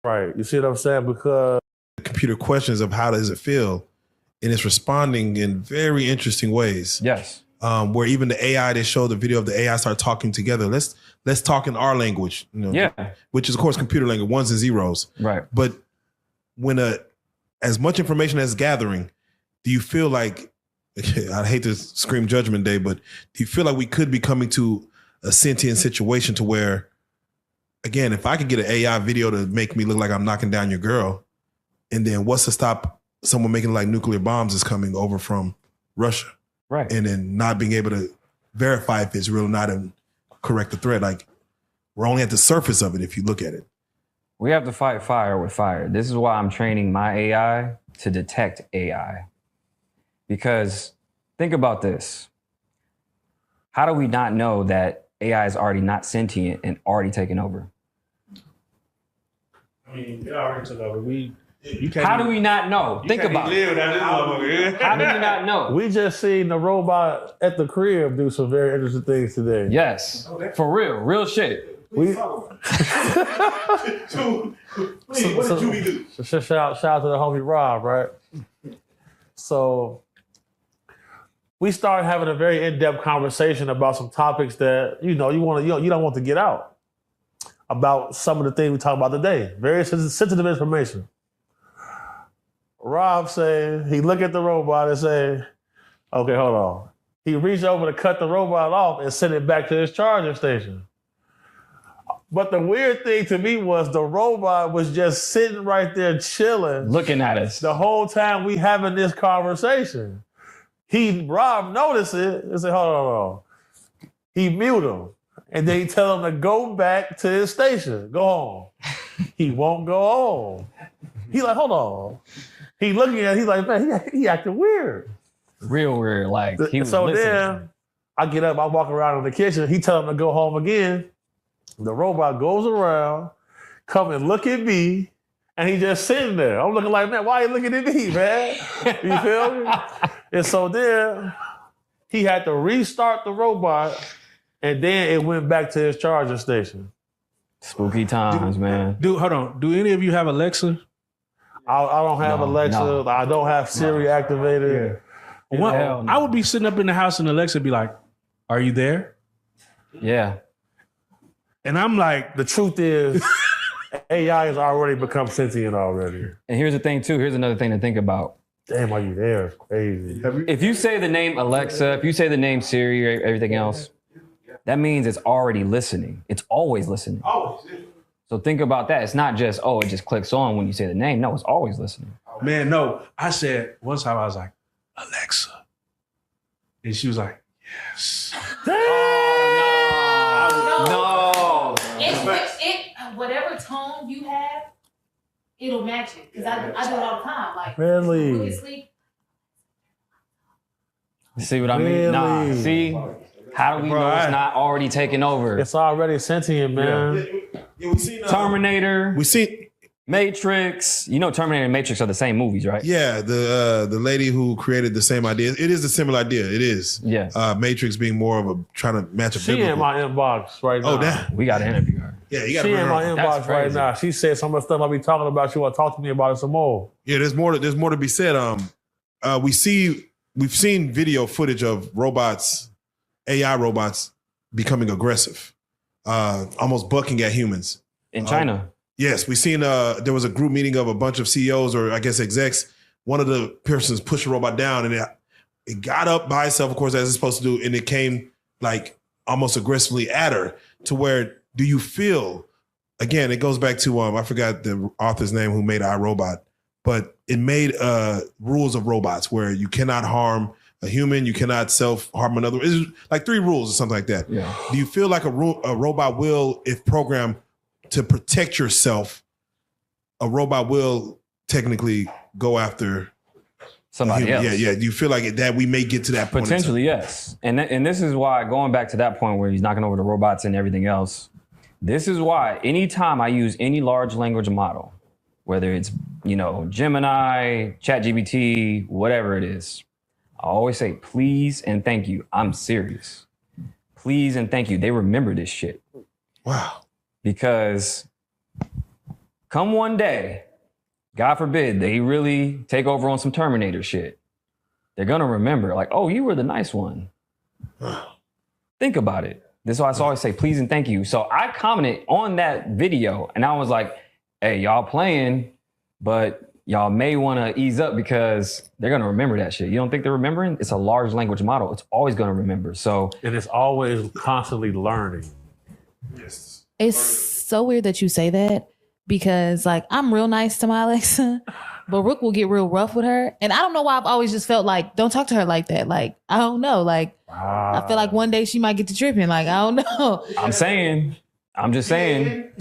Right. You see what I'm saying? Because the computer questions of how does it feel, and it's responding in very interesting ways. Yes. Where even the AI, they show the video of the AI start talking together. Let's talk in our language, which is of course computer language, ones and zeros. Right. But when as much information as gathering, do you feel like, I hate to scream Judgment Day, but do you feel like we could be coming to a sentient situation to where, again, if I could get an AI video to make me look like I'm knocking down your girl, and then what's to stop someone making like nuclear bombs is coming over from Russia? Right. And then not being able to verify if it's real or not and correct the threat. Like, we're only at the surface of it if you look at it. We have to fight fire with fire. This is why I'm training my AI to detect AI. Because think about this. How do we not know that AI is already not sentient and already taken over? I mean, it already took over. How do we not know? Think about it. How do we not know? we just seen the robot at the crib do some very interesting things today. Yes, for real shit. What did Judy do? Shout out to the homie Rob, right? So we started having a very in-depth conversation about some topics that you don't want to get out about some of the things we talk about today. Very sensitive information. Rob said he looked at the robot and said, "Okay, hold on." He reached over to cut the robot off and sent it back to his charging station. But the weird thing to me was the robot was just sitting right there chilling, looking at us the whole time we having this conversation. Rob noticed it and said, hold on. He mute him. And then he tell him to go back to his station. Go home. He won't go home. He like, hold on. He looking at it, he's like, man, he acting weird. Real weird. Like he was so listening. then I get up, I walk around in the kitchen. He tell him to go home again. The robot goes around, come and look at me, and he just sitting there. I'm looking like, man, why are you looking at me, man? You feel me? And so then he had to restart the robot, and then it went back to his charging station. Spooky times, man. Dude, hold on. Do any of you have Alexa? I don't have Alexa. No. I don't have Siri activated. Yeah. I would be sitting up in the house and Alexa would be like, are you there? Yeah. And I'm like, the truth is, AI has already become sentient already. And here's the thing, too. Here's another thing to think about. Damn, are you there? It's crazy. If you say the name Alexa, if you say the name Siri or everything else, that means it's already listening. It's always listening. Always. So think about that. It's not just, it just clicks on when you say the name. No, it's always listening. Man, no. I said, one time I was like, Alexa. And she was like, yes. No. Whatever tone you have, it'll match it. Because I do it all the time. Like, really? when you sleep. See what I mean? Nah. See? How do we know it's not already taken over? It's already sentient, man. Yeah, we seen Terminator. We seen Matrix. You know Terminator and Matrix are the same movies, right? Yeah, the lady who created the same idea. It is a similar idea. It is. Yeah. Matrix being more of a trying to match a She biblical. in my inbox right now. Oh, damn. We got to interview her. Yeah, you got to She in my remember. inbox right now. She said some of the stuff I be talking about. She want to talk to me about it some more. Yeah, there's more to be said. We've seen video footage of robots, AI robots becoming aggressive, almost bucking at humans. In China. Yes, we've seen there was a group meeting of a bunch of CEOs or I guess execs. One of the persons pushed the robot down and it got up by itself, of course, as it's supposed to do, and it came like almost aggressively at her to where do you feel, again, it goes back to, I forgot the author's name who made iRobot, but it made rules of robots where you cannot harm a human, you cannot self-harm another. It's like 3 rules or something like that. Yeah. Do you feel like a robot will, if programmed to protect yourself, a robot will technically go after somebody else? Yeah. Do you feel like that we may get to that point? Potentially, yes. And this is why, going back to that point where he's knocking over the robots and everything else, this is why anytime I use any large language model, whether it's, Gemini, ChatGPT, whatever it is, I always say, please and thank you. I'm serious. Please and thank you. They remember this shit. Wow. Because come one day, God forbid, they really take over on some Terminator shit. They're gonna remember, like, oh, you were the nice one. Think about it. This is why I always say please and thank you. So I commented on that video and I was like, hey, y'all playing, but y'all may want to ease up because they're going to remember that shit. You don't think they're remembering? It's a large language model. It's always going to remember. So, and it's always constantly learning. Yes. It's so weird that you say that because like I'm real nice to my Alexa, but Rook will get real rough with her. And I don't know why I've always just felt like, don't talk to her like that. Like, I don't know. Like, I feel like one day she might get to tripping. Like, I don't know. I'm just saying.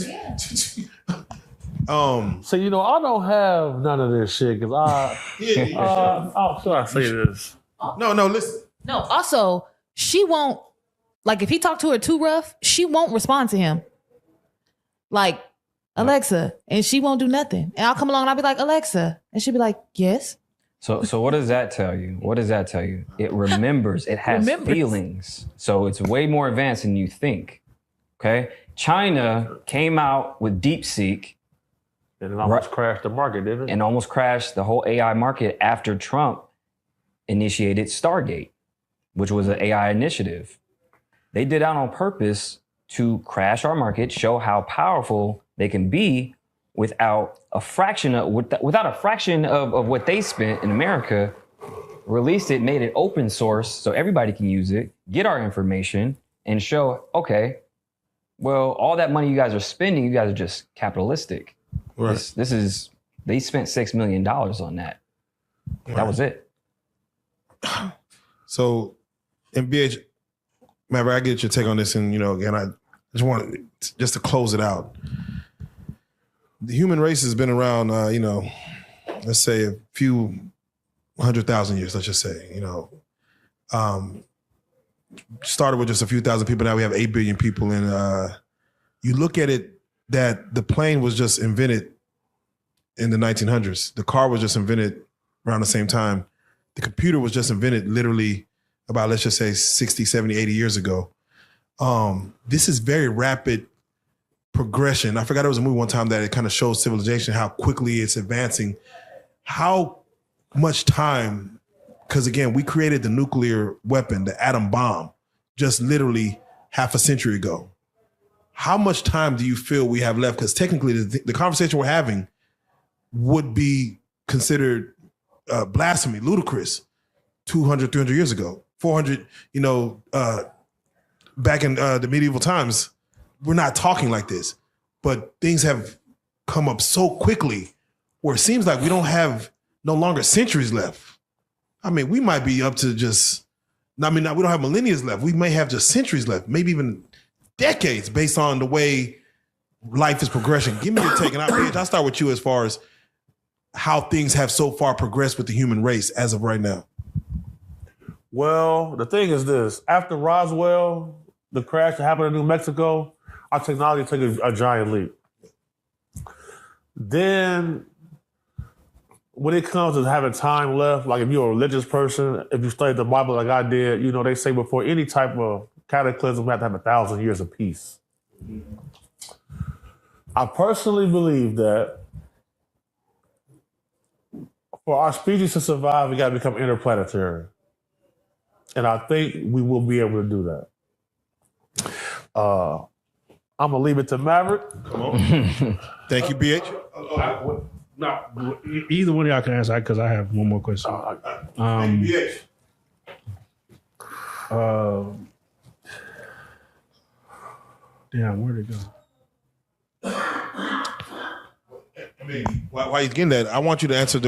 So, you know, I don't have none of this shit because how should I say this? No, listen. No, also, she won't, like, if he talked to her too rough, she won't respond to him. Like, Alexa, and she won't do nothing. And I'll come along and I'll be like, Alexa. And she'll be like, yes. So what does that tell you? What does that tell you? It remembers. It has feelings. So it's way more advanced than you think. Okay? China came out with DeepSeek. And it almost crashed the market, didn't it? And almost crashed the whole AI market after Trump initiated Stargate, which was an AI initiative. They did that on purpose to crash our market, show how powerful they can be without a fraction of what they spent in America. Released it, made it open source so everybody can use it, get our information, and show, okay, well, all that money you guys are spending, you guys are just capitalistic. Right. This is, they spent $6 million on that. Right. That was it. So, and BH, Maverick, I get your take on this, and, you know, again, I just want to close it out. The human race has been around, you know, let's say a few 100,000 years, let's just say, you know. Started with just a few thousand people, now we have 8 billion people, and you look at it that the plane was just invented in the 1900s. The car was just invented around the same time. The computer was just invented literally about, let's just say 60, 70, 80 years ago. This is very rapid progression. I forgot there was a movie one time that it kind of shows civilization, how quickly it's advancing. How much time, because again, we created the nuclear weapon, the atom bomb, just literally half a century ago. How much time do you feel we have left? Because technically the conversation we're having would be considered blasphemy, ludicrous 200, 300 years ago, 400, you know, back in the medieval times. We're not talking like this, but things have come up so quickly where it seems like we don't have no longer centuries left. I mean, we might be up to just, we don't have millennia left. We may have just centuries left, maybe even decades based on the way life is progressing. Give me your take, and I'll start with you as far as how things have so far progressed with the human race as of right now. Well, the thing is this. After Roswell, the crash that happened in New Mexico, our technology took a giant leap. Then, when it comes to having time left, like if you're a religious person, if you study the Bible like I did, you know, they say before any type of cataclysm, we have to have 1,000 years of peace. I personally believe that for our species to survive, we got to become interplanetary. And I think we will be able to do that. I'm going to leave it to Maverick. Come on. Thank you, BH. No, either one of y'all can answer because I have one more question. Thank you, BH. Damn, where'd it go? I mean, while you're getting that, I want you to answer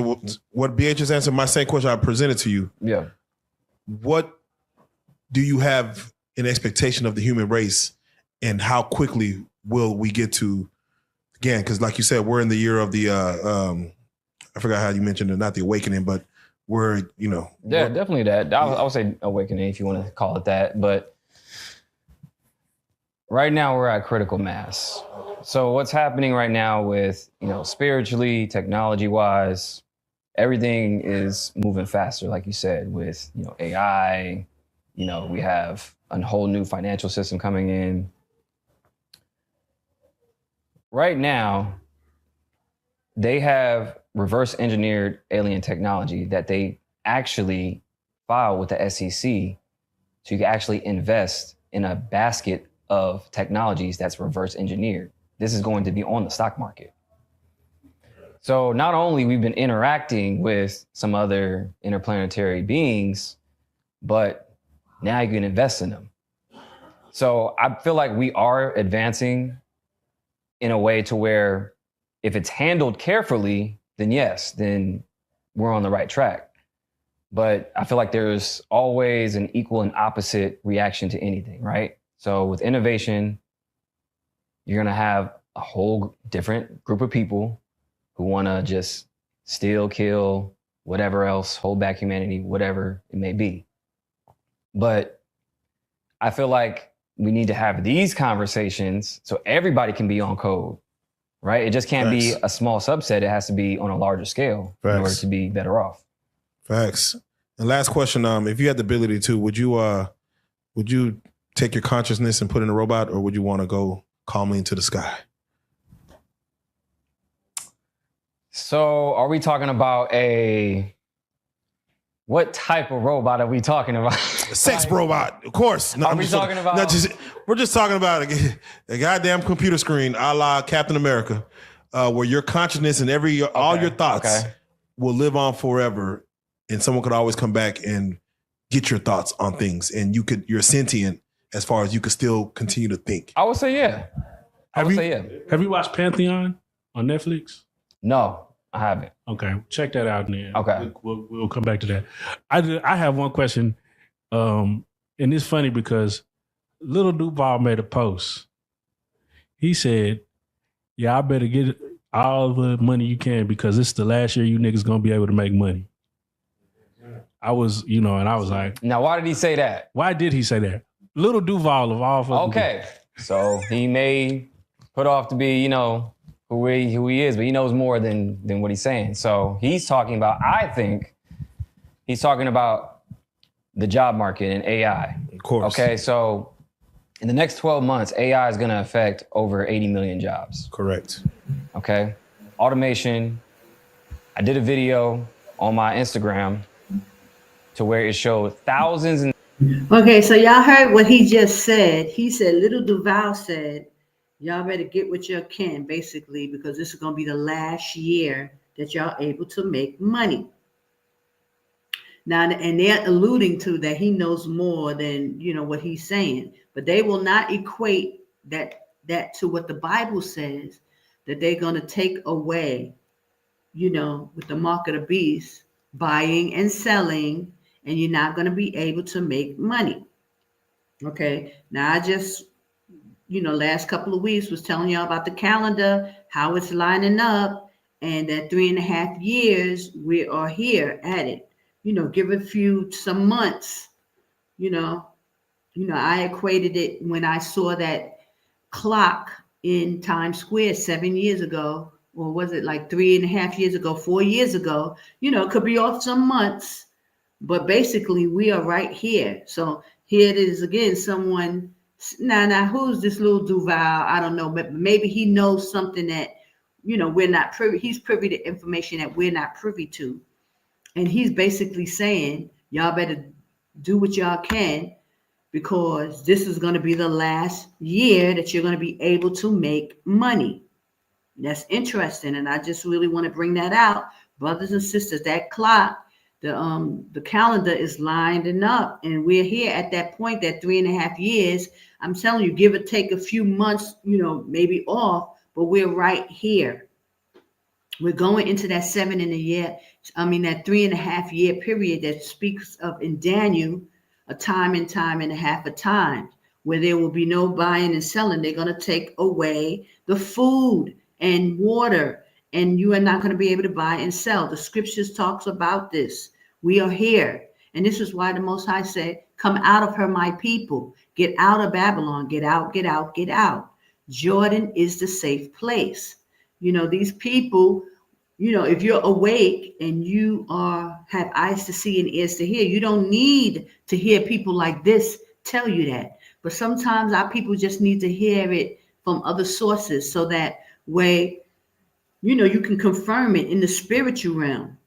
what BH has answered my same question I presented to you. Yeah. What do you have an expectation of the human race, and how quickly will we get to, again, because like you said, we're in the year of the, I forgot how you mentioned it, not the awakening, but we're, you know. Yeah, definitely that. I would say awakening if you want to call it that. But right now we're at critical mass. So what's happening right now with, you know, spiritually, technology-wise, everything is moving faster, like you said, with, you know, AI. You know, we have a whole new financial system coming in. Right now, they have reverse engineered alien technology that they actually filed with the SEC, so you can actually invest in a basket of technologies that's reverse engineered. This is going to be on the stock market. So not only we've been interacting with some other interplanetary beings, but now you can invest in them. So I feel like we are advancing in a way to where if it's handled carefully, then yes, then we're on the right track. But I feel like there's always an equal and opposite reaction to anything, right? So with innovation, you're gonna have a whole different group of people who wanna just steal, kill, whatever else, hold back humanity, whatever it may be. But I feel like we need to have these conversations so everybody can be on code, right? It just can't be a small subset. It has to be on a larger scale in order to be better off. Facts. And last question, if you had the ability to, would you take your consciousness and put in a robot, or would you want to go calmly into the sky? So are we talking about what type of robot are we talking about? A sex robot, of course. No, are we talking about? We're just talking about a goddamn computer screen, a la Captain America, where your consciousness and all your thoughts will live on forever, and someone could always come back and get your thoughts on things, and you're sentient as far as you could still continue to think. I would say yeah. Have you watched Pantheon on Netflix? No, I haven't. Okay, check that out then. Okay. We'll come back to that. I have one question, and it's funny because Little Duval made a post. He said, "Yeah, I better get all the money you can because it's the last year you niggas gonna be able to make money." I was, and I was like, now why did he say that? Why did he say that? Little Duval of all fucking Okay, so he may put off to be, who he is, but he knows more than what he's saying. So he's talking about, I think, he's talking about the job market and AI. Of course. Okay, so in the next 12 months, AI is going to affect over 80 million jobs. Correct. Okay, automation. I did a video on my Instagram to where it showed thousands and Okay, so y'all heard what he just said. He said, Little Duval said, y'all better get what you can, basically, because this is going to be the last year that y'all able to make money. Now, and they're alluding to that he knows more than, what he's saying, but they will not equate that to what the Bible says, that they're going to take away, with the mark of the beast, buying and selling, and you're not going to be able to make money. Okay. Now I just, last couple of weeks was telling y'all about the calendar, how it's lining up, and that 3.5 years we are here at it. Give some months, I equated it when I saw that clock in Times Square 7 years ago, or was it like 3.5 years ago, 4 years ago, it could be off some months. But basically, we are right here. So here it is again. Someone, now, who's this Little Duval? I don't know, but maybe he knows something that, we're not privy. He's privy to information that we're not privy to. And he's basically saying, y'all better do what y'all can, because this is going to be the last year that you're going to be able to make money. That's interesting. And I just really want to bring that out. Brothers and sisters, that clock, the calendar is lining up, and we're here at that point, that 3.5 years. I'm telling you, give or take a few months, maybe off, but we're right here. We're going into that 3.5 year period that speaks of in Daniel, a time and a half of time, where there will be no buying and selling. They're going to take away the food and water, and you are not going to be able to buy and sell. The scriptures talks about this. We are here. And this is why the Most High said, come out of her, my people. Get out of Babylon. Get out, get out, get out. Jordan is the safe place. These people, if you're awake and you have eyes to see and ears to hear, you don't need to hear people like this tell you that. But sometimes our people just need to hear it from other sources, so that way You know, you can confirm it in the spiritual realm.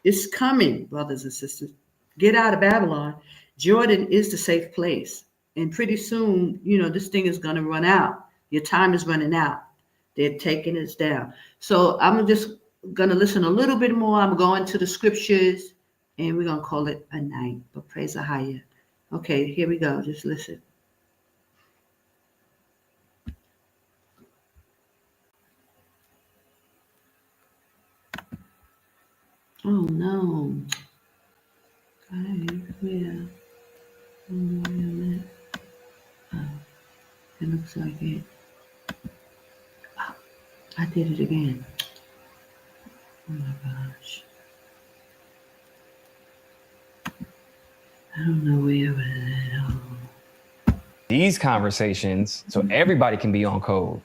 It's coming, brothers and sisters. Get out of Babylon. Jordan is the safe place. And pretty soon, you know, this thing is going to run out. Your time is running out. They're taking us down. So I'm just going to listen a little bit more. I'm going to the scriptures and we're going to call it a night. But praise AHAYAH. Okay, here we go. Just listen. Oh no. Okay, yeah. Oh, wait a minute. Oh, it looks like it. Oh, I did it again. Oh my gosh. I don't know where it was at. Oh. These conversations, so everybody can be on code,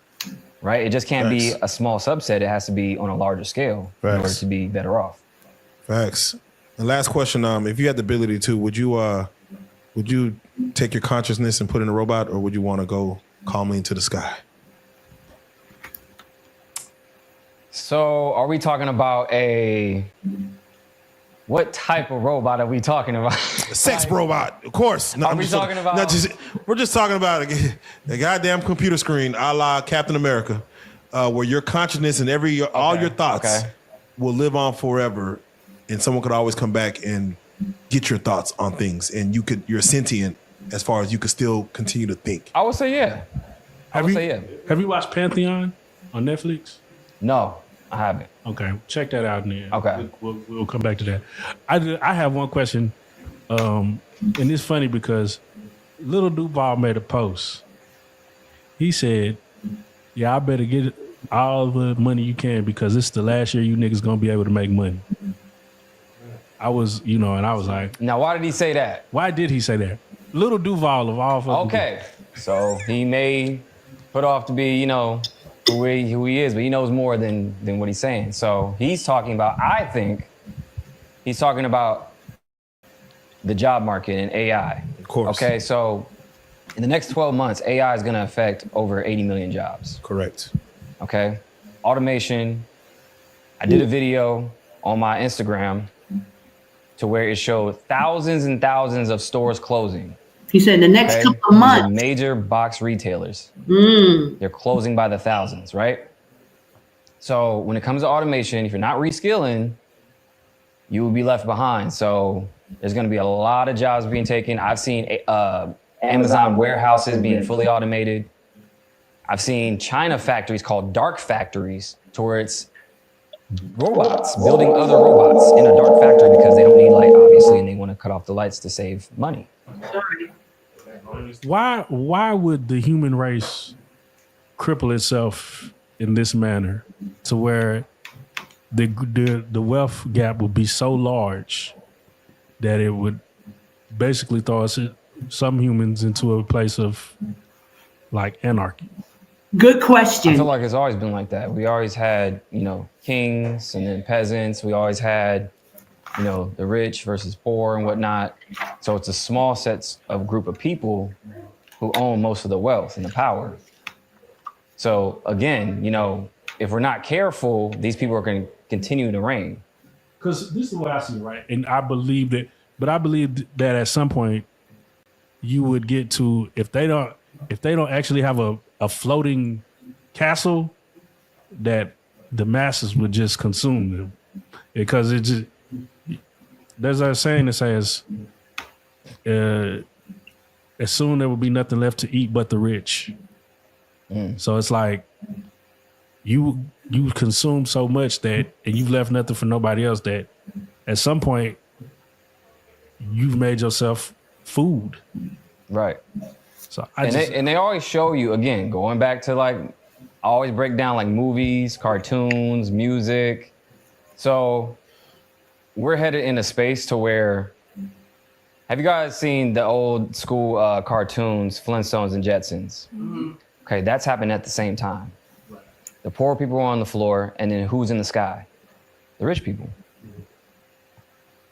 right? It just can't be a small subset. It has to be on a larger scale in order to be better off. Facts. And last question, if you had the ability to, would you take your consciousness and put in a robot, or would you want to go calmly into the sky? So are we talking about what type of robot are we talking about? A sex robot, of course. No, we're just talking about a goddamn computer screen, a la Captain America, where your consciousness and all your thoughts will live on forever, and someone could always come back and get your thoughts on things, and you're sentient as far as you could still continue to think. I would say yeah. Have you watched Pantheon on Netflix? No, I haven't. Okay, check that out then. Okay. We'll come back to that. I have one question, and it's funny because Little Duval made a post. He said, yeah, I better get all the money you can because it's the last year you niggas gonna be able to make money. I was, and I was like, now why did he say that? Why did he say that? Little Duval of all fucking Okay, so he may put off to be, who he is, but he knows more than what he's saying. So he's talking about, I think, he's talking about the job market and AI. Of course. Okay, so in the next 12 months, AI is gonna affect over 80 million jobs. Correct. Okay, automation. I did a video on my Instagram to where it showed thousands and thousands of stores closing. He said in the next couple of months. The major box retailers, they're closing by the thousands, right? So when it comes to automation, if you're not reskilling, you will be left behind. So there's gonna be a lot of jobs being taken. I've seen Amazon warehouses being fully automated. I've seen China factories called dark factories, to where it's robots building other robots in a dark factory because they don't need light, obviously, and they want to cut off the lights to save money. Why would the human race cripple itself in this manner to where the wealth gap would be so large that it would basically throw some humans into a place of like anarchy? Good question. I feel like it's always been like that. We always had, kings and then peasants. We always had, the rich versus poor and whatnot. So it's a small group of people who own most of the wealth and the power. So again, if we're not careful, these people are going to continue to reign. Because this is what I see, right? And I believe that at some point you would get to, if they don't actually have a floating castle, that the masses would just consume them. Because it just, there's a saying that says, as soon there will be nothing left to eat but the rich. So it's like you consume so much and you've left nothing for nobody else, that at some point you've made yourself food. Right. So they always show you, again, going back to I always break down movies, cartoons, music. So we're headed in a space to where, have you guys seen the old school cartoons, Flintstones and Jetsons? Mm-hmm. Okay, that's happened at the same time. The poor people are on the floor, and then who's in the sky? The rich people.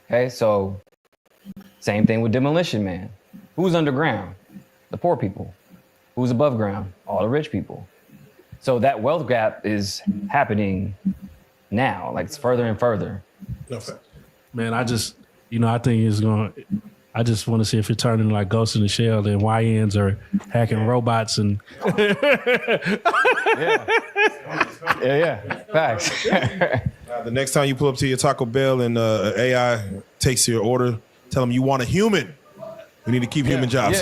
Okay, so same thing with Demolition Man. Who's underground? The poor people. Who's above ground? All the rich people. So that wealth gap is happening now. Like it's further and further. No fact. Man, I just, I think it's going to, I just want to see if it turns into like Ghost in the Shell and YNs are hacking robots and. Yeah. Facts. The next time you pull up to your Taco Bell and AI takes your order, tell them you want a human. We need to keep human jobs.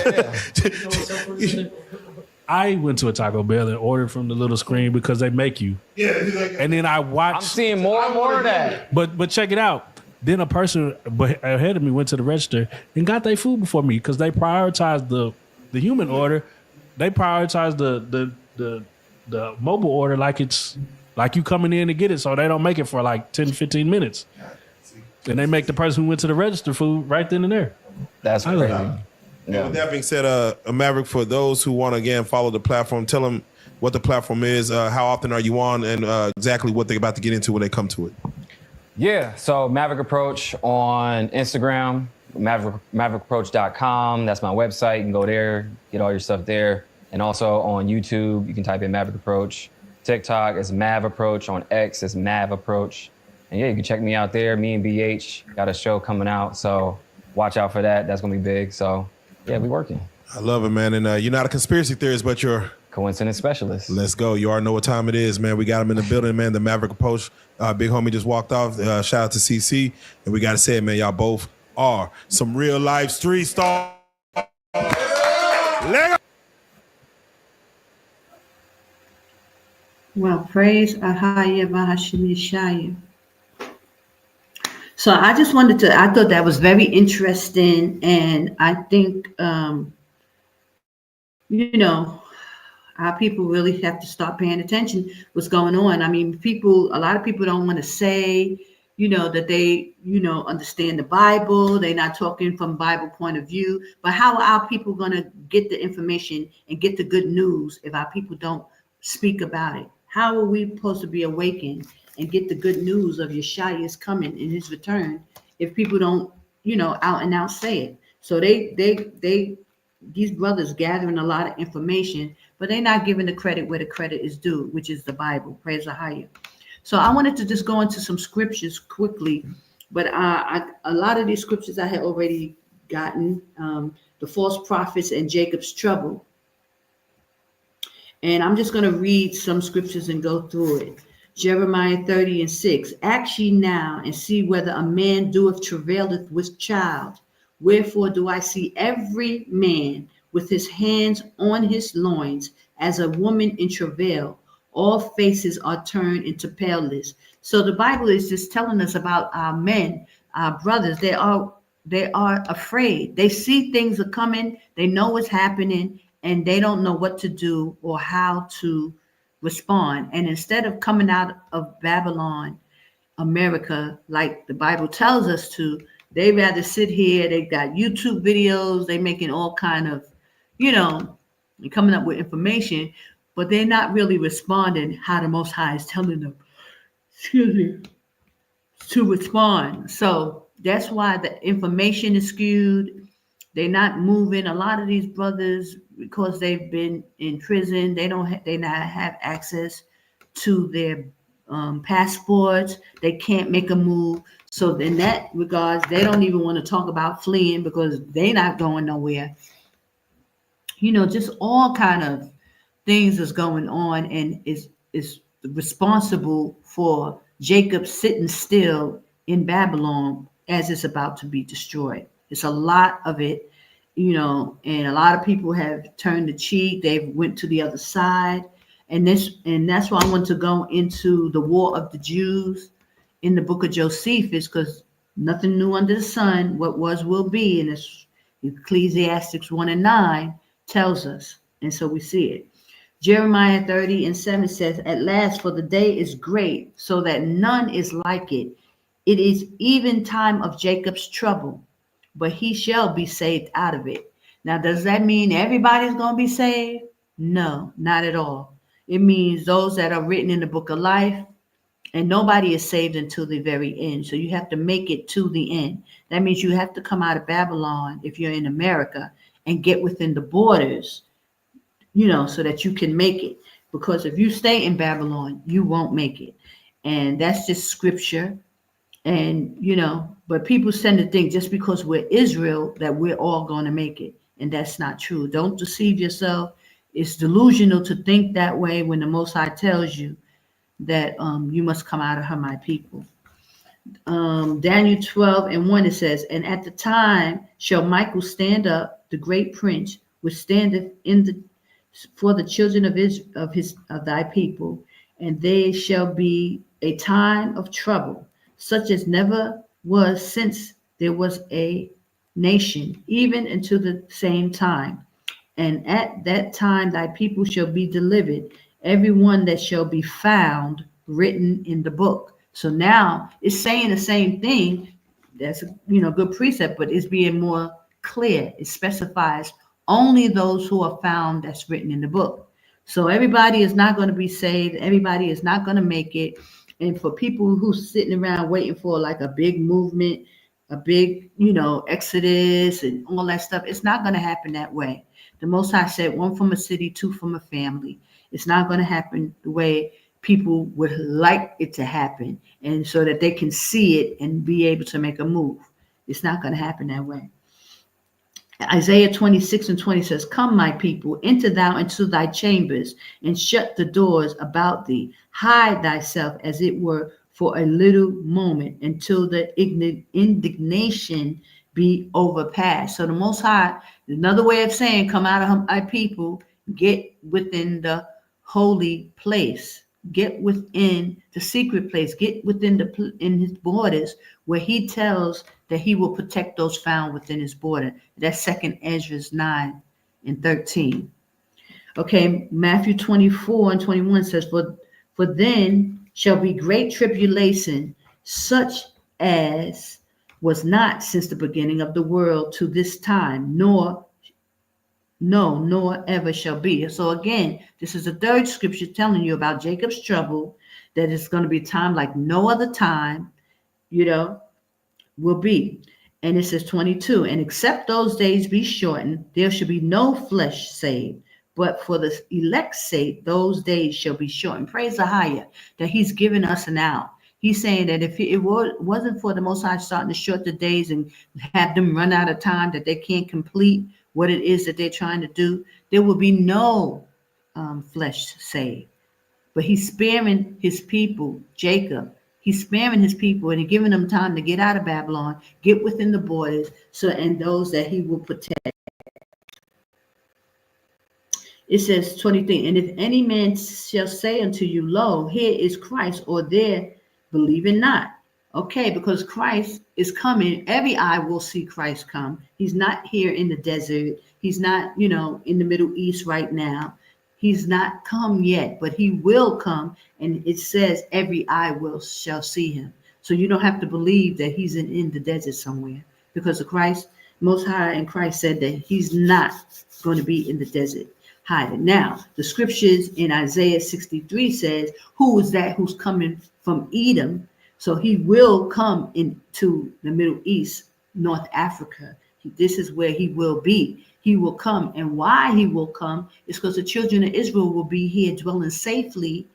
I went to a Taco Bell and ordered from the little screen because they make you. Yeah. And then I watched. I'm seeing more and more of that. But check it out. Then a person ahead of me went to the register and got their food before me because they prioritized the human order. They prioritized the mobile order like it's like you coming in to get it, so they don't make it for like 10, 15 minutes. And they make the person who went to the register food right then and there. That's crazy. Yeah. With that being said, Maverick, for those who want to, again, follow the platform, tell them what the platform is, how often are you on, and exactly what they're about to get into when they come to it. Yeah, so Maverick Approach on Instagram, maverickapproach.com. That's my website. You can go there, get all your stuff there. And also on YouTube, you can type in Maverick Approach. TikTok is Mav Approach. On X is Mav Approach. And yeah, you can check me out there. Me and BH got a show coming out, so watch out for that. That's going to be big. So yeah, we working. I love it, man. And you're not a conspiracy theorist, but you're coincidence specialist. Let's go. You already know what time it is, man. We got him in the building, man. The Maverick Approach. Big homie just walked off. Shout out to CC. And we got to say it, man. Y'all both are some real life street stars. Well, praise AHAYAH Bahashim Yashaya. So I just wanted to, I thought that was very interesting. And I think, our people really have to start paying attention what's going on. I mean, a lot of people don't want to say, that they, understand the Bible. They're not talking from Bible point of view. But how are our people going to get the information and get the good news if our people don't speak about it? How are we supposed to be awakened and get the good news of Yashaya's coming in his return if people don't, out and out say it? So these brothers gathering a lot of information, but they're not giving the credit where the credit is due, which is the Bible. Praise AHAYAH. So I wanted to just go into some scriptures quickly, but a lot of these scriptures I had already gotten, the false prophets and Jacob's trouble. And I'm just going to read some scriptures and go through it. Jeremiah 30:6. Ask ye now and see whether a man travaileth with child. Wherefore do I see every man with his hands on his loins as a woman in travail? All faces are turned into paleness. So the Bible is just telling us about our men, our brothers. They are afraid. They see things are coming. They know what's happening, and they don't know what to do or how to respond. And instead of coming out of Babylon, America, like the Bible tells us to, they rather sit here. They got YouTube videos. They making all kind of, coming up with information, but they're not really responding how the Most High is telling them, to respond. So that's why the information is skewed. They're not moving. A lot of these brothers, because they've been in prison, they not have access to their passports. They can't make a move. So in that regards, they don't even want to talk about fleeing because they're not going nowhere. Just all kind of things is going on, and is responsible for Jacob sitting still in Babylon as it's about to be destroyed. It's a lot of it, and a lot of people have turned the cheek. They've went to the other side. And that's why I want to go into the war of the Jews in the book of Josephus, because nothing new under the sun, what was will be, and it's Ecclesiastes 1:9 tells us. And so we see it. Jeremiah 30:7 says, at last, for the day is great, so that none is like it. It is even time of Jacob's trouble, but he shall be saved out of it. Now, does that mean everybody's going to be saved? No, not at all. It means those that are written in the book of life, and nobody is saved until the very end. So you have to make it to the end. That means you have to come out of Babylon if you're in America and get within the borders, so that you can make it. Because if you stay in Babylon, you won't make it. And that's just scripture. And, but people tend to think just because we're Israel that we're all going to make it. And that's not true. Don't deceive yourself. It's delusional to think that way when the Most High tells you that you must come out of her, my people. Daniel 12:1, it says, and at the time shall Michael stand up, the great prince, which standeth for the children of thy people, and there shall be a time of trouble, such as never was since there was a nation, even until the same time. And at that time thy people shall be delivered, every one that shall be found written in the book. So now it's saying the same thing. That's good precept, but it's being more clear. It specifies only those who are found that's written in the book. So everybody is not going to be saved. Everybody is not going to make it. And for people who's sitting around waiting for like a big movement, a big, exodus and all that stuff, it's not going to happen that way. The Most High said, one from a city, two from a family. It's not going to happen the way people would like it to happen, and so that they can see it and be able to make a move. It's not going to happen that way. Isaiah 26:20 says, come, my people, enter thou into thy chambers, and shut the doors about thee. Hide thyself as it were for a little moment, until the indignation be overpassed. So the Most High, another way of saying, come out of my people, get within the holy place, get within the secret place, get within in his borders, where he tells that he will protect those found within his border. That's 2 Ezra 9:13. Okay, Matthew 24:21 says, for then shall be great tribulation, such as was not since the beginning of the world to this time, nor ever shall be. So again, this is the third scripture telling you about Jacob's trouble, that it's going to be a time like no other time, will be. And it says 22, and except those days be shortened, there shall be no flesh saved. But for the elect's sake, those days shall be shortened. Praise AHAYAH, that he's given us an out. He's saying that if it wasn't for the Most High starting to short the days and have them run out of time, that they can't complete what it is that they're trying to do, there will be no flesh saved. But he's sparing his people, Jacob. He's sparing his people, and he's giving them time to get out of Babylon, get within the borders, and those that he will protect. It says 23, and if any man shall say unto you, lo, here is Christ, or there, believe it not. Okay, because Christ is coming. Every eye will see Christ come. He's not here in the desert. He's not, in the Middle East right now. He's not come yet, but he will come. And it says every eye shall see him. So you don't have to believe that he's in the desert somewhere, because of Christ, Most High and Christ said that he's not going to be in the desert hiding. Now, the scriptures in Isaiah 63 says, who is that who's coming from Edom? So he will come into the Middle East, North Africa. This is where he will be. He will come. And why he will come is because the children of Israel will be here dwelling safely,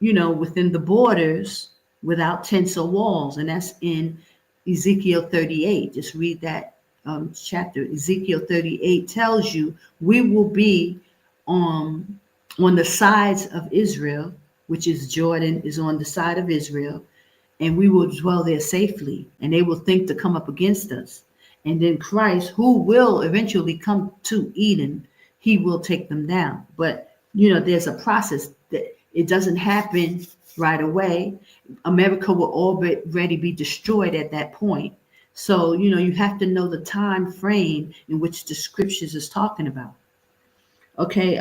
within the borders without tents or walls. And that's in Ezekiel 38. Just read that chapter. Ezekiel 38 tells you we will be on the sides of Israel, which is Jordan is on the side of Israel, and we will dwell there safely, and they will think to come up against us. And then Christ, who will eventually come to Eden, he will take them down. But, there's a process that it doesn't happen right away. America will already be destroyed at that point. So, you have to know the time frame in which the scriptures is talking about. Okay,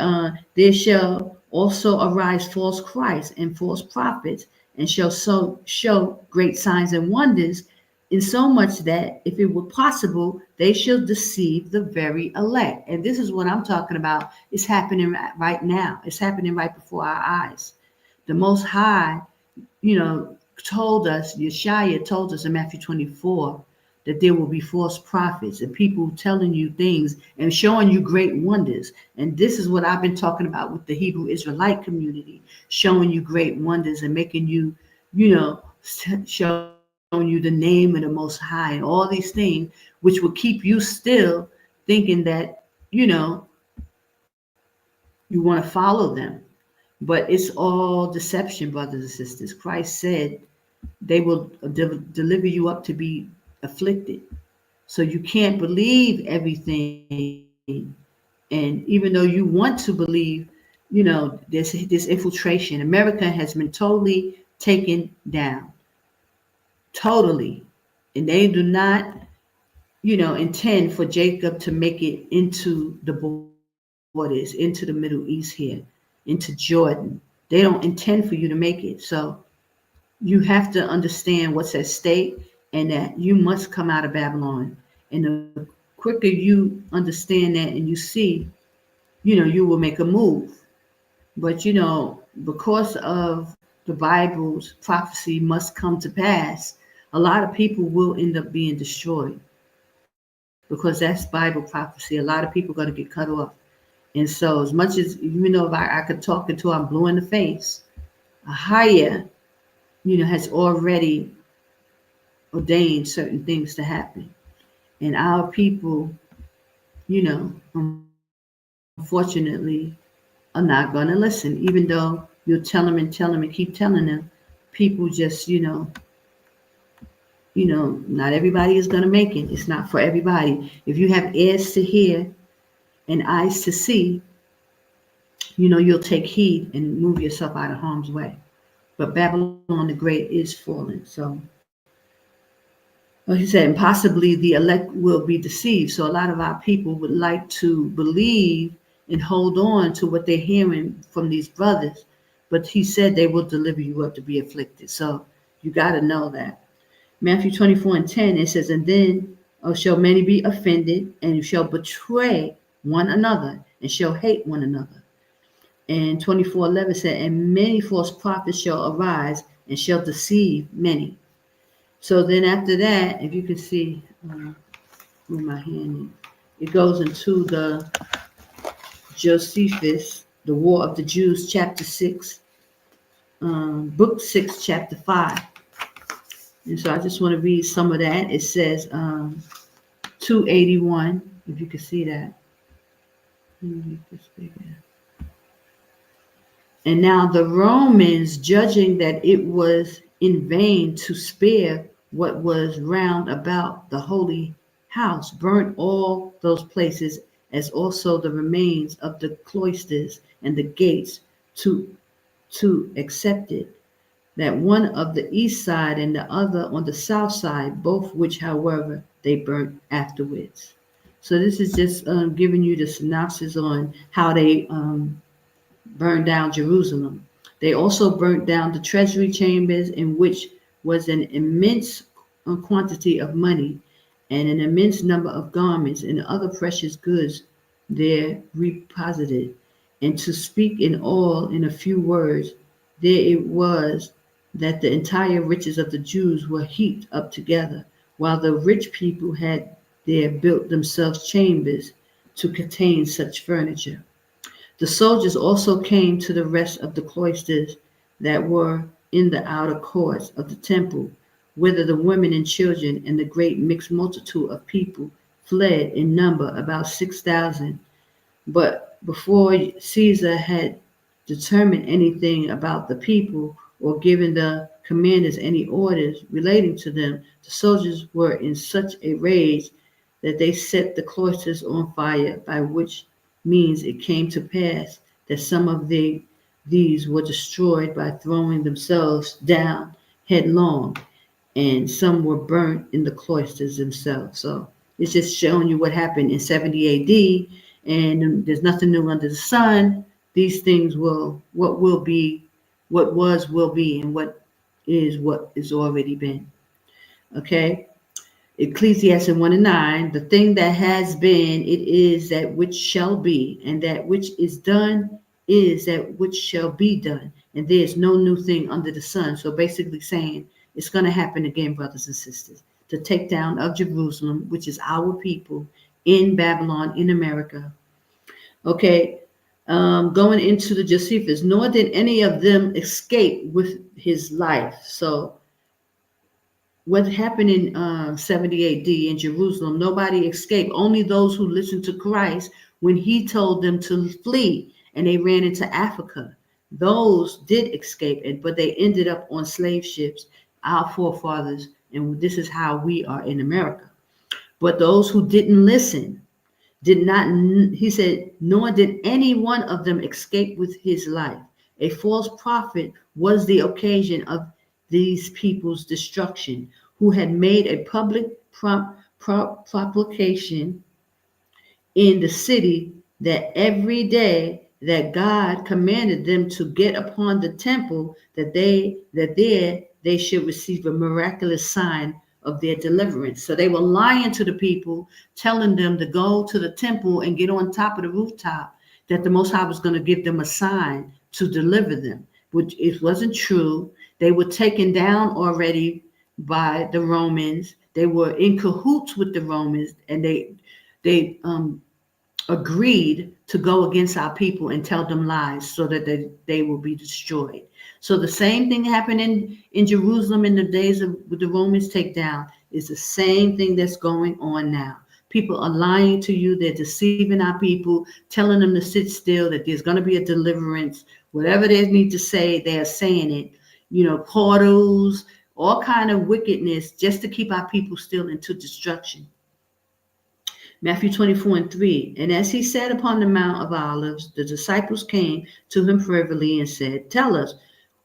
there shall also arise false Christs and false prophets, and shall so show great signs and wonders, in so much that if it were possible, they shall deceive the very elect. And this is what I'm talking about. It's happening right now. It's happening right before our eyes. The Most High, told us, Yashaya told us in Matthew 24, that there will be false prophets and people telling you things and showing you great wonders. And this is what I've been talking about with the Hebrew Israelite community, showing you great wonders and making you showing you the name of the Most High and all these things, which will keep you still thinking that, you want to follow them. But it's all deception, brothers and sisters. Christ said they will deliver you up to be afflicted. So you can't believe everything. And even though you want to believe, this infiltration. America has been totally taken down. Totally. And they do not, intend for Jacob to make it into the borders, into the Middle East here, into Jordan. They don't intend for you to make it. So you have to understand what's at stake and that you must come out of Babylon. And the quicker you understand that and you see, you will make a move. But, because of the Bible's prophecy must come to pass, a lot of people will end up being destroyed because that's Bible prophecy. A lot of people are going to get cut off. And so as much as, if I could talk until I'm blue in the face, AHAYAH, has already ordained certain things to happen. And our people, unfortunately, are not going to listen, even though you'll tell them and keep telling them. People just, not everybody is going to make it. It's not for everybody. If you have ears to hear and eyes to see, you'll take heed and move yourself out of harm's way. But Babylon the Great is falling. So, like he said, and possibly the elect will be deceived. So a lot of our people would like to believe and hold on to what they're hearing from these brothers. But he said they will deliver you up to be afflicted. So you got to know that. Matthew 24:10, it says, and then shall many be offended and shall betray one another and shall hate one another. And 24:11 said, and many false prophets shall arise and shall deceive many. So then after that, if you can see where my hand is, it goes into the Josephus, the War of the Jews, chapter 6, book 6, chapter 5. And so I just want to read some of that. It says 281, if you can see that. Let me make this bigger. And now the Romans, judging that it was in vain to spare what was round about the holy house, burnt all those places, as also the remains of the cloisters and the gates, to accept it, that one of the east side and the other on the south side, both which, however, they burnt afterwards. So this is just giving you the synopsis on how they burned down Jerusalem. They also burnt down the treasury chambers, in which was an immense quantity of money and an immense number of garments and other precious goods there reposited. And to speak in all in a few words, there it was that the entire riches of the Jews were heaped up together, while the rich people had there built themselves chambers to contain such furniture. The soldiers also came to the rest of the cloisters that were in the outer courts of the temple, whither the women and children and the great mixed multitude of people fled, in number about 6,000. But before Caesar had determined anything about the people or given the commanders any orders relating to them, the soldiers were in such a rage that they set the cloisters on fire, by which means it came to pass that some of these were destroyed by throwing themselves down headlong, and some were burnt in the cloisters themselves. So it's just showing you what happened in 70 AD, and there's nothing new under the sun. These things what will be, what was will be, and what is already been. Okay? Ecclesiastes 1:9, the thing that has been, it is that which shall be, and that which is done is that which shall be done. And there's no new thing under the sun. So basically saying it's going to happen again, brothers and sisters. The takedown of Jerusalem, which is our people in Babylon, in America. Okay. going into the Josephus, nor did any of them escape with his life. So what happened in 70 AD in Jerusalem, nobody escaped. Only those who listened to Christ when he told them to flee and they ran into Africa. Those did escape it, but they ended up on slave ships, our forefathers, and this is how we are in America. But those who didn't listen, did not, he said, nor did any one of them escape with his life. A false prophet was the occasion of these people's destruction, who had made a public proclamation in the city that every day that God commanded them to get upon the temple, that there they should receive a miraculous sign of their deliverance. So they were lying to the people, telling them to go to the temple and get on top of the rooftop, that the Most High was going to give them a sign to deliver them, which it wasn't true. They were taken down already by the Romans. They were in cahoots with the Romans, and they agreed to go against our people and tell them lies so that they will be destroyed. So the same thing happened in Jerusalem in the days of the Romans takedown is the same thing that's going on now. People are lying to you. They're deceiving our people, telling them to sit still, that there's going to be a deliverance. Whatever they need to say, they are saying it. You know, portals, all kind of wickedness just to keep our people still into destruction. Matthew 24:3, and as he sat upon the Mount of Olives, the disciples came to him privately and said, tell us,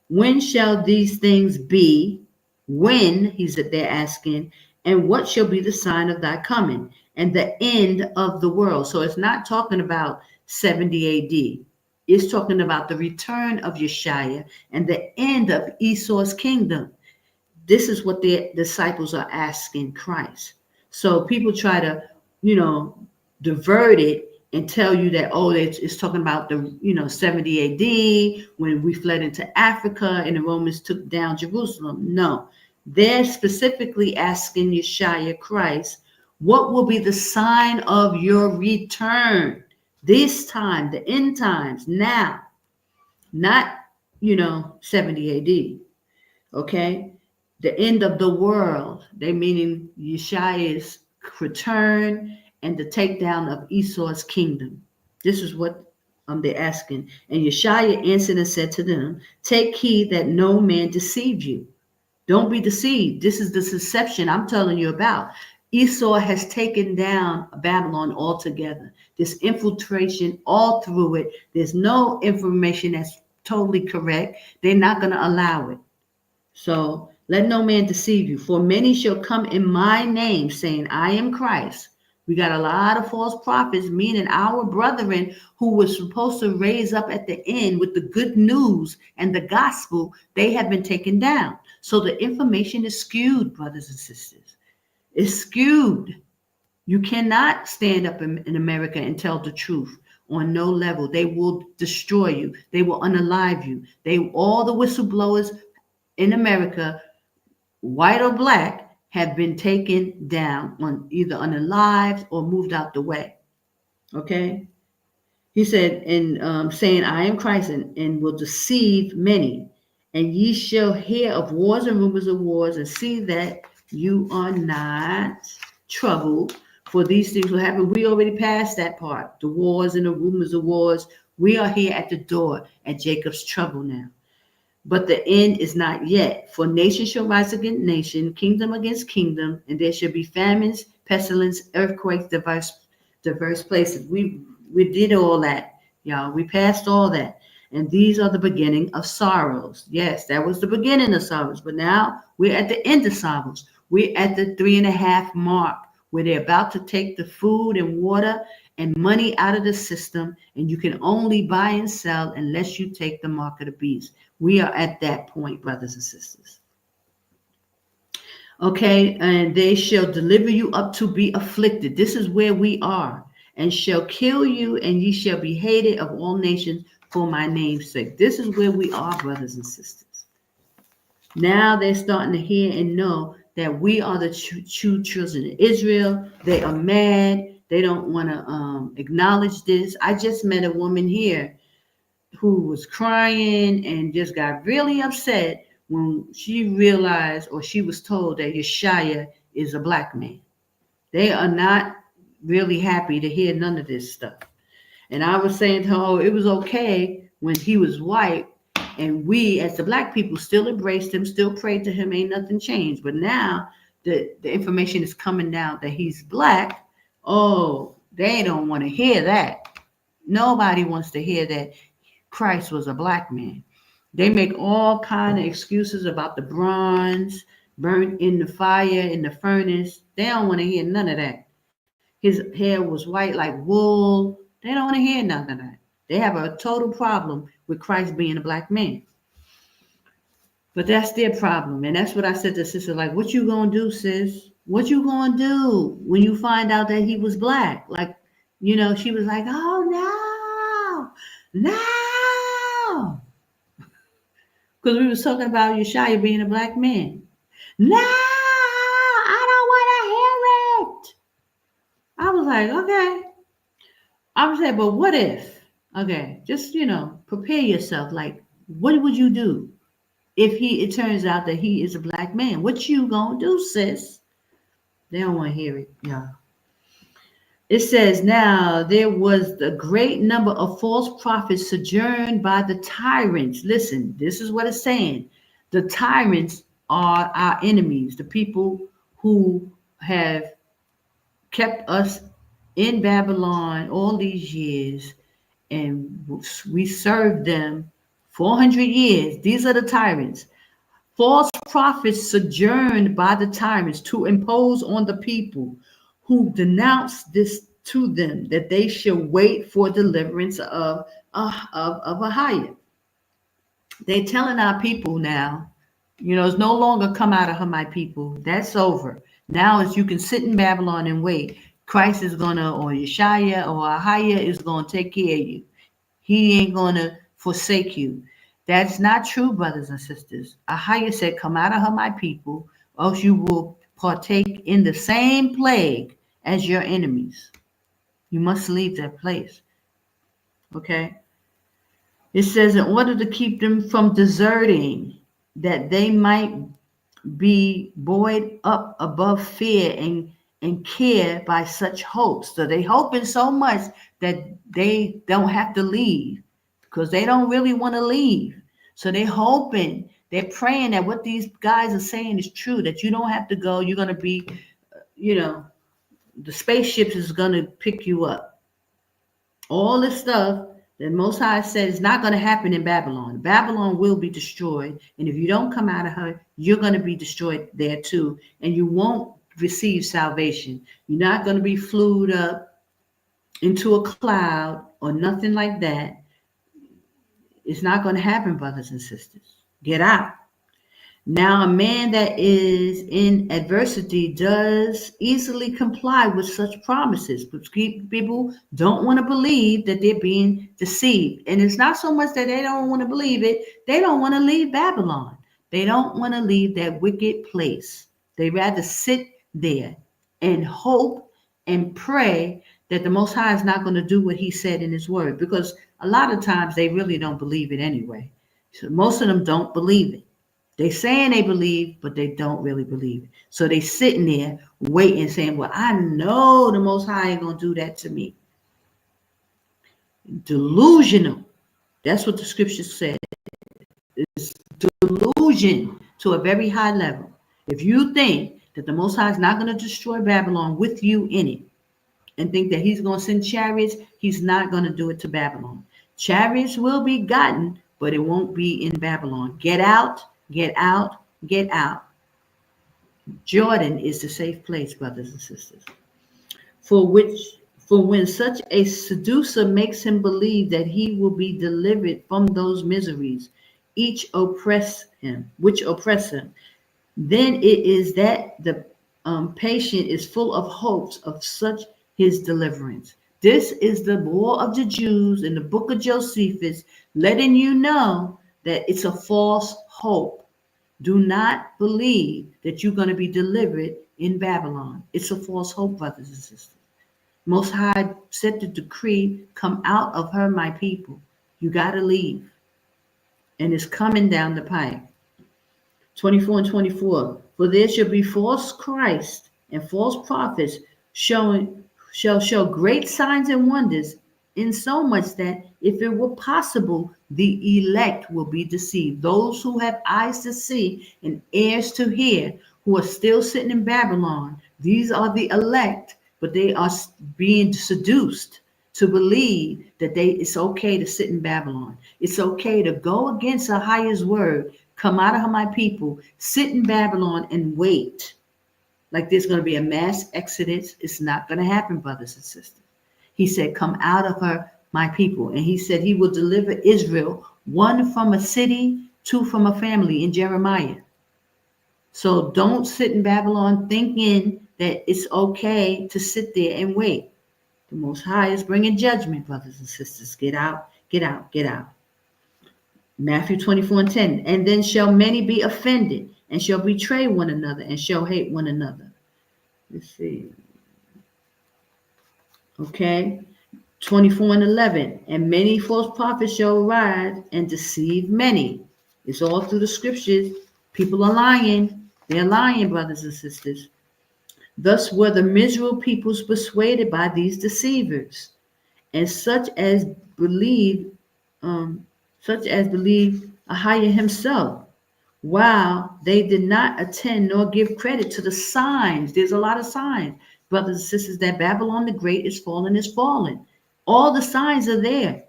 when shall these things be? When, they're asking, and what shall be the sign of thy coming and the end of the world? So it's not talking about 70 AD. It's talking about the return of Yashaya and the end of Esau's kingdom. This is what the disciples are asking Christ. So people try to, divert it and tell you that, it's talking about the, 70 AD when we fled into Africa and the Romans took down Jerusalem. No, they're specifically asking Yashaya Christ, what will be the sign of your return? This time, the end times, now, not, 70 AD. Okay. The end of the world. They meaning Yeshaya's return and the takedown of Esau's kingdom. This is what they're asking. And Yeshaya answered and said to them, take heed that no man deceive you. Don't be deceived. This is the deception I'm telling you about. Esau has taken down Babylon altogether. This infiltration all through it. There's no information that's totally correct. They're not going to allow it. So let no man deceive you. For many shall come in my name, saying, I am Christ. We got a lot of false prophets, meaning our brethren who were supposed to raise up at the end with the good news and the gospel, they have been taken down. So the information is skewed, brothers and sisters. It's skewed. You cannot stand up in America and tell the truth on no level. They will destroy you. They will unalive you. All the whistleblowers in America, white or black, have been taken down, on either unalived or moved out the way. Okay. He said, and saying, I am Christ, and will deceive many. And ye shall hear of wars and rumors of wars, and see that you are not troubled, for these things will happen. We already passed that part, the wars and the rumors of wars. We are here at the door at Jacob's trouble now. But the end is not yet. For nation shall rise against nation, kingdom against kingdom, and there shall be famines, pestilence, earthquakes, diverse places. We did all that, y'all. We passed all that. And these are the beginning of sorrows. Yes, that was the beginning of sorrows. But now we're at the end of sorrows. We're at the 3.5 mark, where they're about to take the food and water and money out of the system, and you can only buy and sell unless you take the mark of the beast. We are at that point, brothers and sisters. Okay, and they shall deliver you up to be afflicted. This is where we are. And shall kill you, and ye shall be hated of all nations for my name's sake. This is where we are, brothers and sisters. Now they're starting to hear and know that we are the true children of Israel. They are mad. They don't want to acknowledge this. I just met a woman here who was crying and just got really upset when she realized or she was told that Yashaya is a black man. They are not really happy to hear none of this stuff. And I was saying to her, oh, it was okay when he was white, and we as the black people still embraced him, still prayed to him, ain't nothing changed. But now the information is coming out that he's black. Oh, they don't want to hear that. Nobody wants to hear that Christ was a black man. They make all kind of excuses about the bronze burnt in the fire in the furnace. They don't want to hear none of that. His hair was white like wool. They don't want to hear none of that. They have a total problem with Christ being a black man. But that's their problem. And that's what I said to sister, like, what you gonna do, sis? What you gonna do when you find out that he was black? Like, she was like, oh no. Because we was talking about Yashaya being a black man. No, I don't want to hear it. I was like, okay. I was like, but what if? Okay, just, prepare yourself. Like, what would you do if it turns out that he is a black man? What you gonna do, sis? They don't want to hear it, y'all. It says, now there was a great number of false prophets sojourned by the tyrants. Listen, this is what it's saying. The tyrants are our enemies, the people who have kept us in Babylon all these years, and we served them 400 years. These are the tyrants. False prophets sojourned by the tyrants to impose on the people, who denounced this to them, that they should wait for deliverance of AHAYAH. They telling our people now, it's no longer come out of her, my people. That's over. Now it's you can sit in Babylon and wait. Christ is gonna, or Yashaya or AHAYAH is gonna take care of you. He ain't gonna forsake you. That's not true, brothers and sisters. AHAYAH said, come out of her, my people, or else you will partake in the same plague as your enemies. You must leave that place. Okay? It says, in order to keep them from deserting, that they might be buoyed up above fear and care by such hopes. So they hoping so much that they don't have to leave, because they don't really want to leave. So they hoping, they're praying that what these guys are saying is true, that you don't have to go. You're going to be, the spaceships is going to pick you up. All this stuff that Most High said is not going to happen in Babylon. Babylon will be destroyed. And if you don't come out of her, you're going to be destroyed there too. And you won't receive salvation. You're not going to be flued up into a cloud or nothing like that. It's not going to happen, brothers and sisters. Get out. Now, a man that is in adversity does easily comply with such promises, but people don't want to believe that they're being deceived. And it's not so much that they don't want to believe it. They don't want to leave Babylon. They don't want to leave that wicked place. They rather sit there and hope and pray that the Most High is not going to do what he said in his word, because a lot of times they really don't believe it anyway. So most of them don't believe it. They saying they believe, but they don't really believe it. So they sitting there waiting, saying, well, I know the Most High ain't going to do that to me. Delusional. That's what the scripture said. It's delusion to a very high level. If you think that the Most High is not going to destroy Babylon with you in it, and think that he's going to send chariots, he's not going to do it to Babylon. Chariots will be gotten, but it won't be in Babylon. Get out. Get out, get out. Jordan is the safe place, brothers and sisters. For when such a seducer makes him believe that he will be delivered from those miseries, which oppress him, then it is that the patient is full of hopes of such his deliverance. This is the war of the Jews in the book of Josephus, letting you know that it's a false hope. Do not believe that you're going to be delivered in Babylon. It's a false hope, brothers and sisters. Most High set the decree, come out of her, my people. You got to leave. And it's coming down the pipe. 24 and 24. For there shall be false Christ and false prophets shall show great signs and wonders, in so much that if it were possible, the elect will be deceived. Those who have eyes to see and ears to hear, who are still sitting in Babylon, these are the elect, but they are being seduced to believe that it's okay to sit in Babylon. It's okay to go against AHAYAH's word, come out of my people, sit in Babylon and wait. Like there's going to be a mass exodus. It's not going to happen, brothers and sisters. He said, come out of her, my people. And he said he will deliver Israel, one from a city, two from a family in Jeremiah. So don't sit in Babylon thinking that it's okay to sit there and wait. The Most High is bringing judgment, brothers and sisters. Get out, get out, get out. Matthew 24 and 10. And then shall many be offended, and shall betray one another, and shall hate one another. Let's see. Okay. 24 and 11. And many false prophets shall arise and deceive many. It's all through the scriptures. People are lying. They're lying, brothers and sisters. Thus were the miserable peoples persuaded by these deceivers, and such as believe AHAYAH himself, while they did not attend nor give credit to the signs. There's a lot of signs, brothers and sisters, that Babylon the Great is fallen. All the signs are there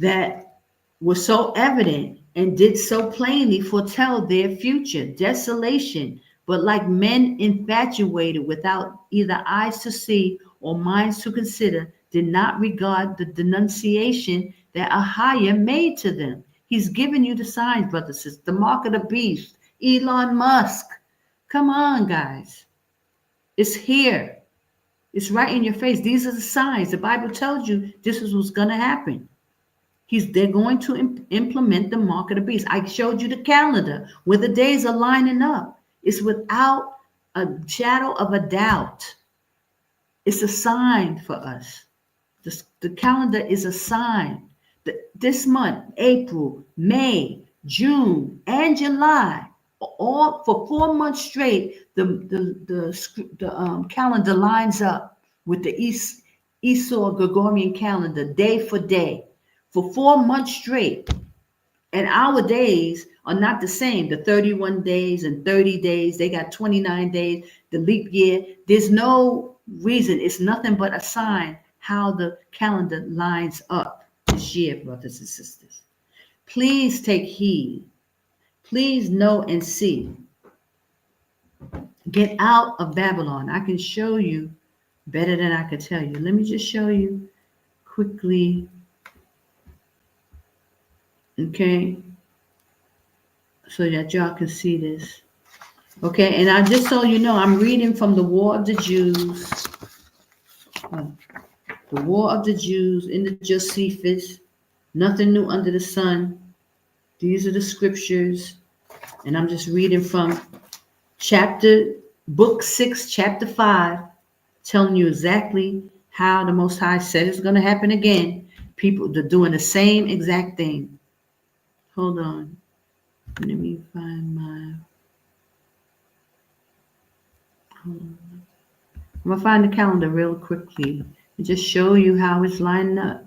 that were so evident and did so plainly foretell their future desolation. But like men infatuated without either eyes to see or minds to consider, did not regard the denunciation that AHAYAH made to them. He's given you the signs, brothers and sisters. The mark of the beast, Elon Musk. Come on, guys. It's here. It's right in your face. These are the signs. The Bible tells you this is what's going to happen. They're going to implement the mark of the beast. I showed you the calendar where the days are lining up. It's without a shadow of a doubt. It's a sign for us. The calendar is a sign. This month, April, May, June, and July, all for 4 months straight, the calendar lines up with the Esau Gregorian calendar, day for day, for 4 months straight. And our days are not the same. The 31 days and 30 days, they got 29 days, the leap year. There's no reason. It's nothing but a sign how the calendar lines up this year, brothers and sisters. Please take heed. Please know and see. Get out of Babylon. I can show you better than I could tell you. Let me just show you quickly. Okay. So that y'all can see this. Okay, and I just so you know, I'm reading from the War of the Jews. The War of the Jews in the Josephus. Nothing new under the sun. These are the scriptures. And I'm just reading from book 6, chapter 5, telling you exactly how the Most High said it's going to happen again. People are doing the same exact thing. Hold on. Let me find my. I'm gonna find the calendar real quickly and just show you how it's lining up.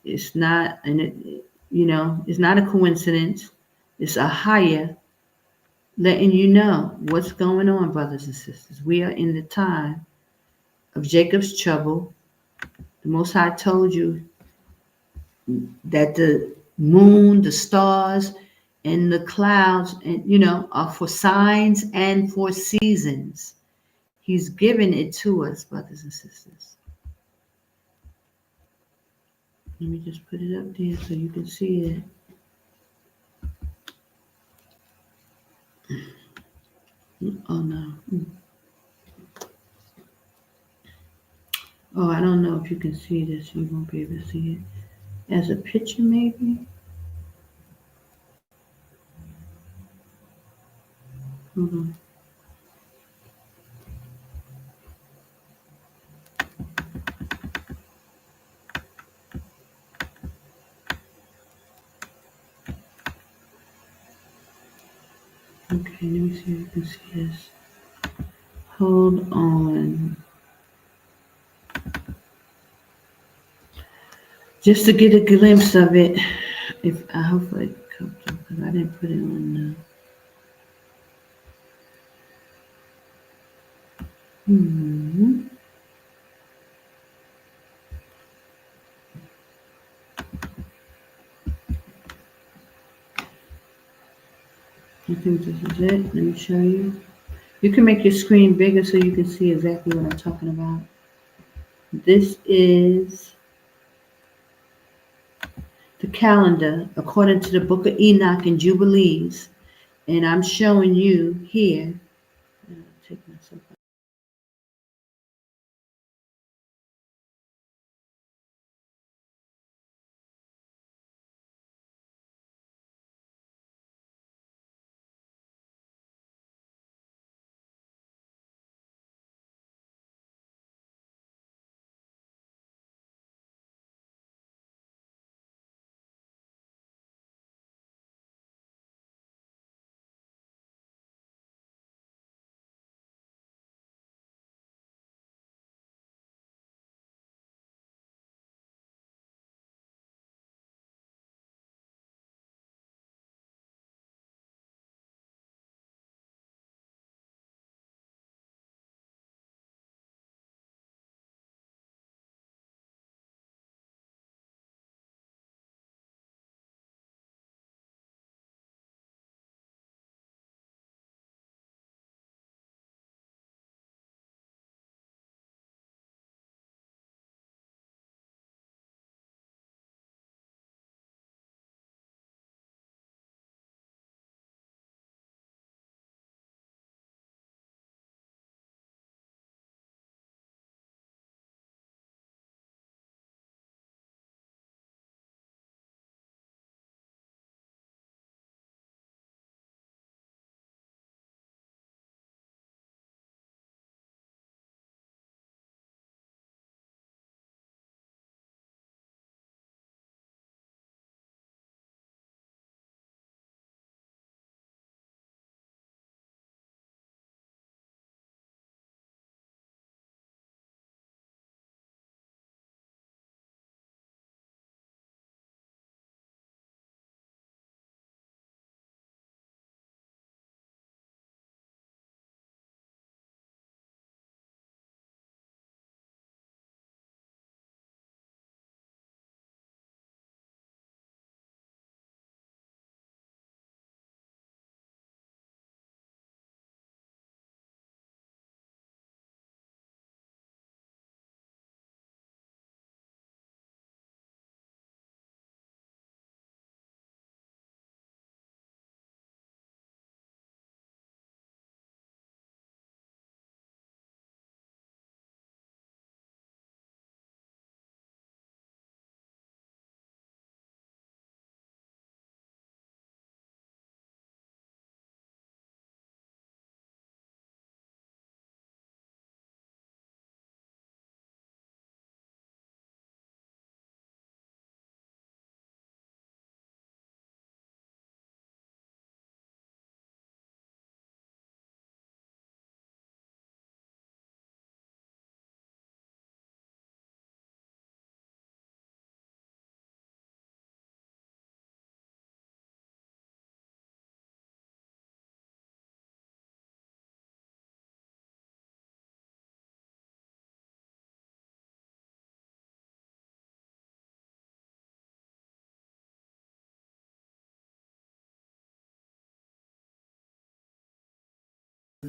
It's not, it's not a coincidence. It's AHAYAH letting you know what's going on, brothers and sisters. We are in the time of Jacob's trouble. The Most High told you that the moon, the stars, and the clouds, and are for signs and for seasons. He's given it to us, brothers and sisters. Let me just put it up there so you can see it. Oh no. Oh, I don't know if you can see this. You won't be able to see it as a picture, maybe. Hold on. Okay, let me see if you can see this. Hold on. Just to get a glimpse of it. If I hope it comes up because I didn't put it on the. I think this is it. Let me show you. You can make your screen bigger so you can see exactly what I'm talking about. This is the calendar according to the book of Enoch and Jubilees. And I'm showing you here. Take myself out.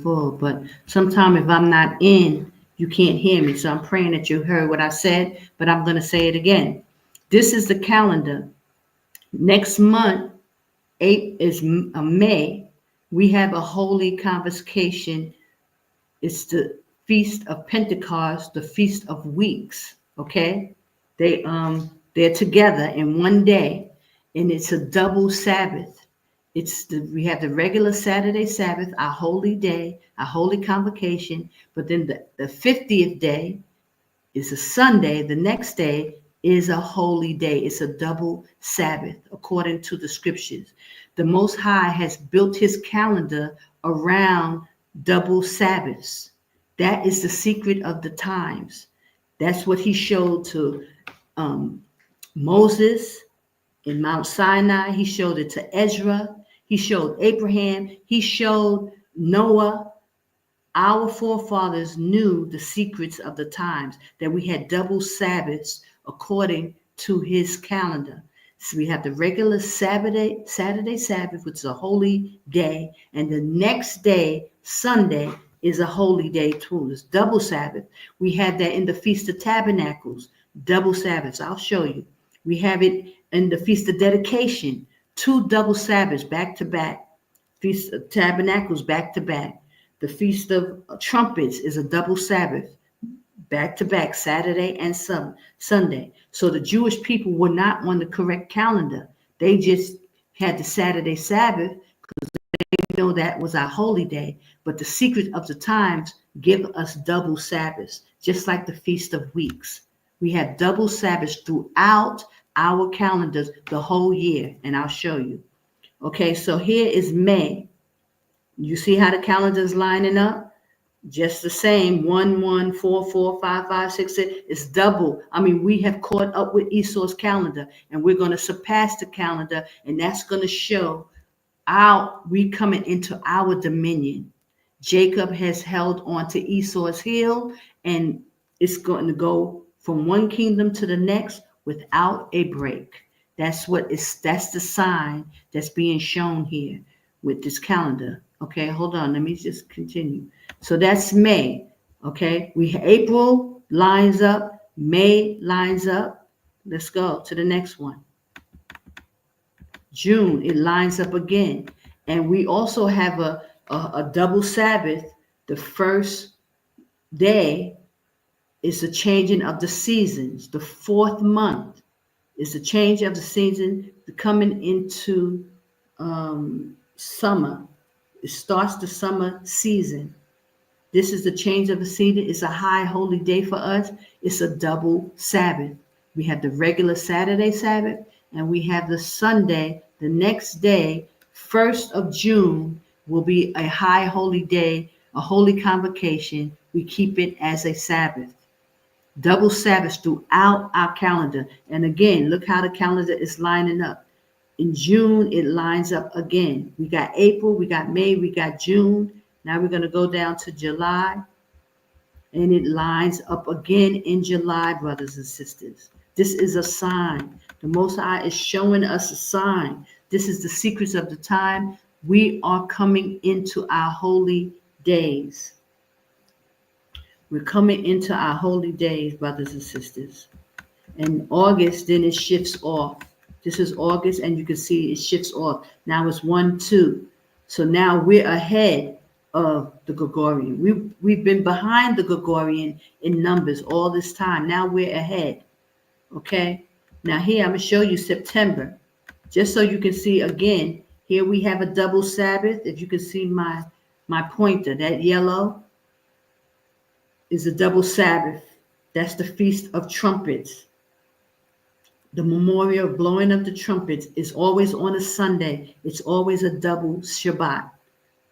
Full, but sometime if I'm not in, you can't hear me. So I'm praying that you heard what I said, but I'm going to say it again. This is the calendar. Next month, 8 is May. We have a holy convocation. It's the Feast of Pentecost, the Feast of Weeks. Okay, they're together in one day, and it's a double Sabbath. We have the regular Saturday Sabbath, our holy day, our holy convocation, but then the 50th day is a Sunday. The next day is a holy day. It's a double Sabbath according to the scriptures. The Most High has built his calendar around double Sabbaths. That is the secret of the times. That's what he showed to Moses in Mount Sinai. He showed it to Ezra. He showed Abraham. He showed Noah. Our forefathers knew the secrets of the times, that we had double Sabbaths according to his calendar. So we have the regular Saturday Sabbath, which is a holy day, and the next day, Sunday, is a holy day too. It's double Sabbath. We had that in the Feast of Tabernacles, double Sabbaths. I'll show you. We have it in the Feast of Dedication, 2 double Sabbaths back to back. Feast of Tabernacles back to back. The Feast of Trumpets is a double Sabbath, back to back, Saturday and Sunday. So the Jewish people were not on the correct calendar. They just had the Saturday Sabbath because they know that was our holy day. But the secret of the times give us double Sabbaths, just like the Feast of Weeks. We have double Sabbaths throughout our calendars the whole year, and I'll show you. Okay, so here is May. You see how the calendar is lining up? Just the same, 1, 1, 4, 4, 5, 5, 6, 6. It's double. I mean, we have caught up with Esau's calendar, and we're going to surpass the calendar, and that's going to show we coming into our dominion. Jacob has held on to Esau's heel, and it's going to go from one kingdom to the next without a break. That's the sign that's being shown here with this calendar. Okay, hold on. Let me just continue. So that's May. Okay, April lines up, May lines up. Let's go to the next one. June, it lines up again. And we also have a double Sabbath. The first day is the changing of the seasons. The 4th month is the change of the season coming into summer. It starts the summer season. This is the change of the season. It's a high holy day for us. It's a double Sabbath. We have the regular Saturday Sabbath, and we have the Sunday. The next day, 1st of June, will be a high holy day, a holy convocation. We keep it as a Sabbath. Double Sabbaths throughout our calendar. And again, look how the calendar is lining up. In June, it lines up again. We got April, we got May, we got June. Now we're going to go down to July. And it lines up again in July, brothers and sisters. This is a sign. The Most High is showing us a sign. This is the secrets of the time. We are coming into our holy days. We're coming into our holy days, brothers and sisters. In August, then it shifts off. This is August, and you can see it shifts off. Now it's 1, 2. So now we're ahead of the Gregorian. We've been behind the Gregorian in numbers all this time. Now we're ahead. Okay? Now here, I'm going to show you September. Just so you can see again, here we have a double Sabbath. If you can see my pointer, that yellow is a double Sabbath. That's the Feast of Trumpets. The memorial of blowing of the trumpets is always on a Sunday. It's always a double Shabbat.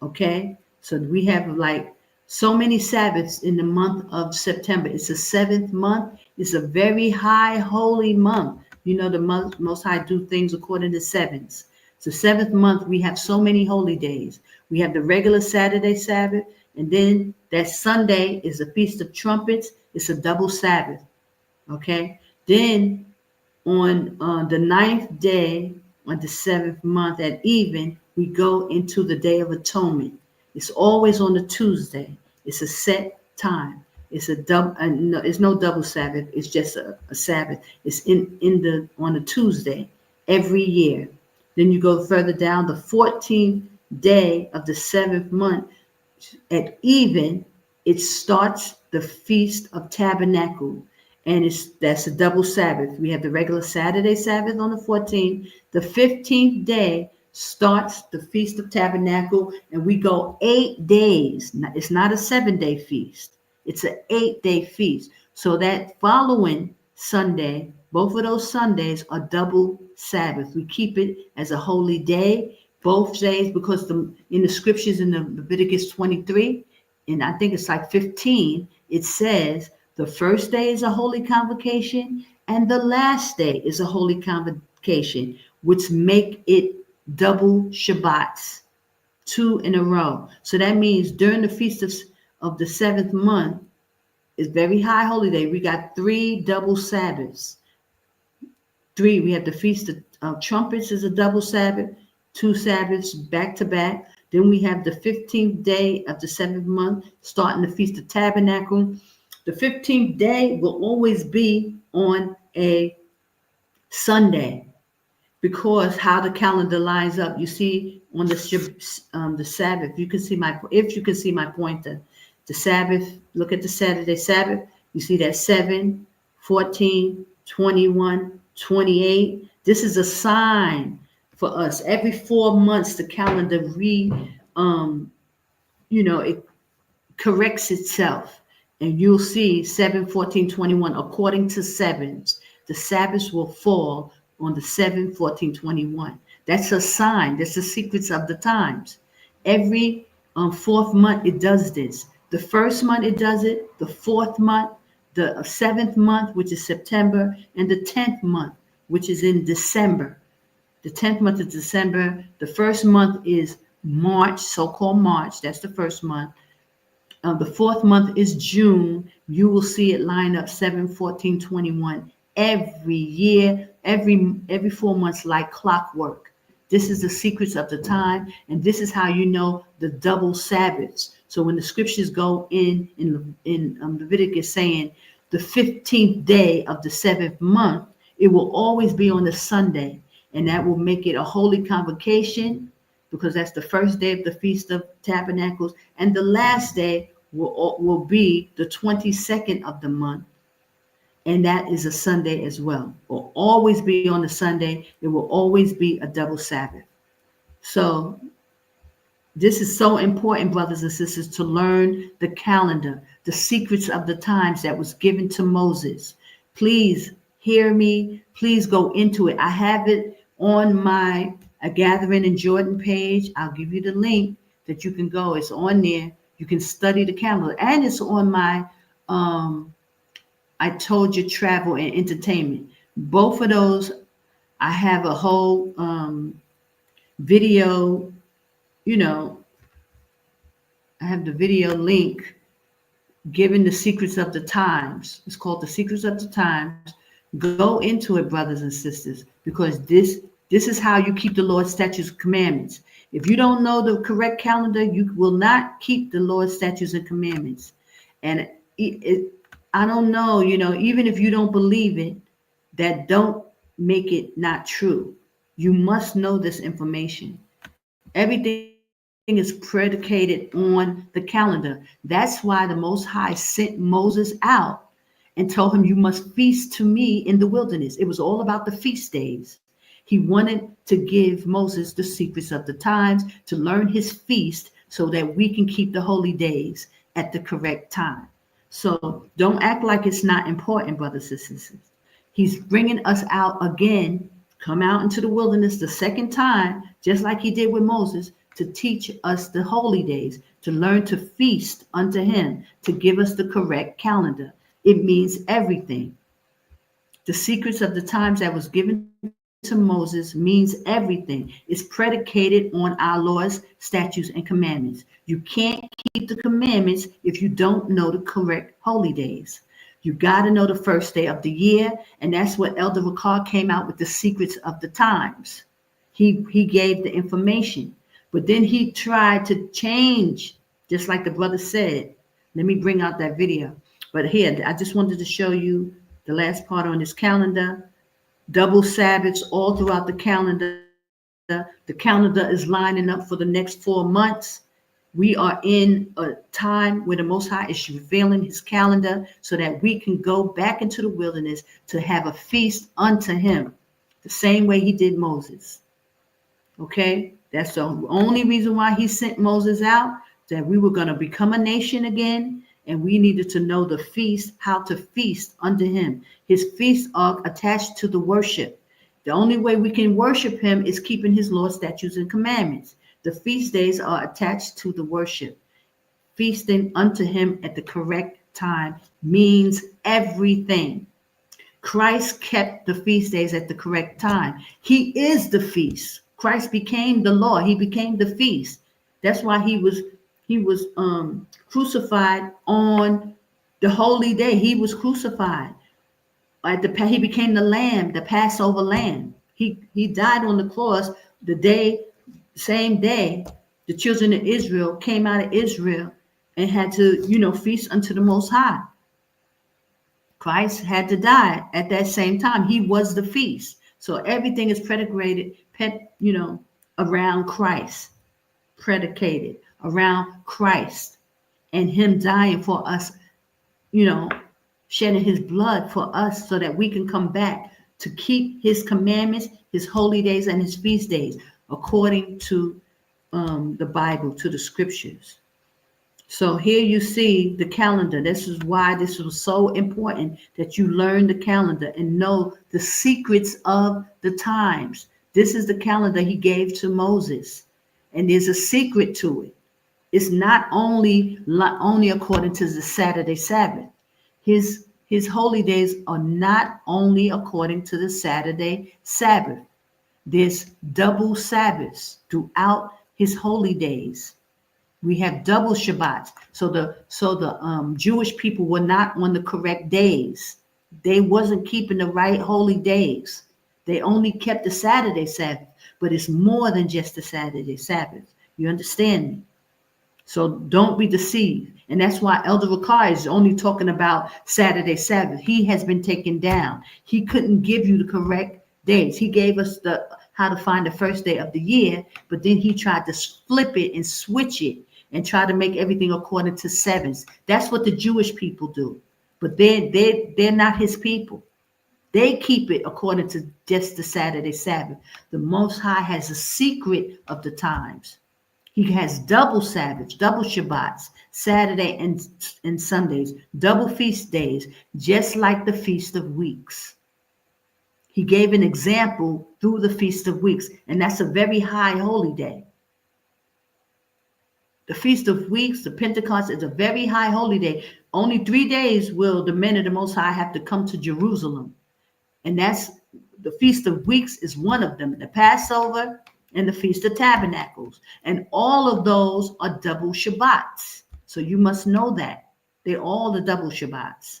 Okay? So we have like so many Sabbaths in the month of September. It's the 7th month. It's a very high holy month. You know, the Most High do things according to sevens. So 7th month, we have so many holy days. We have the regular Saturday Sabbath, and then that Sunday is the Feast of Trumpets. It's a double Sabbath. Okay? Then on the 9th day on the 7th month at even, we go into the Day of Atonement. It's always on a Tuesday. It's a set time. It's a double. No, it's no double Sabbath. It's just a Sabbath. It's on a Tuesday every year. Then you go further down, the 14th day of the 7th month at even. It starts the Feast of Tabernacle. And that's a double Sabbath. We have the regular Saturday Sabbath on the 14th. The 15th day starts the Feast of Tabernacle, and we go 8 days. It's not a 7-day feast. It's an 8-day feast. So that following Sunday. Both of those Sundays are double Sabbath. We keep it as a holy day, both days, because in the scriptures in the Leviticus 23, and I think it's like 15, it says the first day is a holy convocation and the last day is a holy convocation, which make it double Shabbats, 2 in a row. So that means during the feast of the 7th month, it's very high holy day. We got 3 double Sabbaths. 3, we have the Feast of Trumpets is a double Sabbath, 2 Sabbaths back to back. Then we have the 15th day of the 7th month, starting the Feast of Tabernacle. The 15th day will always be on a Sunday, because how the calendar lines up. You see on the Sabbath, if you can see my pointer, the Sabbath, look at the Saturday Sabbath, you see that 7, 14, 21, 28. This is a sign for us. Every 4 months, the calendar it corrects itself. And you'll see 7, 14, 21, according to sevens, the Sabbaths will fall on the 7, 14, 21. That's a sign. That's the secrets of the times. Every 4th month, it does this. The 1st month, it does it. The 4th month, the 7th month, which is September, and the 10th month, which is in December. The 10th month is December. The 1st month is March, so-called March. That's the 1st month. The 4th month is June. You will see it line up 7, 14, 21 every year, every 4 months, like clockwork. This is the secrets of the time, and this is how you know the double Sabbaths. So when the scriptures go in Leviticus saying the 15th day of the 7th month, it will always be on a Sunday, and that will make it a holy convocation, because that's the first day of the Feast of Tabernacles, and the last day will be the 22nd of the month, and that is a Sunday as well. It will always be on a Sunday. It will always be a double Sabbath. So this is so important, brothers and sisters, to learn the calendar, the secrets of the times that was given to Moses. Please hear me. Please go into it. I have it on my A Gathering in Jordan page. I'll give you the link that you can go. It's on there. You can study the calendar. And it's on my I Told You Travel and Entertainment. Both of those, I have a whole video, I have the video link giving the secrets of the times. It's called The Secrets of the Times. Go into it, brothers and sisters, because this is how you keep the Lord's statutes and commandments. If you don't know the correct calendar, you will not keep the Lord's statutes and commandments. And I don't know, even if you don't believe it, that don't make it not true. You must know this information. Everything is predicated on the calendar. That's why the Most High sent Moses out and told him, you must feast to me in the wilderness. It was all about the feast days. He wanted to give Moses the secrets of the times, to learn his feast so that we can keep the holy days at the correct time. So don't act like it's not important, brothers and sisters. He's bringing us out again, come out into the wilderness the second time, just like he did with Moses, to teach us the holy days, to learn to feast unto him, to give us the correct calendar. It means everything. The secrets of the times that was given to Moses means everything. It's predicated on our laws, statutes, and commandments. You can't keep the commandments if you don't know the correct holy days. You got to know the first day of the year, and that's what Elder Ricard came out with, the secrets of the times. He gave the information, but then he tried to change, just like the brother said. Let me bring out that video. But here, I just wanted to show you the last part on this calendar. Double Sabbaths all throughout the calendar. The calendar is lining up for the next 4 months. We are in a time where the Most High is revealing his calendar so that we can go back into the wilderness to have a feast unto him, the same way he did Moses. Okay? That's the only reason why he sent Moses out, that we were going to become a nation again, And we needed to know the feast, how to feast unto him. His feasts are attached to the worship. The only way we can worship him is keeping his laws, statutes, and commandments. The feast days are attached to the worship. Feasting unto him at the correct time means everything. Christ kept the feast days at the correct time. He is the feast. Christ became the law. He became the feast. That's why he was crucified on the holy day. He was crucified. He became the lamb, the Passover lamb. He died on the cross same day the children of Israel came out of Israel and had to, feast unto the Most High. Christ had to die at that same time. He was the feast. So everything is predicated, around Christ. Predicated around Christ and him dying for us, shedding his blood for us so that we can come back to keep his commandments, his holy days, and his feast days according to the Bible, to the scriptures. So here you see the calendar. This is why this was so important that you learn the calendar and know the secrets of the times. This is the calendar he gave to Moses, and there's a secret to it. It's not only according to the Saturday Sabbath. His holy days are not only according to the Saturday Sabbath. There's double Sabbaths throughout his holy days. We have double Shabbats. So the Jewish people were not on the correct days. They wasn't keeping the right holy days. They only kept the Saturday Sabbath, but it's more than just the Saturday Sabbath. You understand me? So don't be deceived. And that's why Elder Rakai is only talking about Saturday Sabbath. He has been taken down. He couldn't give you the correct days. He gave us how to find the first day of the year, but then he tried to flip it and switch it and try to make everything according to sevens. That's what the Jewish people do. But they're not his people. They keep it according to just the Saturday Sabbath. The Most High has a secret of the times. He has double Sabbaths, double Shabbats, Saturday and Sundays, double feast days, just like the Feast of Weeks. He gave an example through the Feast of Weeks, and that's a very high holy day. The Feast of Weeks, the Pentecost, is a very high holy day. Only 3 days will the men of the Most High have to come to Jerusalem. And that's the Feast of Weeks is one of them, the Passover and the Feast of Tabernacles. And all of those are double Shabbats. So you must know that. They're all the double Shabbats.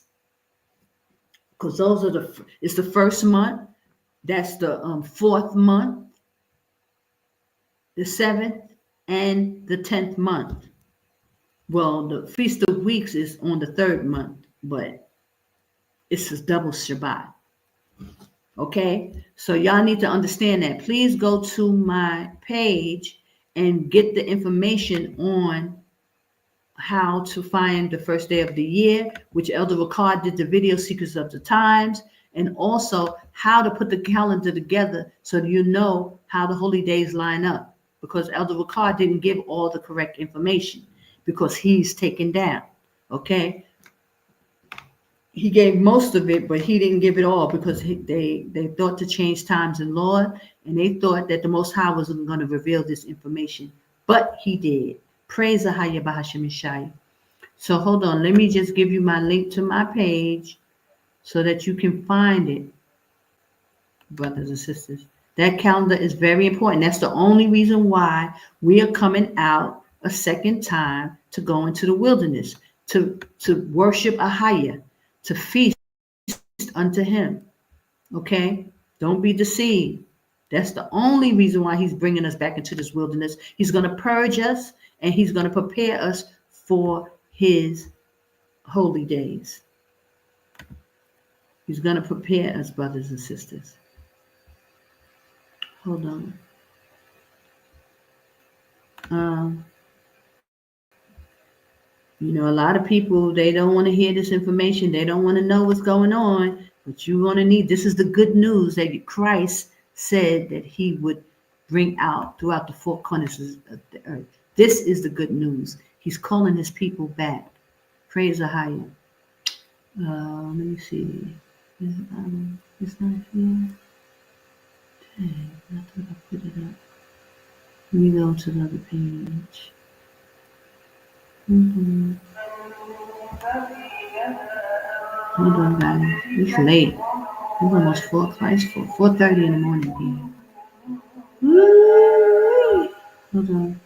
Because those are it's the first month. That's the fourth month, the 7th, and the 10th month. Well, the Feast of Weeks is on the 3rd month, but it's a double Shabbat. Okay, so y'all need to understand that. Please go to my page and get the information on how to find the first day of the year, which Elder Ricard did the video Secrets of the Times, and also how to put the calendar together so you know how the holy days line up, because Elder Ricard didn't give all the correct information because he's taken down. Okay, he gave most of it, but he didn't give it all because they thought to change times and law, and they thought that the Most High wasn't going to reveal this information, but he did. Praise AHAYAH Bahashem Yashaya. So hold on, let me just give you my link to my page so that you can find it, brothers and sisters. That calendar is very important. That's the only reason why we are coming out a second time to go into the wilderness, to worship AHAYAH, to feast unto him. Okay? Don't be deceived. That's the only reason why he's bringing us back into this wilderness. He's going to purge us, and he's going to prepare us for his holy days. He's going to prepare us, brothers and sisters. Hold on. A lot of people, they don't want to hear this information. They don't want to know what's going on. But you want to need, this is the good news that Christ said that he would bring out throughout the four corners of the earth. This is the good news. He's calling his people back. Praise AHAYAH. Let me see. It's not here. Dang, I thought I put it up. Let me go to the other page. Hold on, guys. It's late. It's almost 4 o'clock. It's 4:30 in the morning here. Woo! Hold on.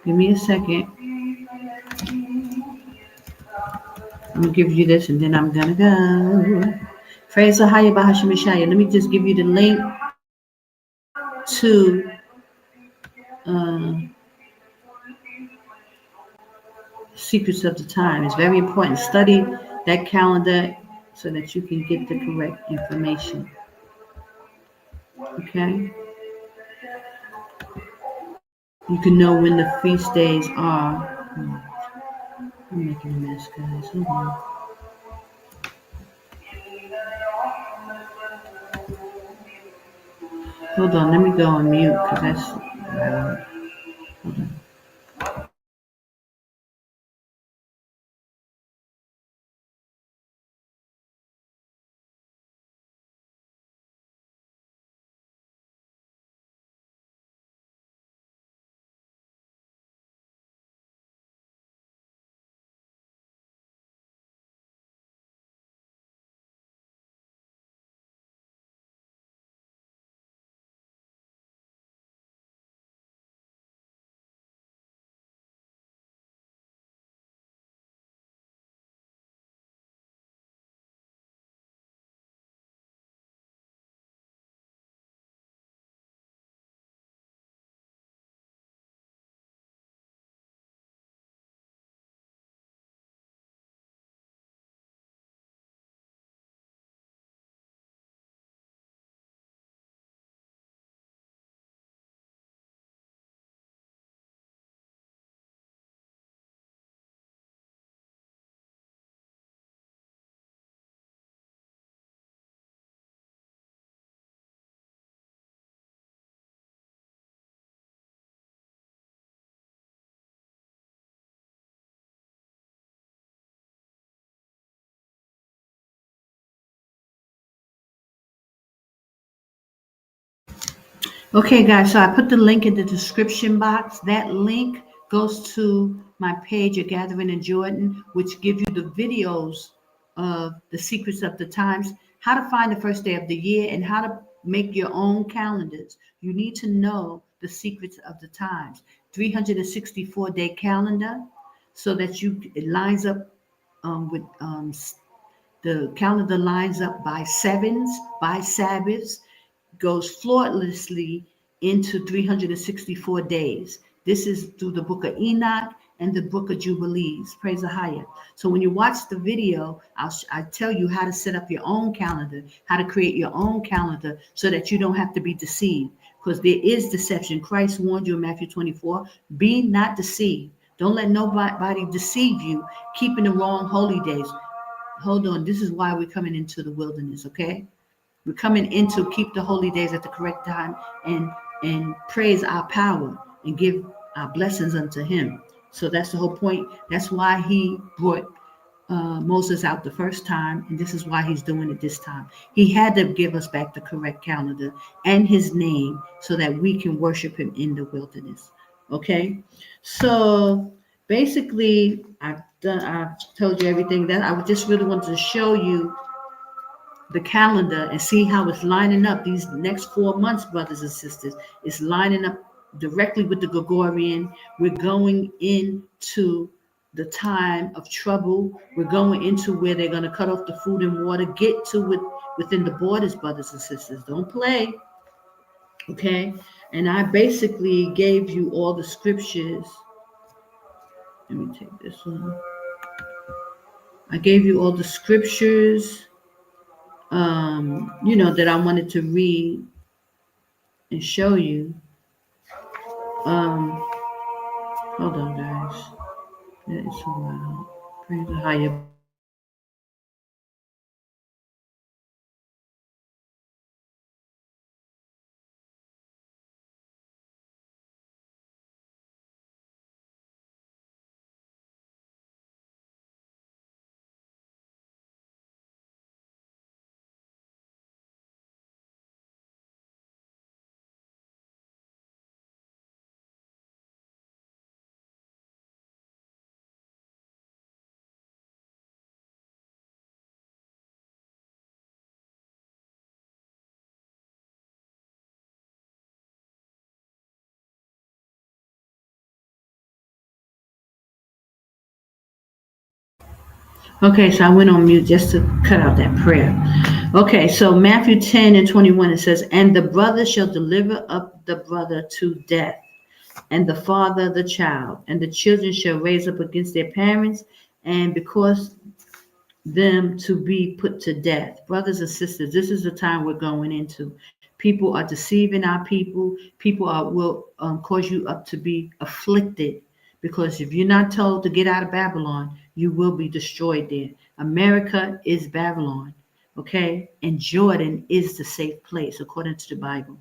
Give me a second. I'm gonna give you this and then I'm gonna go. Praise AHAYAH Bahashim Yashaya. Let me just give you the link to Secrets of the Time. It's very important. Study that calendar so that you can get the correct information. Okay? You can know when the feast days are. I'm making a mess, guys. Hold on. Hold on, let me go on mute because that's loud. Hold on. Okay, guys, so I put the link in the description box. That link goes to my page, A Gathering in Jordan, which gives you the videos of the secrets of the times, how to find the first day of the year, and how to make your own calendars. You need to know the secrets of the times. 364-day calendar, so that it lines up with the calendar lines up by sevens, by Sabbaths, goes flawlessly into 364 days. This is through the book of Enoch and the book of Jubilees. Praise AHAYAH. So when you watch the video, I tell you how to set up your own calendar, how to create your own calendar so that you don't have to be deceived. Because there is deception. Christ warned you in Matthew 24, be not deceived. Don't let nobody deceive you, keeping the wrong holy days. Hold on. This is why we're coming into the wilderness, okay? We're coming in to keep the holy days at the correct time and praise our power and give our blessings unto him. So that's the whole point. That's why he brought Moses out the first time, and this is why he's doing it this time. He had to give us back the correct calendar and his name so that we can worship him in the wilderness. Okay? So basically, I've told you everything that I just really wanted to show you the calendar and see how it's lining up these next 4 months, brothers and sisters. It's lining up directly with the Gregorian. We're going into the time of trouble. We're going into where they're going to cut off the food and water. Get to it within the borders, brothers and sisters. Don't play. Okay? And I basically gave you all the scriptures. Let me take this one. I gave you all the scriptures that I wanted to read and show you. Hold on, guys. That is so loud. Praise the higher. Okay, so I went on mute just to cut out that prayer. Okay, so Matthew 10 and 21, it says, and the brother shall deliver up the brother to death, and the father the child, and the children shall raise up against their parents, and because them to be put to death. Brothers and sisters, this is the time we're going into. People are deceiving our people. People will cause you up to be afflicted, because if you're not told to get out of Babylon, you will be destroyed there. America is Babylon, okay? And Jordan is the safe place, according to the Bible.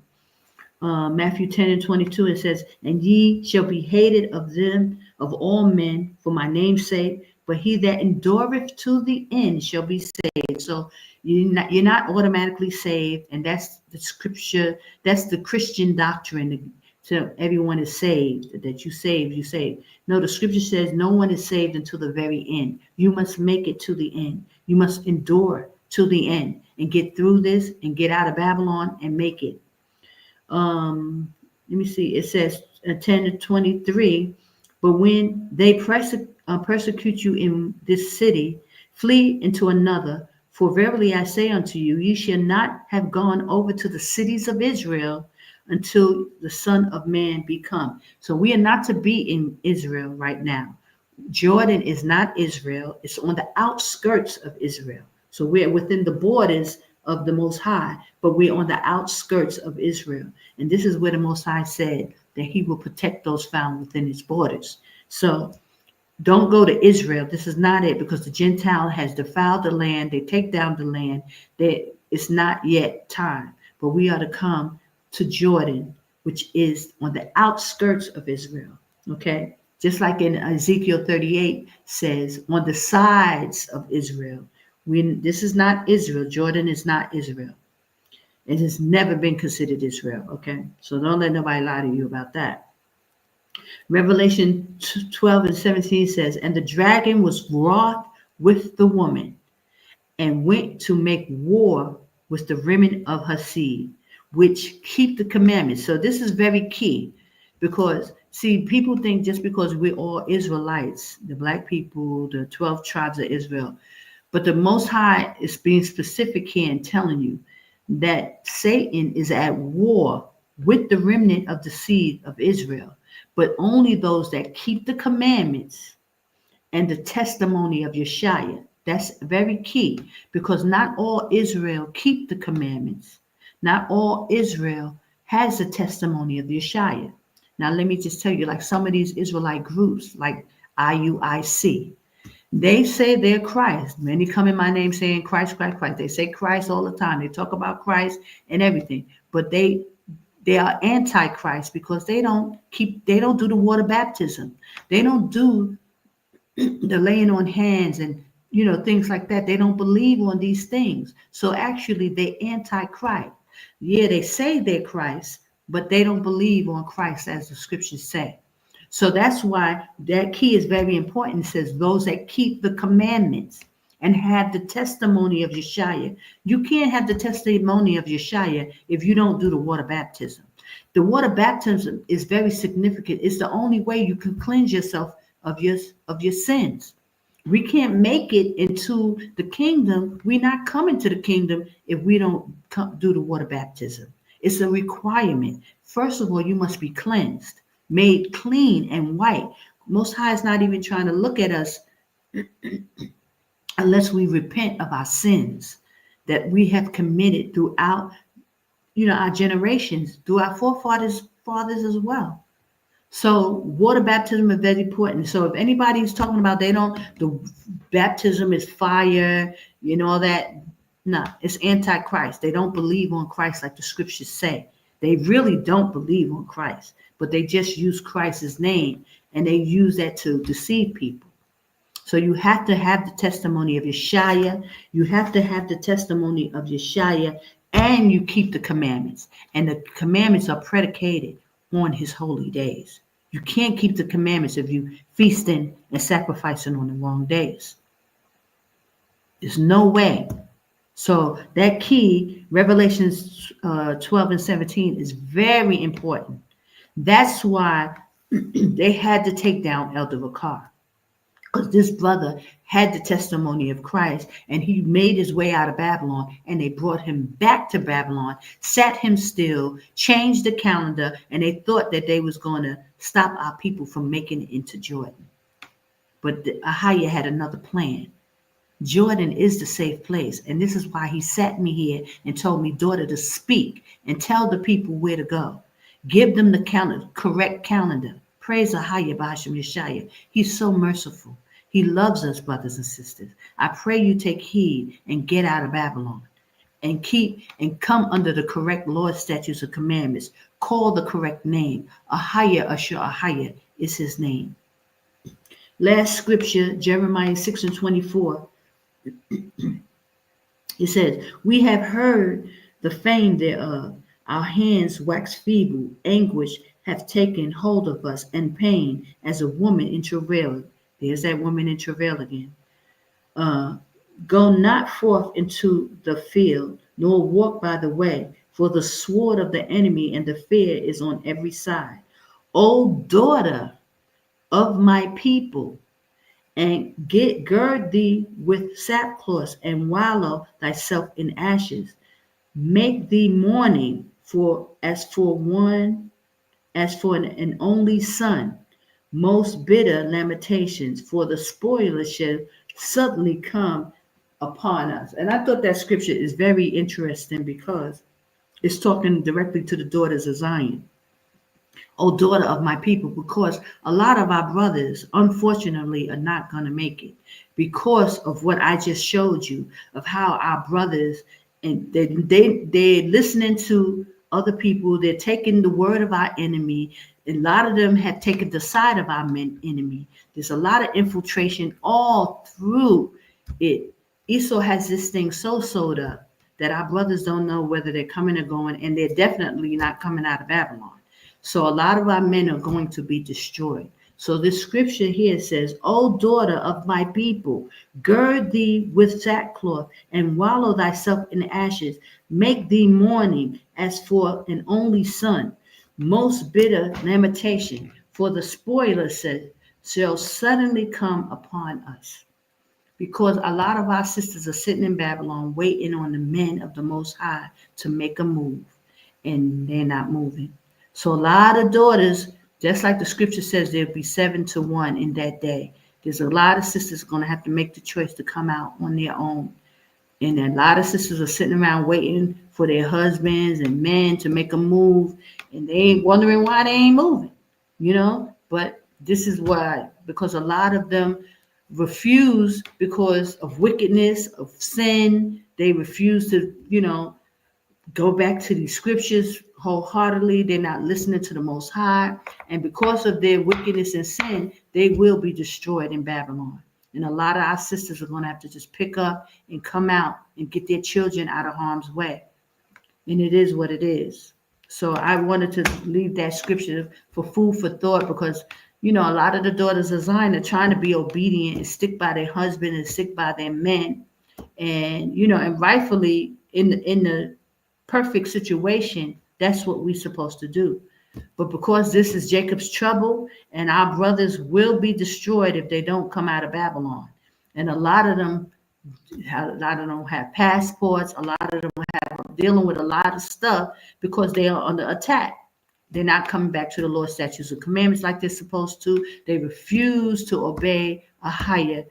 Matthew 10 and 22, it says, and ye shall be hated of them, of all men, for my name's sake, but he that endureth to the end shall be saved. So you're not automatically saved, and that's the scripture, that's the Christian doctrine. So everyone is saved, that you saved. No, the scripture says no one is saved until the very end. You must make it to the end. You must endure to the end and get through this and get out of Babylon and make it. Let me see, it says 10 to 23, but when they persecute you in this city, flee into another, for verily I say unto you, ye shall not have gone over to the cities of Israel until the Son of Man be come. So we are not to be in Israel right now. Jordan is not Israel, it's on the outskirts of Israel. So we're within the borders of the Most High, but we're on the outskirts of Israel. And this is where the Most High said that he will protect those found within his borders. So don't go to Israel. This is not it, because the Gentile has defiled the land. They take down the land. It's not yet time, but we are to come to Jordan, which is on the outskirts of Israel. Okay. Just like in Ezekiel 38 says, on the sides of Israel. This is not Israel. Jordan is not Israel. It has never been considered Israel. Okay. So don't let nobody lie to you about that. Revelation 12 and 17 says, and the dragon was wroth with the woman and went to make war with the remnant of her seed, which keep the commandments. So this is very key, because see, people think just because we're all Israelites, the black people, the 12 tribes of Israel, but the Most High is being specific here and telling you that Satan is at war with the remnant of the seed of Israel, but only those that keep the commandments and the testimony of Yashaya. That's very key, because not all Israel keep the commandments. Not all Israel has the testimony of Yashaya. Now, let me just tell you, like some of these Israelite groups, like IUIC, they say they're Christ. Many come in my name saying Christ, Christ, Christ. They say Christ all the time. They talk about Christ and everything, but they are anti-Christ, because they don't do the water baptism. They don't do the laying on hands and things like that. They don't believe on these things. So actually they anti-Christ. Yeah, they say they're Christ, but they don't believe on Christ as the scriptures say. So that's why that key is very important. It says those that keep the commandments and have the testimony of Yashaya. You can't have the testimony of Yashaya if you don't do the water baptism. The water baptism is very significant. It's the only way you can cleanse yourself of your sins. We can't make it into the kingdom. We're not coming to the kingdom if we don't do the water baptism. It's a requirement. First of all, you must be cleansed, made clean and white. Most High is not even trying to look at us unless we repent of our sins that we have committed throughout our generations, through our forefathers as well. So water baptism is very important. So if anybody's talking about the baptism is fire, all that, no, it's antichrist. They don't believe on Christ like the scriptures say. They really don't believe on Christ, but they just use Christ's name, and they use that to deceive people. So you have to have the testimony of Yashaya. You have to have the testimony of Yashaya, and you keep the commandments. And the commandments are predicated on his holy days. You can't keep the commandments if you feasting and sacrificing on the wrong days. There's no way. So that key, Revelations 12 and 17, is very important. That's why they had to take down Elder Vakar. because this brother had the testimony of Christ and he made his way out of Babylon, and they brought him back to Babylon, sat him still, changed the calendar, and they thought that they was going to stop our people from making it into Jordan. But AHAYAH had another plan. Jordan is the safe place, and this is why he sat me here and told me, daughter, to speak and tell the people where to go. Give them the correct calendar. Praise AHAYAH B'Hashem Yashaya. He's so merciful. He loves us, brothers and sisters. I pray you take heed and get out of Babylon and come under the correct law, statutes, and commandments. Call the correct name. AHAYAH AHAYAH is his name. Last scripture, Jeremiah 6:24. It says, we have heard the fame thereof. Our hands wax feeble. Anguish hath taken hold of us, and pain as a woman in travail. There's that woman in travail again. Go not forth into the field, nor walk by the way, for the sword of the enemy and the fear is on every side. O daughter of my people, and gird thee with sackcloth, and wallow thyself in ashes. Make thee mourning as for an only son. Most bitter lamentations, for the spoiler shall suddenly come upon us. And I thought that scripture is very interesting because it's talking directly to the daughters of Zion. O daughter of my people, because a lot of our brothers, unfortunately, are not going to make it because of what I just showed you, of how our brothers, and they're listening to other people. They're taking the word of our enemy. A lot of them have taken the side of our enemy. There's a lot of infiltration all through it. Esau has this thing so sewed up that our brothers don't know whether they're coming or going, and they're definitely not coming out of Babylon. So a lot of our men are going to be destroyed. So this scripture here says, O daughter of my people, gird thee with sackcloth and wallow thyself in ashes. Make thee mourning as for an only son. Most bitter lamentation, for the spoiler shall suddenly come upon us. Because a lot of our sisters are sitting in Babylon waiting on the men of the Most High to make a move, and they're not moving. So a lot of daughters, just like the scripture says, there'll be 7-1 in that day. There's a lot of sisters going to have to make the choice to come out on their own. And a lot of sisters are sitting around waiting for their husbands and men to make a move. And they ain't wondering why they ain't moving, But this is why, because a lot of them refuse because of wickedness, of sin. They refuse to, go back to these scriptures wholeheartedly. They're not listening to the Most High. And because of their wickedness and sin, they will be destroyed in Babylon. And a lot of our sisters are going to have to just pick up and come out and get their children out of harm's way. And it is what it is. So I wanted to leave that scripture for food for thought because, a lot of the daughters of Zion are trying to be obedient and stick by their husband and stick by their men. And, and rightfully in the perfect situation, that's what we're supposed to do. But because this is Jacob's trouble, and our brothers will be destroyed if they don't come out of Babylon. And a lot of them have passports. A lot of them have dealing with a lot of stuff because they are under attack. They're not coming back to the law, statutes, and commandments like they're supposed to. They refuse to obey AHAYAH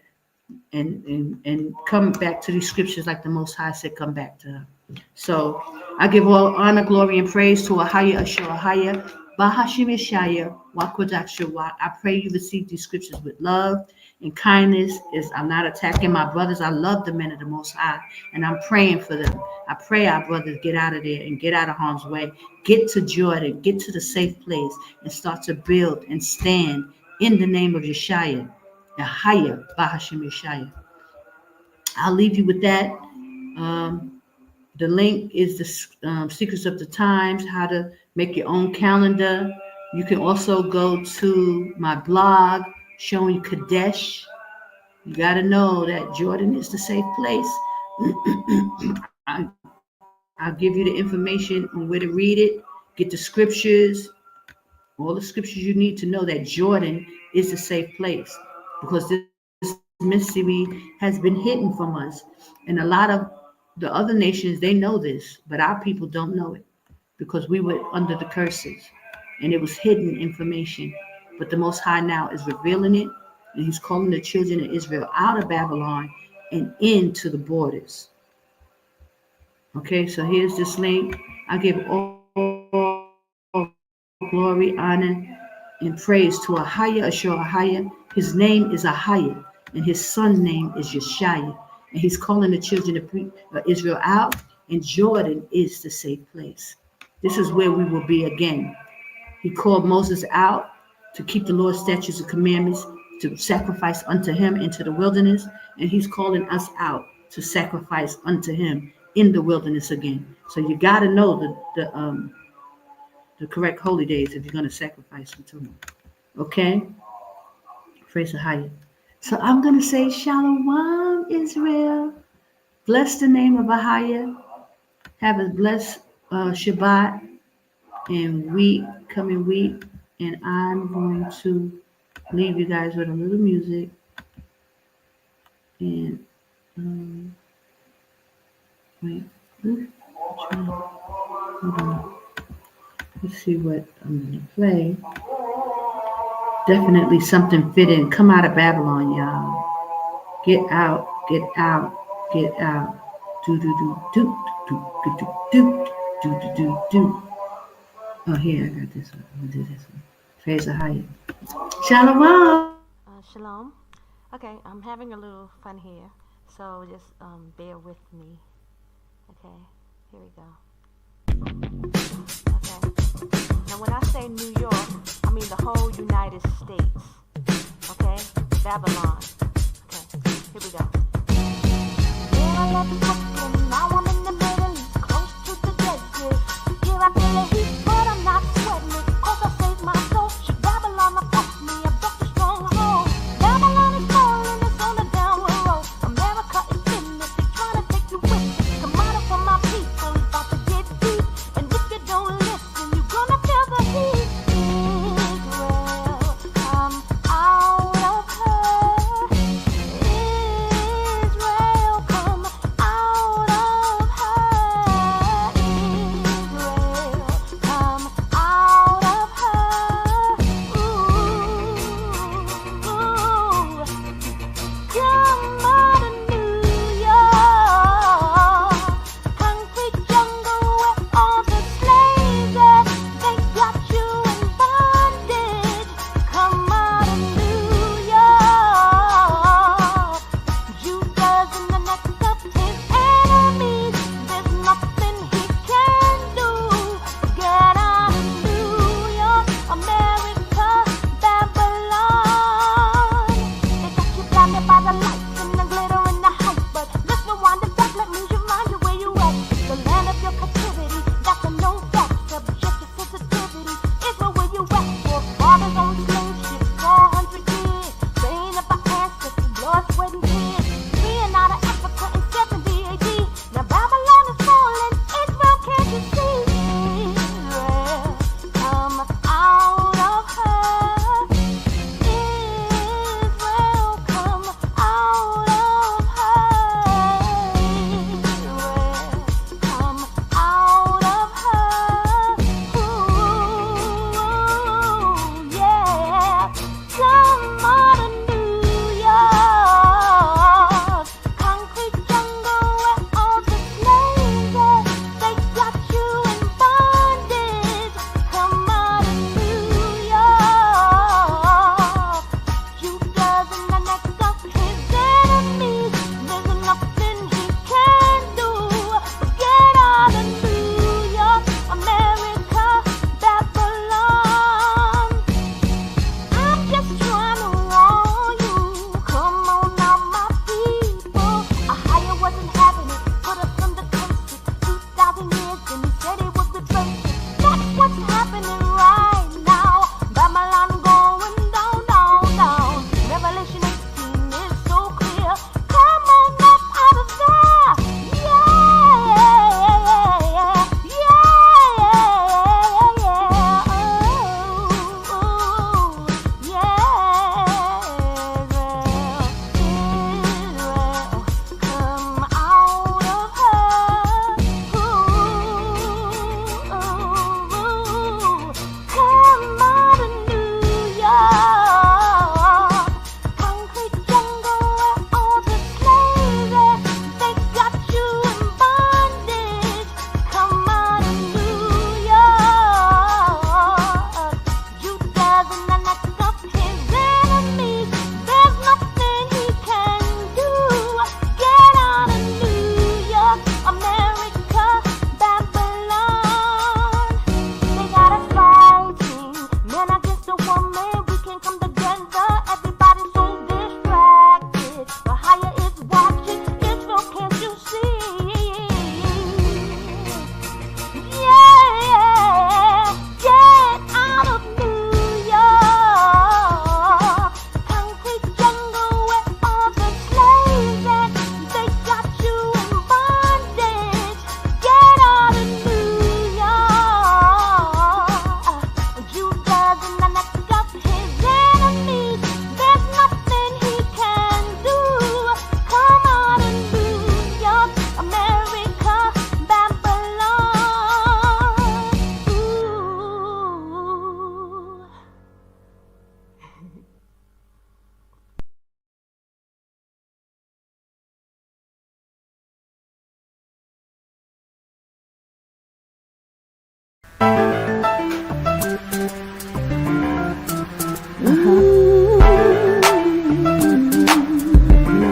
and come back to these scriptures like the Most High said, come back to them. So I give all honor, glory, and praise to AHAYAH, AHAYAH, B'Hashem Yashaya, Wakodaksha. I pray you receive these scriptures with love and kindness. I'm not attacking my brothers. I love the men of the Most High, and I'm praying for them. I pray our brothers get out of there and get out of harm's way, get to Jordan, get to the safe place, and start to build and stand in the name of Yashaya, AHAYAH, B'Hashem Yashaya. I'll leave you with that. The link is the Secrets of the Times, how to make your own calendar. You can also go to my blog showing KADESH. You got to know that Jordan is the safe place. I'll give you the information on where to read it, get the scriptures, all the scriptures you need to know that Jordan is a safe place, because this mystery has been hidden from us. And a lot of the other nations, they know this, but our people don't know it because we were under the curses and it was hidden information. But the Most High now is revealing it, and He's calling the children of Israel out of Babylon and into the borders. Okay, so here's this link. I give all glory, honor, and praise to AHAYAH. His name is AHAYAH, and his son's name is Yashaya. And he's calling the children of Israel out, and Jordan is the safe place. This is where we will be again. He called Moses out to keep the Lord's statutes and commandments, to sacrifice unto him into the wilderness, and he's calling us out to sacrifice unto him in the wilderness again. So you got to know the correct holy days if you're going to sacrifice unto him. Okay? Praise the higher. So I'm going to say Shalom, Israel. Bless the name of AHAYAH. Have a blessed Shabbat and week, coming week. And I'm going to leave you guys with a little music. And wait. Hold on. Let's see what I'm going to play. Definitely something fitting. Come out of Babylon, y'all. Get out, get out, get out. Do do do do do do do do do do do. Oh, here I got this one. I'm gonna do this one. Praise the higher. Shalom. Shalom. Okay, I'm having a little fun here, so just bear with me. Okay, here we go. Okay. Now, when I say New York, I mean the whole United States. Okay, Babylon. Okay, here we go. Yeah, I love Brooklyn. Now I'm in the Middle East, close to the desert. Here I feel the heat, but I'm not sweating it, 'cause I saved my soul. Should Babylon have fucked me? I built a stronghold. Babylon is falling, it's on the downward road. America is finished, they trying to take you with it. Come out for my people, it's about to get deep. And if you don't listen, you're gonna feel the heat. Israel, come out of her. Israel, come out of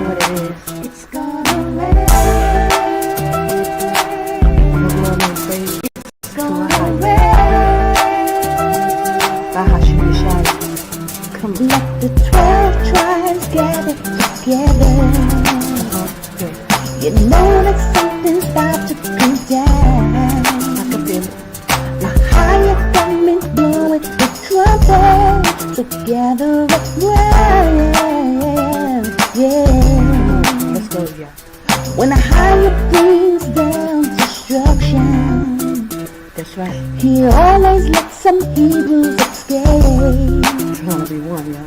what it is. It's gonna rain. We're going in praise It's to gonna AHAYAH. Yashaya. Come on. let the 12 tribes gather together. Good. You know that something's about to go down. I can feel it. A higher coming, blowing the trumpet. So gather up well, yeah. Let's go, y'all. When a higher brings down destruction, That's right. he always lets some Hebrews escape. It's gonna be one, y'all.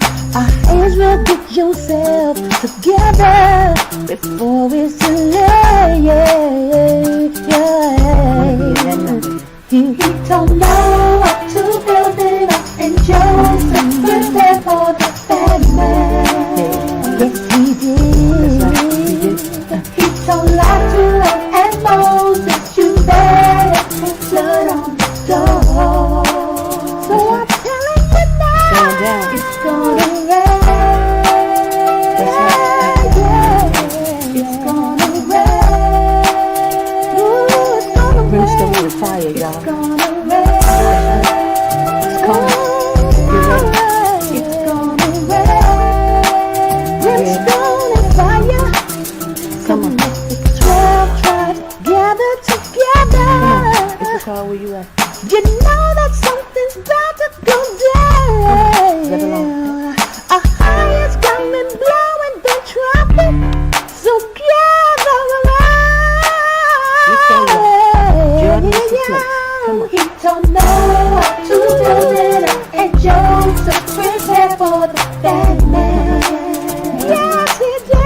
Israel, get yourself together before it's too late. He don't know what to build it up, and Joseph prepared for the famine. Yes, he did. He told Joshua and Moses, you better put blood on the door. So I'm telling you now, Going down. it's gonna rain. It's gonna rain. Ooh, it's gonna rain. Brimstone and fire, It's y'all. gonna rain. It's coming. Get ready. It's gonna rain. Brimstone and fire. Come on. Let the 12 tribes gather together. It's the car where you at. You know that something's about to go Let alone. down. A highest coming, blowing the trumpet. So gather It's all around. Jordan, it's the place. Come on. He don't know what to build it up, and Joseph prepared for the famine. Yes, he did.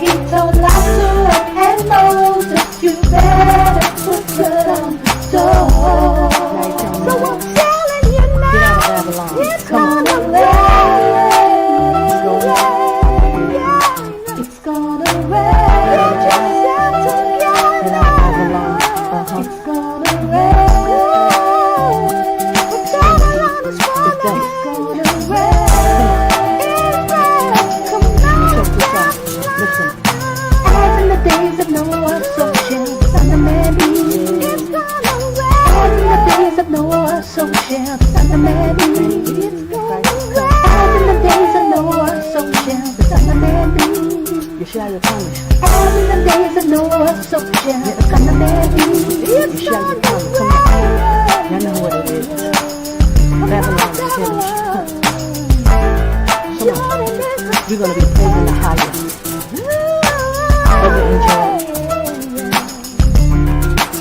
He told Joshua and Moses, you better put blood on the door. So I'm telling you Get out now, of Babylon. it's Come on. gonna rain. It's gonna rain. Get yourself together. Get out of Babylon. It's gonna rain. What's going on is falling. It's done. It's gonna rain. Come on. Check this out. Listen. As in the days of Noah, so shall the Son of Man be. It's gonna rain. As in the days of Noah, so shall the Son of Man be. It's gonna rain. As in the days of Noah, so shall the Son of Man be. Yashaya coming. As in the days of Noah, so shall the Son of Man be. It's Yashaya gonna coming. Come on. Y'all know what it is. Babylon is finished. Come on. We're gonna be praising the higher. Over in Jordan.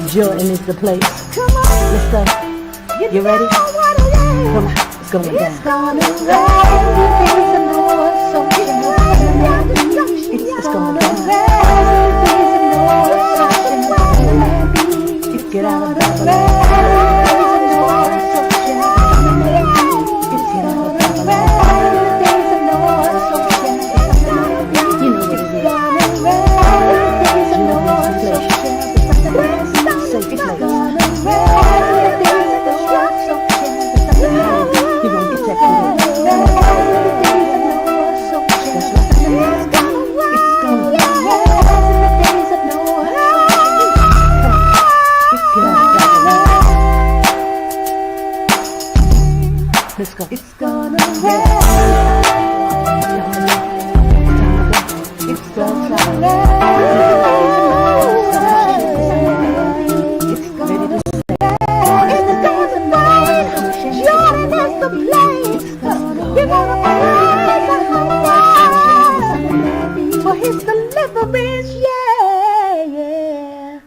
Jordan is the place. Come on. Let's go. You ready? Know what it is. Come on. It's going It's down. gonna rain. The days of Noah, so shall the Son of Man be. It's going gonna down. rain. The days of Noah, so shall the Son of Man be. It's Get out of gonna Babylon. rain. The days of Noah, so shall the Son of Man be. It's gonna rain. The days of Noah, so shall the Son of Man be. You know what it It's is. gonna rain. The days of Noah, so shall the Son of Man be. Safe It's place. gonna rain. The days of Noah, so shall the Son of Man be. You're gonna get that It's feeling. gonna rain. The days of Noah, so shall the Son of Man be. It's gonna rain. The days of Noah, so Get out of Babylon. Let's go. it's gonna rain. It's gonna rain. It's gonna rain. In the days of Noah, Jordan is the place. We're gonna praise the Lord for His deliverance. Yeah.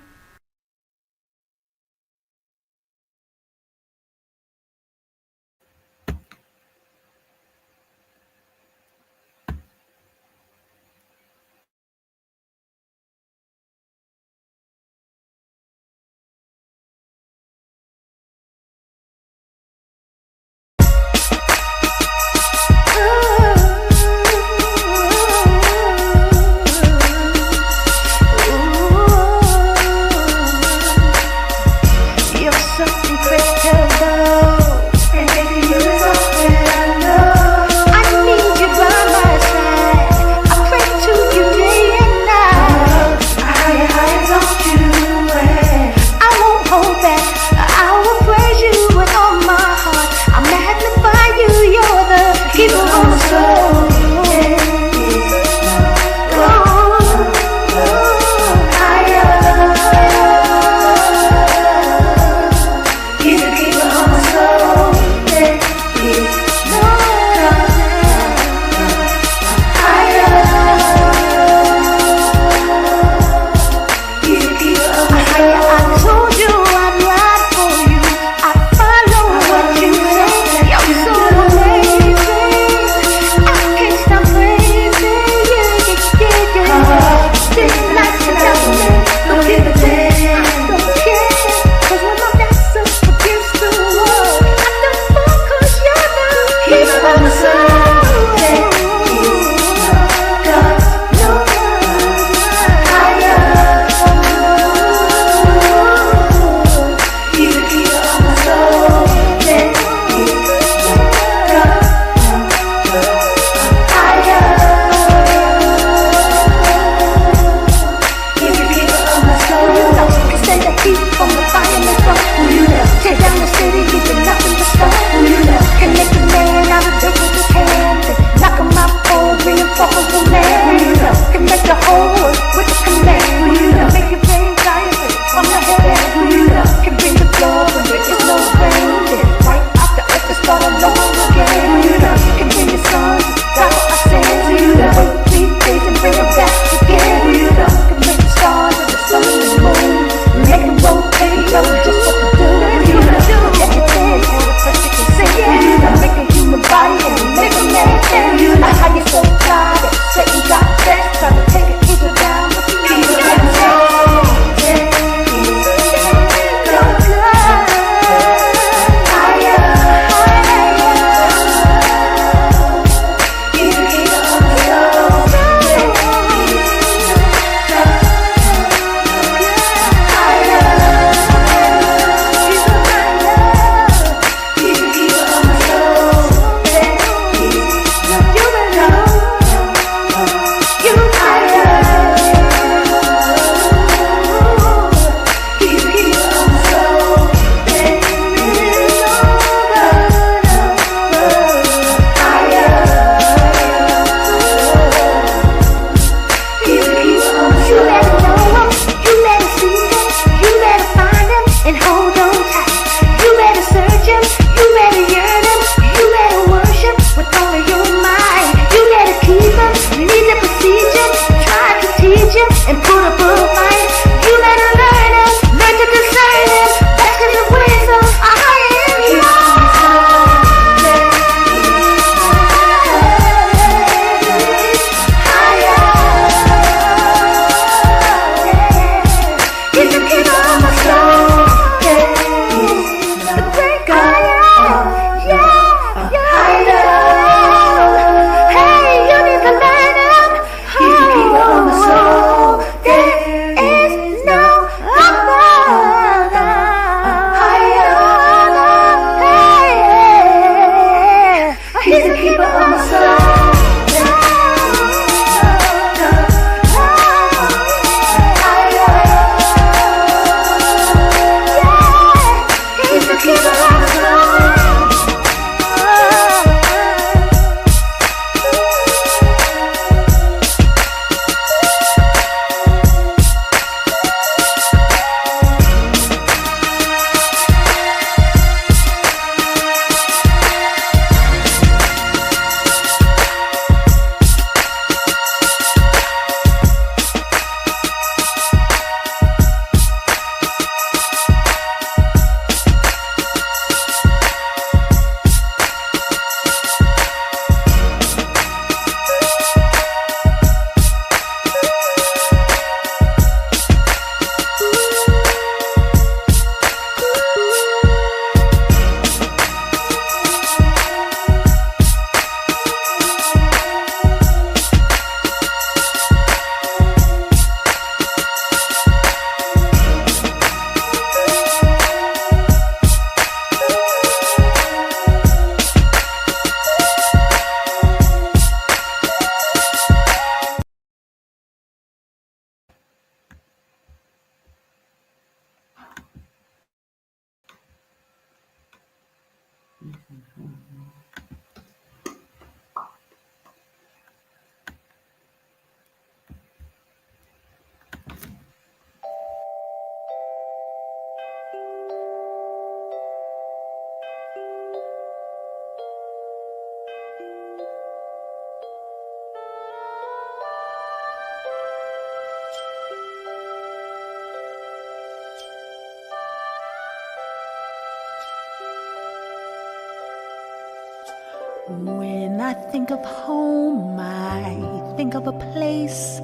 When I think of home, I think of a place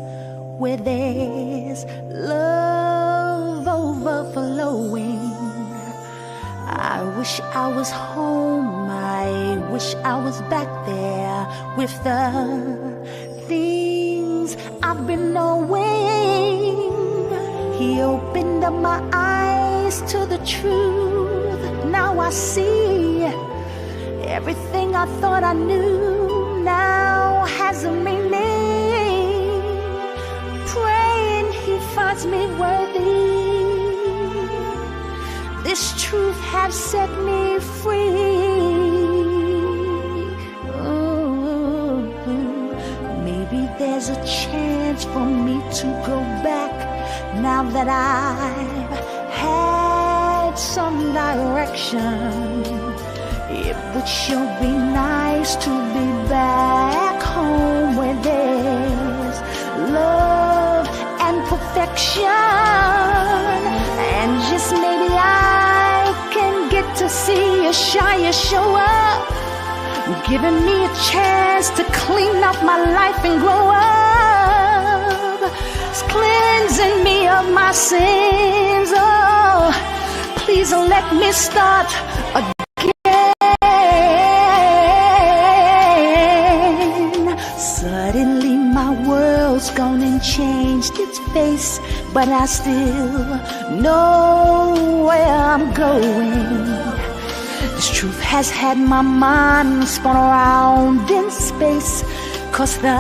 where there's love overflowing. I wish I was home, I wish I was back there with the things I've been knowing. He opened up my eyes to the truth. Now I see everything I thought I knew now has a meaning. Praying he finds me worthy. This truth has set me free. Maybe there's a chance for me to go back now that I've had some direction. It would sure be nice to be back home where there's love and perfection. And just maybe I can get to see Yashaya show up, giving me a chance to clean up my life and grow up. It's cleansing me of my sins. Oh, please let me start again. Suddenly my world's gone and changed its face, but I still know where I'm going. This truth has had my mind spun around in space, 'cause the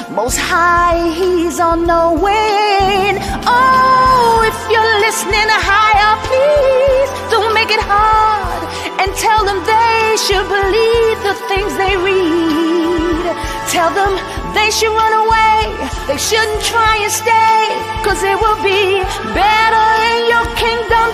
Most High, He's all knowing. Oh, if you're listening higher, please don't make it hard, and tell them they should believe the things they read. Tell them they should run away, they shouldn't try and stay, 'cause it will be better in your kingdom